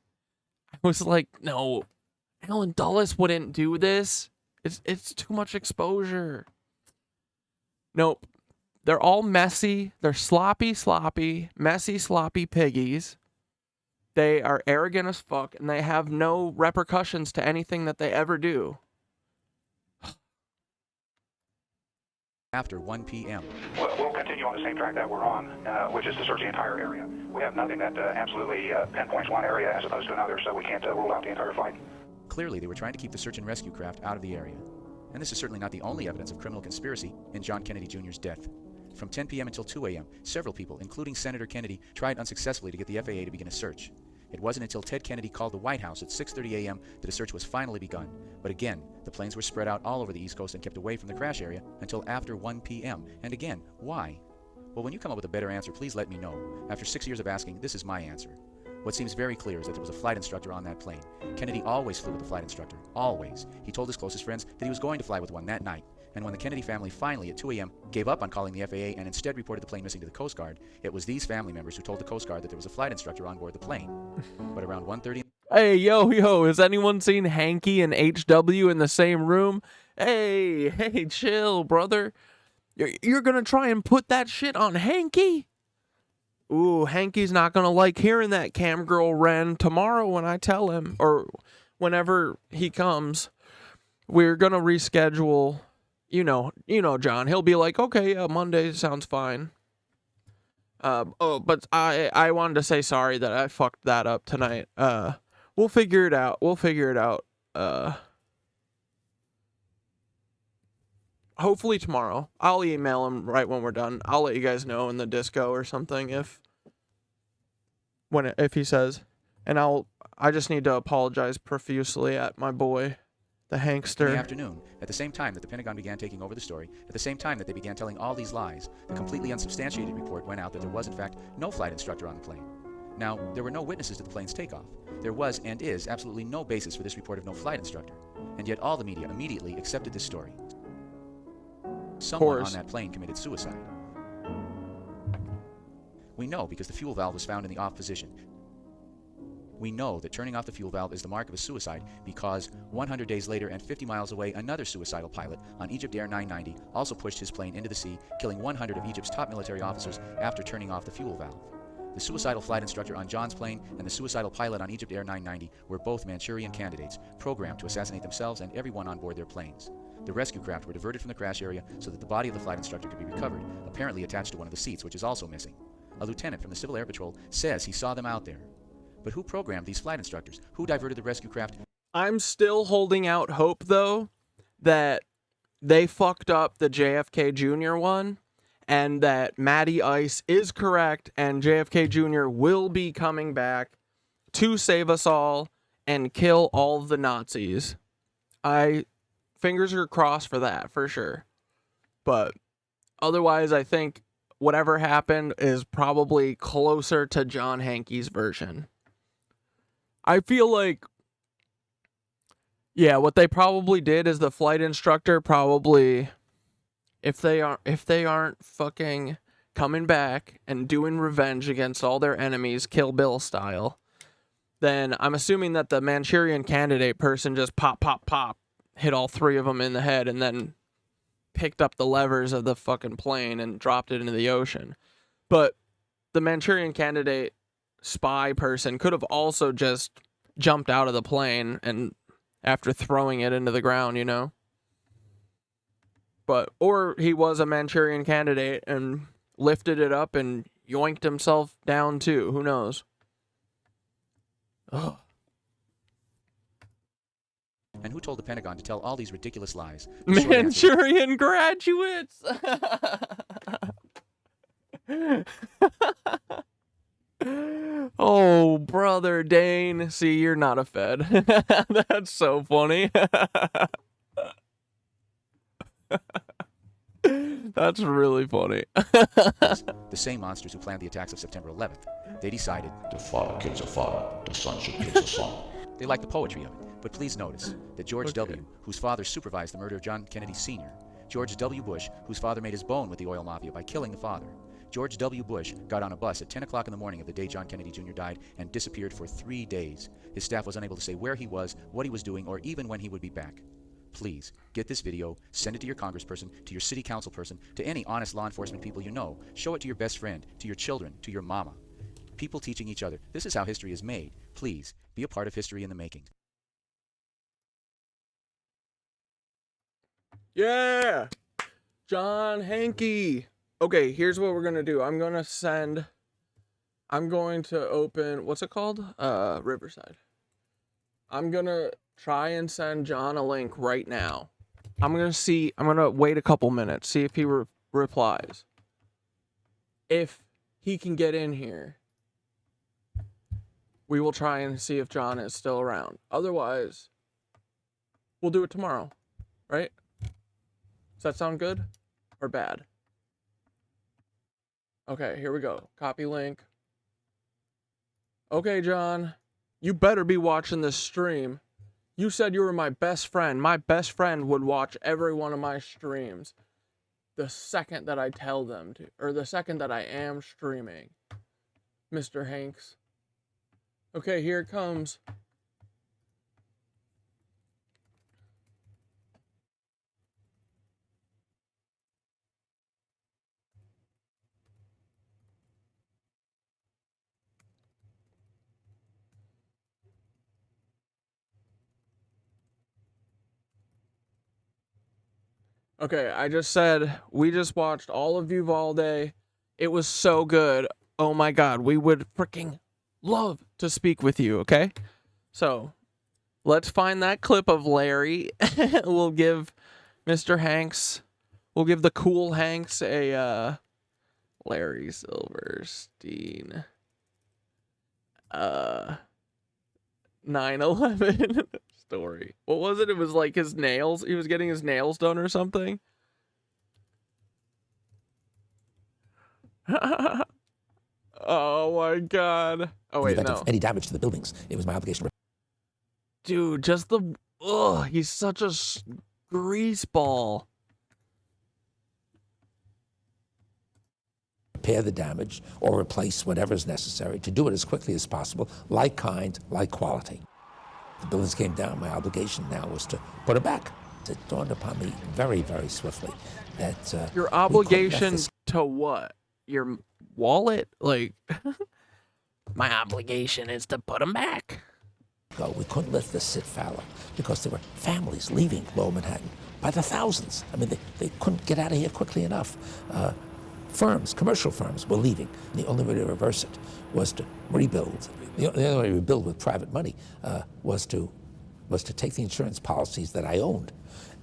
I was like, no, Alan Dulles wouldn't do this. It's too much exposure. Nope. They're all messy. They're sloppy, messy, sloppy piggies. They are arrogant as fuck, and they have no repercussions to anything that they ever do. After 1 p.m. We'll continue on the same track that we're on, which is to search the entire area. We have nothing that absolutely pinpoints one area as opposed to another, so we can't rule out the entire flight. Clearly, they were trying to keep the search and rescue craft out of the area. And this is certainly not the only evidence of criminal conspiracy in John Kennedy Jr.'s death. From 10 p.m. until 2 a.m., several people, including Senator Kennedy, tried unsuccessfully to get the FAA to begin a search. It wasn't until Ted Kennedy called the White House at 6:30 a.m. that a search was finally begun. But again, the planes were spread out all over the East Coast and kept away from the crash area until after 1 p.m. And again, why? Well, when you come up with a better answer, please let me know. After 6 years of asking, this is my answer. What seems very clear is that there was a flight instructor on that plane. Kennedy always flew with a flight instructor. Always. He told his closest friends that he was going to fly with one that night. And when the Kennedy family finally, at 2 a.m., gave up on calling the FAA and instead reported the plane missing to the Coast Guard, it was these family members who told the Coast Guard that there was a flight instructor on board the plane. But around 1:30... Hey, yo, has anyone seen Hanky and HW in the same room? Hey, chill, brother. You're gonna try and put that shit on Hanky? Ooh, Hanky's not gonna like hearing that, Cam Girl Ren. Tomorrow when I tell him, or whenever he comes, we're gonna reschedule. You know, John. He'll be like, okay, Monday sounds fine. But I wanted to say sorry that I fucked that up tonight. We'll figure it out. Hopefully tomorrow. I'll email him right when we're done. I'll let you guys know in the disco or something if he says. And I just need to apologize profusely at my boy, the Hankster. In the afternoon, at the same time that the Pentagon began taking over the story, at the same time that they began telling all these lies, the completely unsubstantiated report went out that there was, in fact, no flight instructor on the plane. Now, there were no witnesses to the plane's takeoff. There was and is absolutely no basis for this report of no flight instructor. And yet all the media immediately accepted this story. Someone on that plane committed suicide. We know because the fuel valve was found in the off position. We know that turning off the fuel valve is the mark of a suicide because 100 days later and 50 miles away, another suicidal pilot on Egypt Air 990 also pushed his plane into the sea, killing 100 of Egypt's top military officers after turning off the fuel valve. The suicidal flight instructor on John's plane and the suicidal pilot on Egypt Air 990 were both Manchurian candidates, programmed to assassinate themselves and everyone on board their planes. The rescue craft were diverted from the crash area so that the body of the flight instructor could be recovered, apparently attached to one of the seats, which is also missing. A lieutenant from the Civil Air Patrol says he saw them out there. But who programmed these flight instructors? Who diverted the rescue craft? I'm still holding out hope, though, that they fucked up the JFK Jr. one, and that Matty Ice is correct, and JFK Jr. will be coming back to save us all and kill all the Nazis. Fingers are crossed for that, for sure. But otherwise, I think whatever happened is probably closer to John Hankey's version. I feel like, yeah, what they probably did is the flight instructor probably, if they aren't fucking coming back and doing revenge against all their enemies, Kill Bill style, then I'm assuming that the Manchurian Candidate person just pop, hit all three of them in the head and then picked up the levers of the fucking plane and dropped it into the ocean. But the Manchurian Candidate spy person could have also just jumped out of the plane and after throwing it into the ground, you know? Or he was a Manchurian Candidate and lifted it up and yoinked himself down too. Who knows? Ugh. And who told the Pentagon to tell all these ridiculous lies? Manchurian graduates! Oh, brother Dane. See, you're not a Fed. That's so funny. That's really funny. The same monsters who planned the attacks of September 11th. They decided, the father kills the father, the son should kill the son. They liked the poetry of it. But please notice that George W., whose father supervised the murder of John Kennedy Sr., George W. Bush, whose father made his bone with the oil mafia by killing the father, George W. Bush got on a bus at 10 o'clock in the morning of the day John Kennedy Jr. died and disappeared for 3 days. His staff was unable to say where he was, what he was doing, or even when he would be back. Please, get this video, send it to your congressperson, to your city council person, to any honest law enforcement people you know. Show it to your best friend, to your children, to your mama. People teaching each other. This is how history is made. Please, be a part of history in the making. Yeah! John Hankey. Okay, here's what we're gonna do. I'm going to open, what's it called? Riverside. I'm gonna try and send John a link right now. I'm gonna wait a couple minutes, see if he replies. If he can get in here, we will try and see if John is still around. Otherwise, we'll do it tomorrow, right? Does that sound good or bad? Okay, here we go. Copy link. Okay, John, you better be watching this stream. You said you were my best friend. My best friend would watch every one of my streams the second that I tell them to, or the second that I am streaming. Mr. Hanks. Okay, here it comes. Okay, I just said, we just watched all of Uvalde. It was so good. Oh my God, we would freaking love to speak with you, okay? So, let's find that clip of Larry. We'll give Mr. Hanks, we'll give the cool Hanks a, Larry Silverstein, 9/11 story. What was it? It was like his nails. He was getting his nails done or something. Oh my God. Oh wait, no. Any damage to the buildings, it was my obligation. Dude, just the he's such a greaseball. Repair the damage or replace whatever is necessary to do it as quickly as possible, like kind, like quality. The buildings came down. My obligation now was to put them back. It dawned upon me very, very swiftly that your obligation to what? Your wallet? Like, my obligation is to put them back. We couldn't let this sit fallow because there were families leaving Lower Manhattan by the thousands. I mean, they couldn't get out of here quickly enough. Firms, commercial firms, were leaving. The only way to reverse it was to rebuild. The only way to rebuild with private money was to take the insurance policies that I owned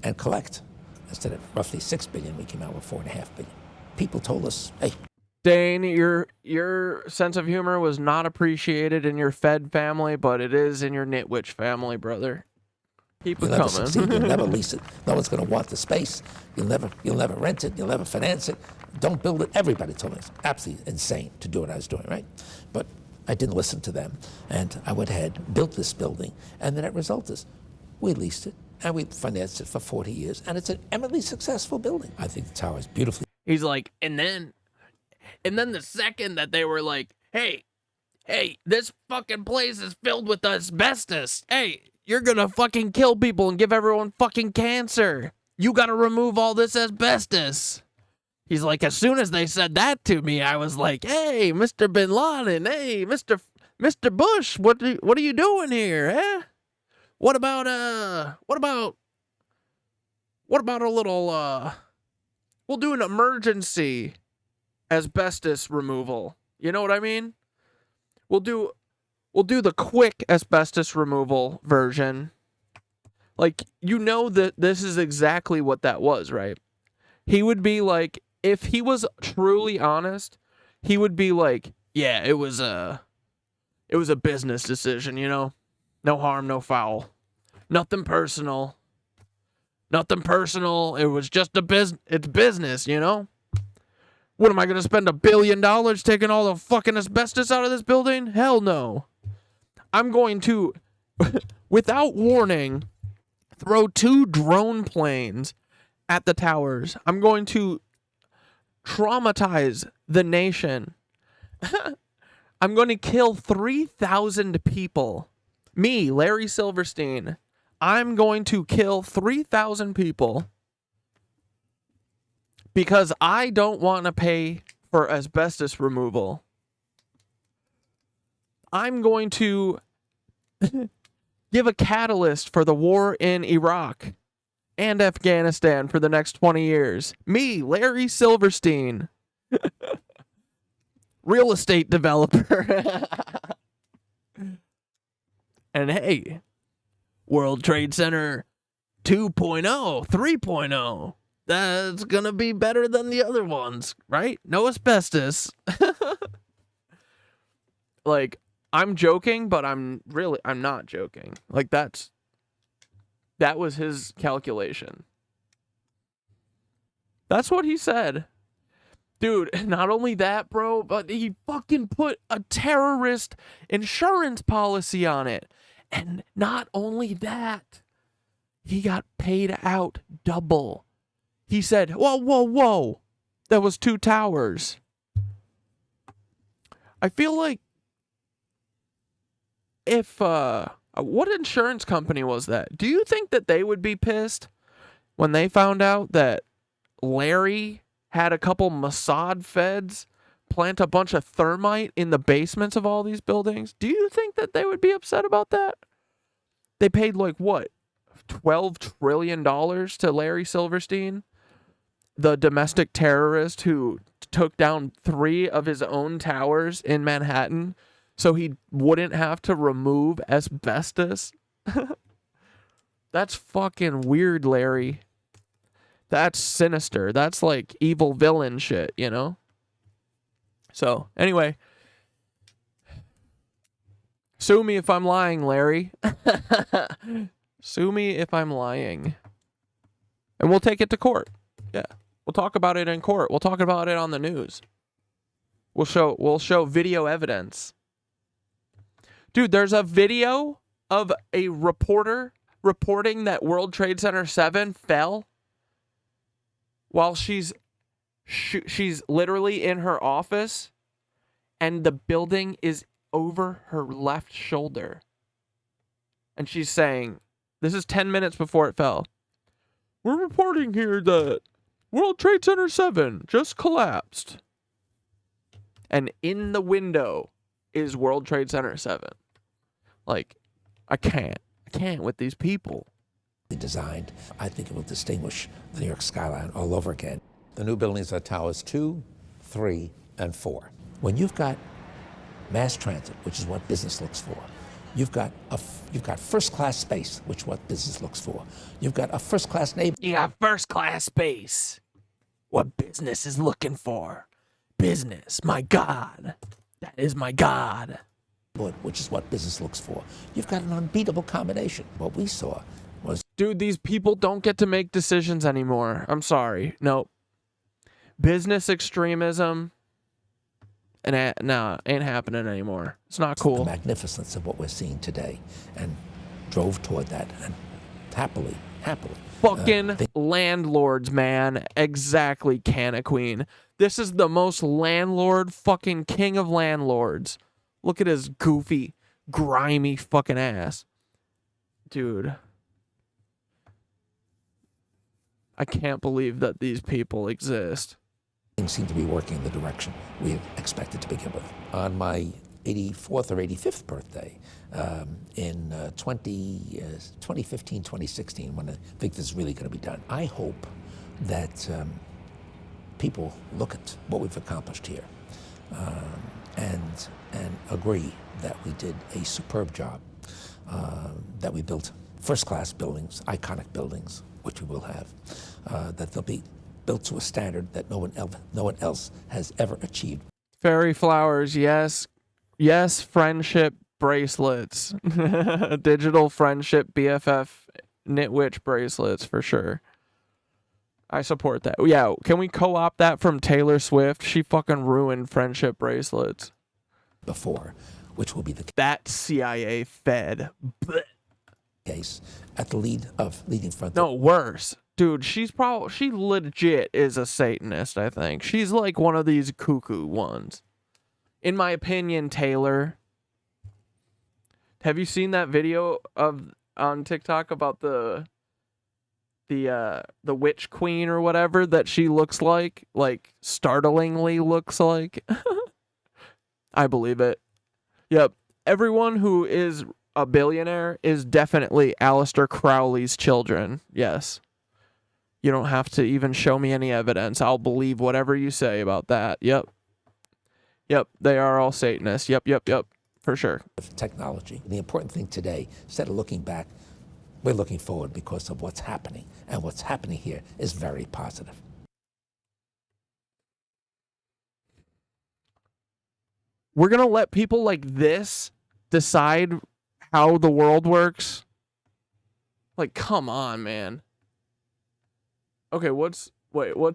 and collect. Instead of roughly $6 billion, we came out with $4.5 billion. People told us, "Hey, Dane, your sense of humor was not appreciated in your Fed family, but it is in your Nitwitch family, brother. Keep it coming." Succeed. You'll never lease it. No one's going to want the space. You'll never rent it. You'll never finance it. Don't build it. Everybody told me it's absolutely insane to do what I was doing, right? But I didn't listen to them, and I went ahead, built this building, and the net result is we leased it, and we financed it for 40 years, and it's an eminently successful building. I think the tower is beautifully. He's like, and then the second that they were like, hey, this fucking place is filled with asbestos. Hey, you're gonna fucking kill people and give everyone fucking cancer. You gotta remove all this asbestos. He's like, as soon as they said that to me, I was like, hey, Mr. Bin Laden, hey, Mr. Bush, what are you doing here, eh? What about a little, we'll do an emergency asbestos removal. You know what I mean? We'll do the quick asbestos removal version. Like, you know that this is exactly what that was, right? He would be like, if he was truly honest, he would be like, yeah, it was a business decision, you know? No harm, no foul. Nothing personal. Nothing personal. It was just it's business, you know? What am I going to spend $1 billion taking all the fucking asbestos out of this building? Hell no. I'm going to, without warning, throw 2 drone planes at the towers. I'm going to traumatize the nation. I'm going to kill 3,000 people. Me, Larry Silverstein. I'm going to kill 3,000 people because I don't want to pay for asbestos removal. I'm going to give a catalyst for the war in Iraq and Afghanistan for the next 20 years. Me, Larry Silverstein. Real estate developer. And hey, World Trade Center 2.0, 3.0. That's going to be better than the other ones, right? No asbestos. Like, I'm joking, but I'm not joking. Like, that was his calculation. That's what he said. Dude, not only that, bro, but he fucking put a terrorist insurance policy on it. And not only that, he got paid out double. He said, whoa, whoa, whoa, that was 2 towers. I feel like if, what insurance company was that? Do you think that they would be pissed when they found out that Larry had a couple Mossad feds plant a bunch of thermite in the basements of all these buildings? Do you think that they would be upset about that? They paid like what? $12 trillion to Larry Silverstein, the domestic terrorist who took down 3 of his own towers in Manhattan so he wouldn't have to remove asbestos. That's fucking weird, Larry. That's sinister. That's like evil villain shit, you know? So, anyway. Sue me if I'm lying, Larry. Sue me if I'm lying. And we'll take it to court. Yeah. We'll talk about it in court. We'll talk about it on the news. We'll show video evidence. Dude, there's a video of a reporter reporting that World Trade Center 7 fell while she's literally in her office and the building is over her left shoulder. And she's saying, this is 10 minutes before it fell. We're reporting here that World Trade Center 7 just collapsed. And in the window is World Trade Center 7. Like, I can't with these people. Designed, I think it will distinguish the New York skyline all over again. The new buildings are towers 2, 3, and 4. When you've got mass transit, which is what business looks for, you've got first-class space, which is what business looks for. You've got a first-class neighborhood. You got first-class space. What business is looking for. Business, my God. That is my God. Which is what business looks for. You've got an unbeatable combination. What we saw was... Dude, these people don't get to make decisions anymore. I'm sorry. Nope. Business extremism... And ain't happening anymore. It's not cool. The magnificence of what we're seeing today, and drove toward that, and happily. Fucking landlords, man. Exactly, Canna Queen. This is the most landlord fucking king of landlords. Look at his goofy, grimy fucking ass. Dude. I can't believe that these people exist. Things seem to be working in the direction we had expected to begin with. On my 84th or 85th birthday, in 2015, 2016, when I think this is really going to be done, I hope that people look at what we've accomplished here and agree that we did a superb job, that we built first-class buildings, iconic buildings, which we will have, that they'll be built to a standard that no one else has ever achieved. Fairy flowers, yes. Yes, friendship bracelets. Digital friendship BFF Knitwitch bracelets for sure. I support that. Yeah, can we co-opt that from Taylor Swift? She fucking ruined friendship bracelets. Before, which will be that CIA Fed. Case at the leading front. No, worse. Dude, she legit is a Satanist, I think. She's like one of these cuckoo ones. In my opinion, Taylor. Have you seen that video on TikTok about the witch queen or whatever that she looks like startlingly looks like? I believe it. Yep. Everyone who is a billionaire is definitely Aleister Crowley's children. Yes. You don't have to even show me any evidence. I'll believe whatever you say about that. Yep. Yep. They are all Satanists. Yep. For sure. Technology. The important thing today, instead of looking back, we're looking forward because of what's happening. And what's happening here is very positive. We're going to let people like this decide how the world works? Like, come on, man. Okay, what's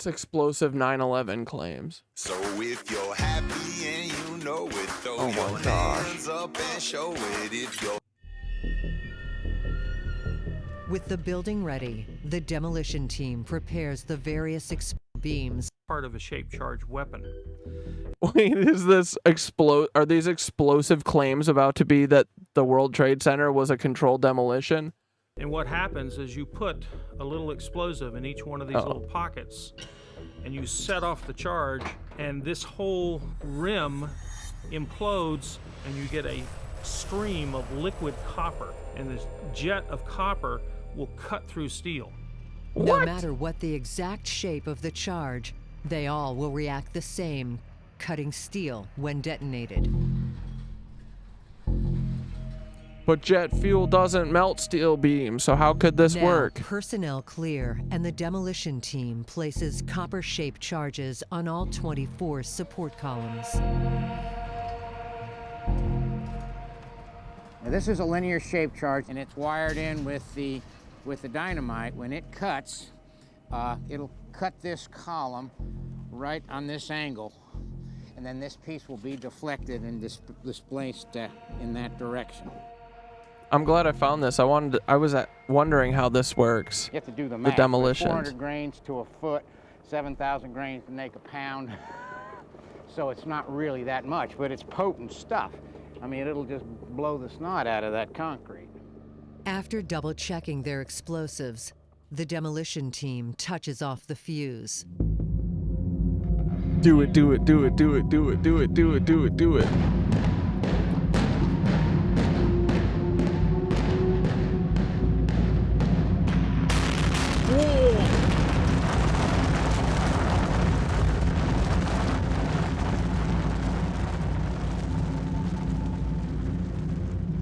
explosive 9/11 claims? So if you're happy and you know it, throw your hands up and show it if you're... With the building ready, the demolition team prepares the various beams. Part of a shaped charge weapon. Wait, is this are these explosive claims about to be that the World Trade Center was a controlled demolition? And what happens is you put a little explosive in each one of these little pockets, and you set off the charge, and this whole rim implodes, and you get a stream of liquid copper, and this jet of copper will cut through steel. No matter what the exact shape of the charge, they all will react the same, cutting steel when detonated. But jet fuel doesn't melt steel beams, so how could this work? Personnel clear, and the demolition team places copper-shaped charges on all 24 support columns. Now, this is a linear shaped charge, and it's wired in with the dynamite. When it cuts, it'll cut this column right on this angle, and then this piece will be deflected and displaced in that direction. I'm glad I found this. I was wondering how this works. You have to do the math. The demolitions. 400 grains to a foot, 7,000 grains to make a pound. So it's not really that much, but it's potent stuff. I mean, it'll just blow the snot out of that concrete. After double-checking their explosives, the demolition team touches off the fuse. Do it, do it, do it, do it, do it, do it, do it, do it, do it.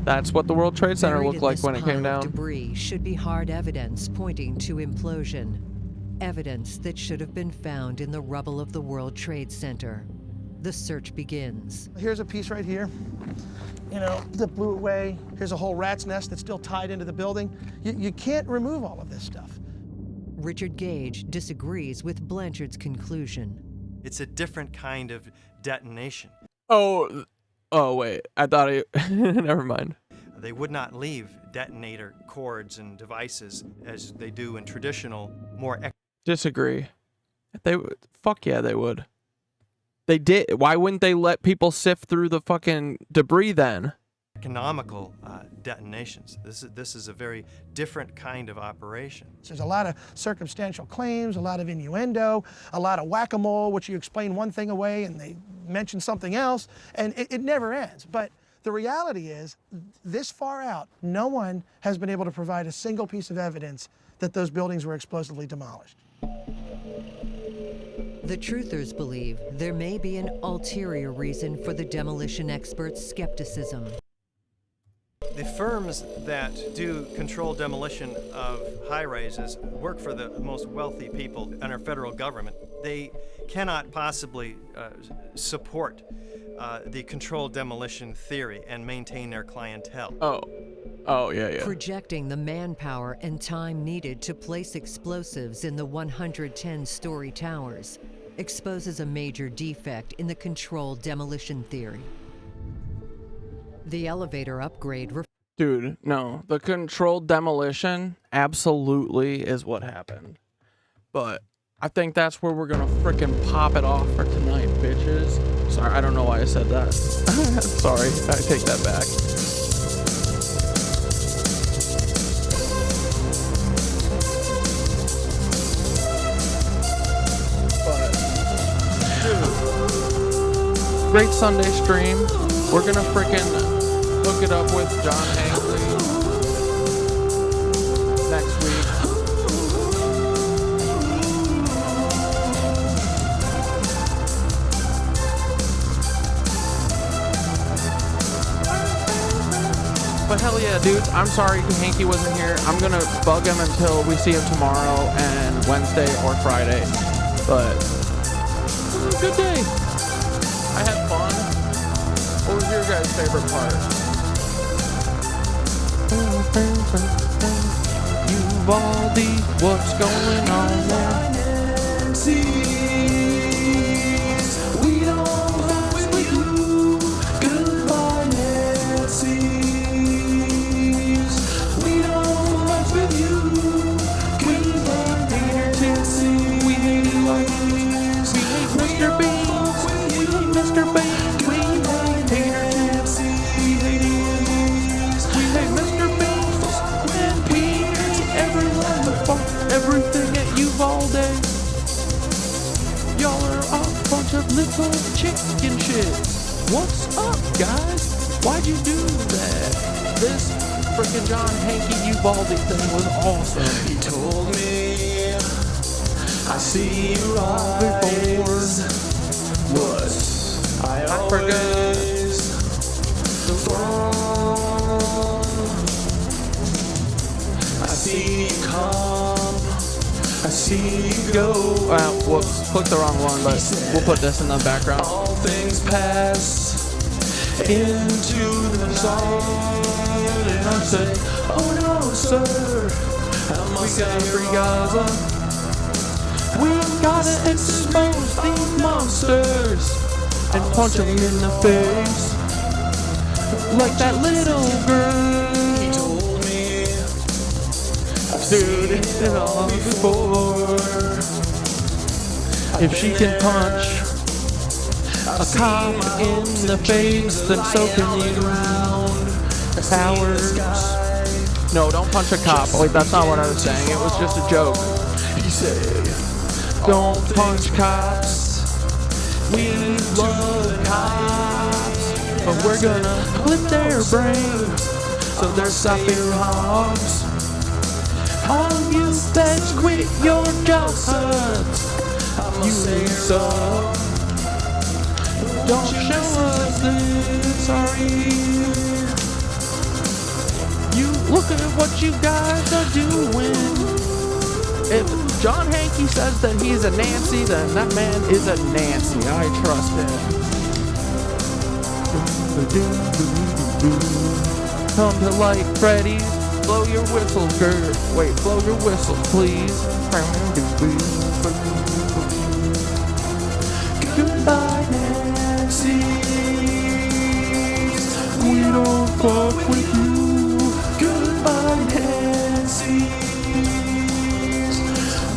That's what the World Trade Center looked like when it came down. Debris should be hard evidence pointing to implosion. Evidence that should have been found in the rubble of the World Trade Center. The search begins. Here's a piece right here, that blew away. Here's a whole rat's nest that's still tied into the building. You can't remove all of this stuff. Richard Gage disagrees with Blanchard's conclusion. It's a different kind of detonation. Oh wait, I thought never mind. They would not leave detonator cords and devices as they do in traditional, more... Disagree. They would. Fuck yeah, they would. They did. Why wouldn't they let people sift through the fucking debris then? Economical detonations. This is a very different kind of operation. There's a lot of circumstantial claims, a lot of innuendo, a lot of whack-a-mole, which you explain one thing away and they mention something else, and it never ends. But the reality is, this far out, no one has been able to provide a single piece of evidence that those buildings were explosively demolished. The truthers believe there may be an ulterior reason for the demolition experts' skepticism. The firms that do controlled demolition of high-rises work for the most wealthy people in our federal government. They cannot possibly support the controlled demolition theory and maintain their clientele. Oh, yeah. Projecting the manpower and time needed to place explosives in the 110-story towers exposes a major defect in the controlled demolition theory. The elevator upgrade... Dude, no. The controlled demolition absolutely is what happened. But I think that's where we're gonna frickin' pop it off for tonight, bitches. Sorry, I don't know why I said that. Sorry, I take that back. But, dude, great Sunday stream. We're gonna frickin' hook it up with John Hankley next week. But hell yeah, dude. I'm sorry Hanky wasn't here. I'm gonna bug him until we see him tomorrow and Wednesday or Friday. But it was a good day. I had fun. What was your guys' favorite part? Uvalde, what's going on there? We don't mess with you. Goodbye, Nancy. We don't mess with you. Goodbye, Peter Tennessee. We hate Eloise. We hate Mr. Beans. We hate Mr. Beans. We hate Peter Tennessee. We hate Eloise. We hate Mr. Beans and Peter. Everyone before everything at Uvalde. Y'all are a bunch of little chicken shits. What's up, guys? Why'd you do that? This freaking John Hanky Uvalde thing was awesome. He told me, I see your eyes. What? I forgot. I see you come. I see you go. Whoops, clicked the wrong one, but we'll put this in the background. All things pass into the sun, and I say, oh no, sir, I must say free Gaza. We gotta expose these monsters and punch them in the face, like that little girl. He told me, dude, it's been all before. If she can punch a cop in the face, then so can you. Cowards. No, don't punch a cop. Wait, that's not what I was saying. It was just a joke. He said, don't punch cops. We love cops, but we're gonna flip their brains so they're stopping hogs. All you feds, quit your jobs. You suck. Don't show us this, sorry. You look at what you guys are doing. If John Hanky says that he's a Nancy, then that man is a Nancy. I trust him. Come to like Freddy. Blow your whistle, girl. Wait, blow your whistle, please. Goodbye, Nancy. We don't fuck with you. Goodbye, Nancy.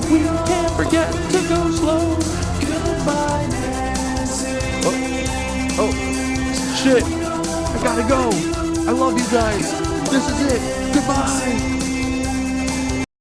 We can't forget to go slow. Goodbye, Nancy. Oh, shit. I gotta go. I love you guys. This is it. Goodbye.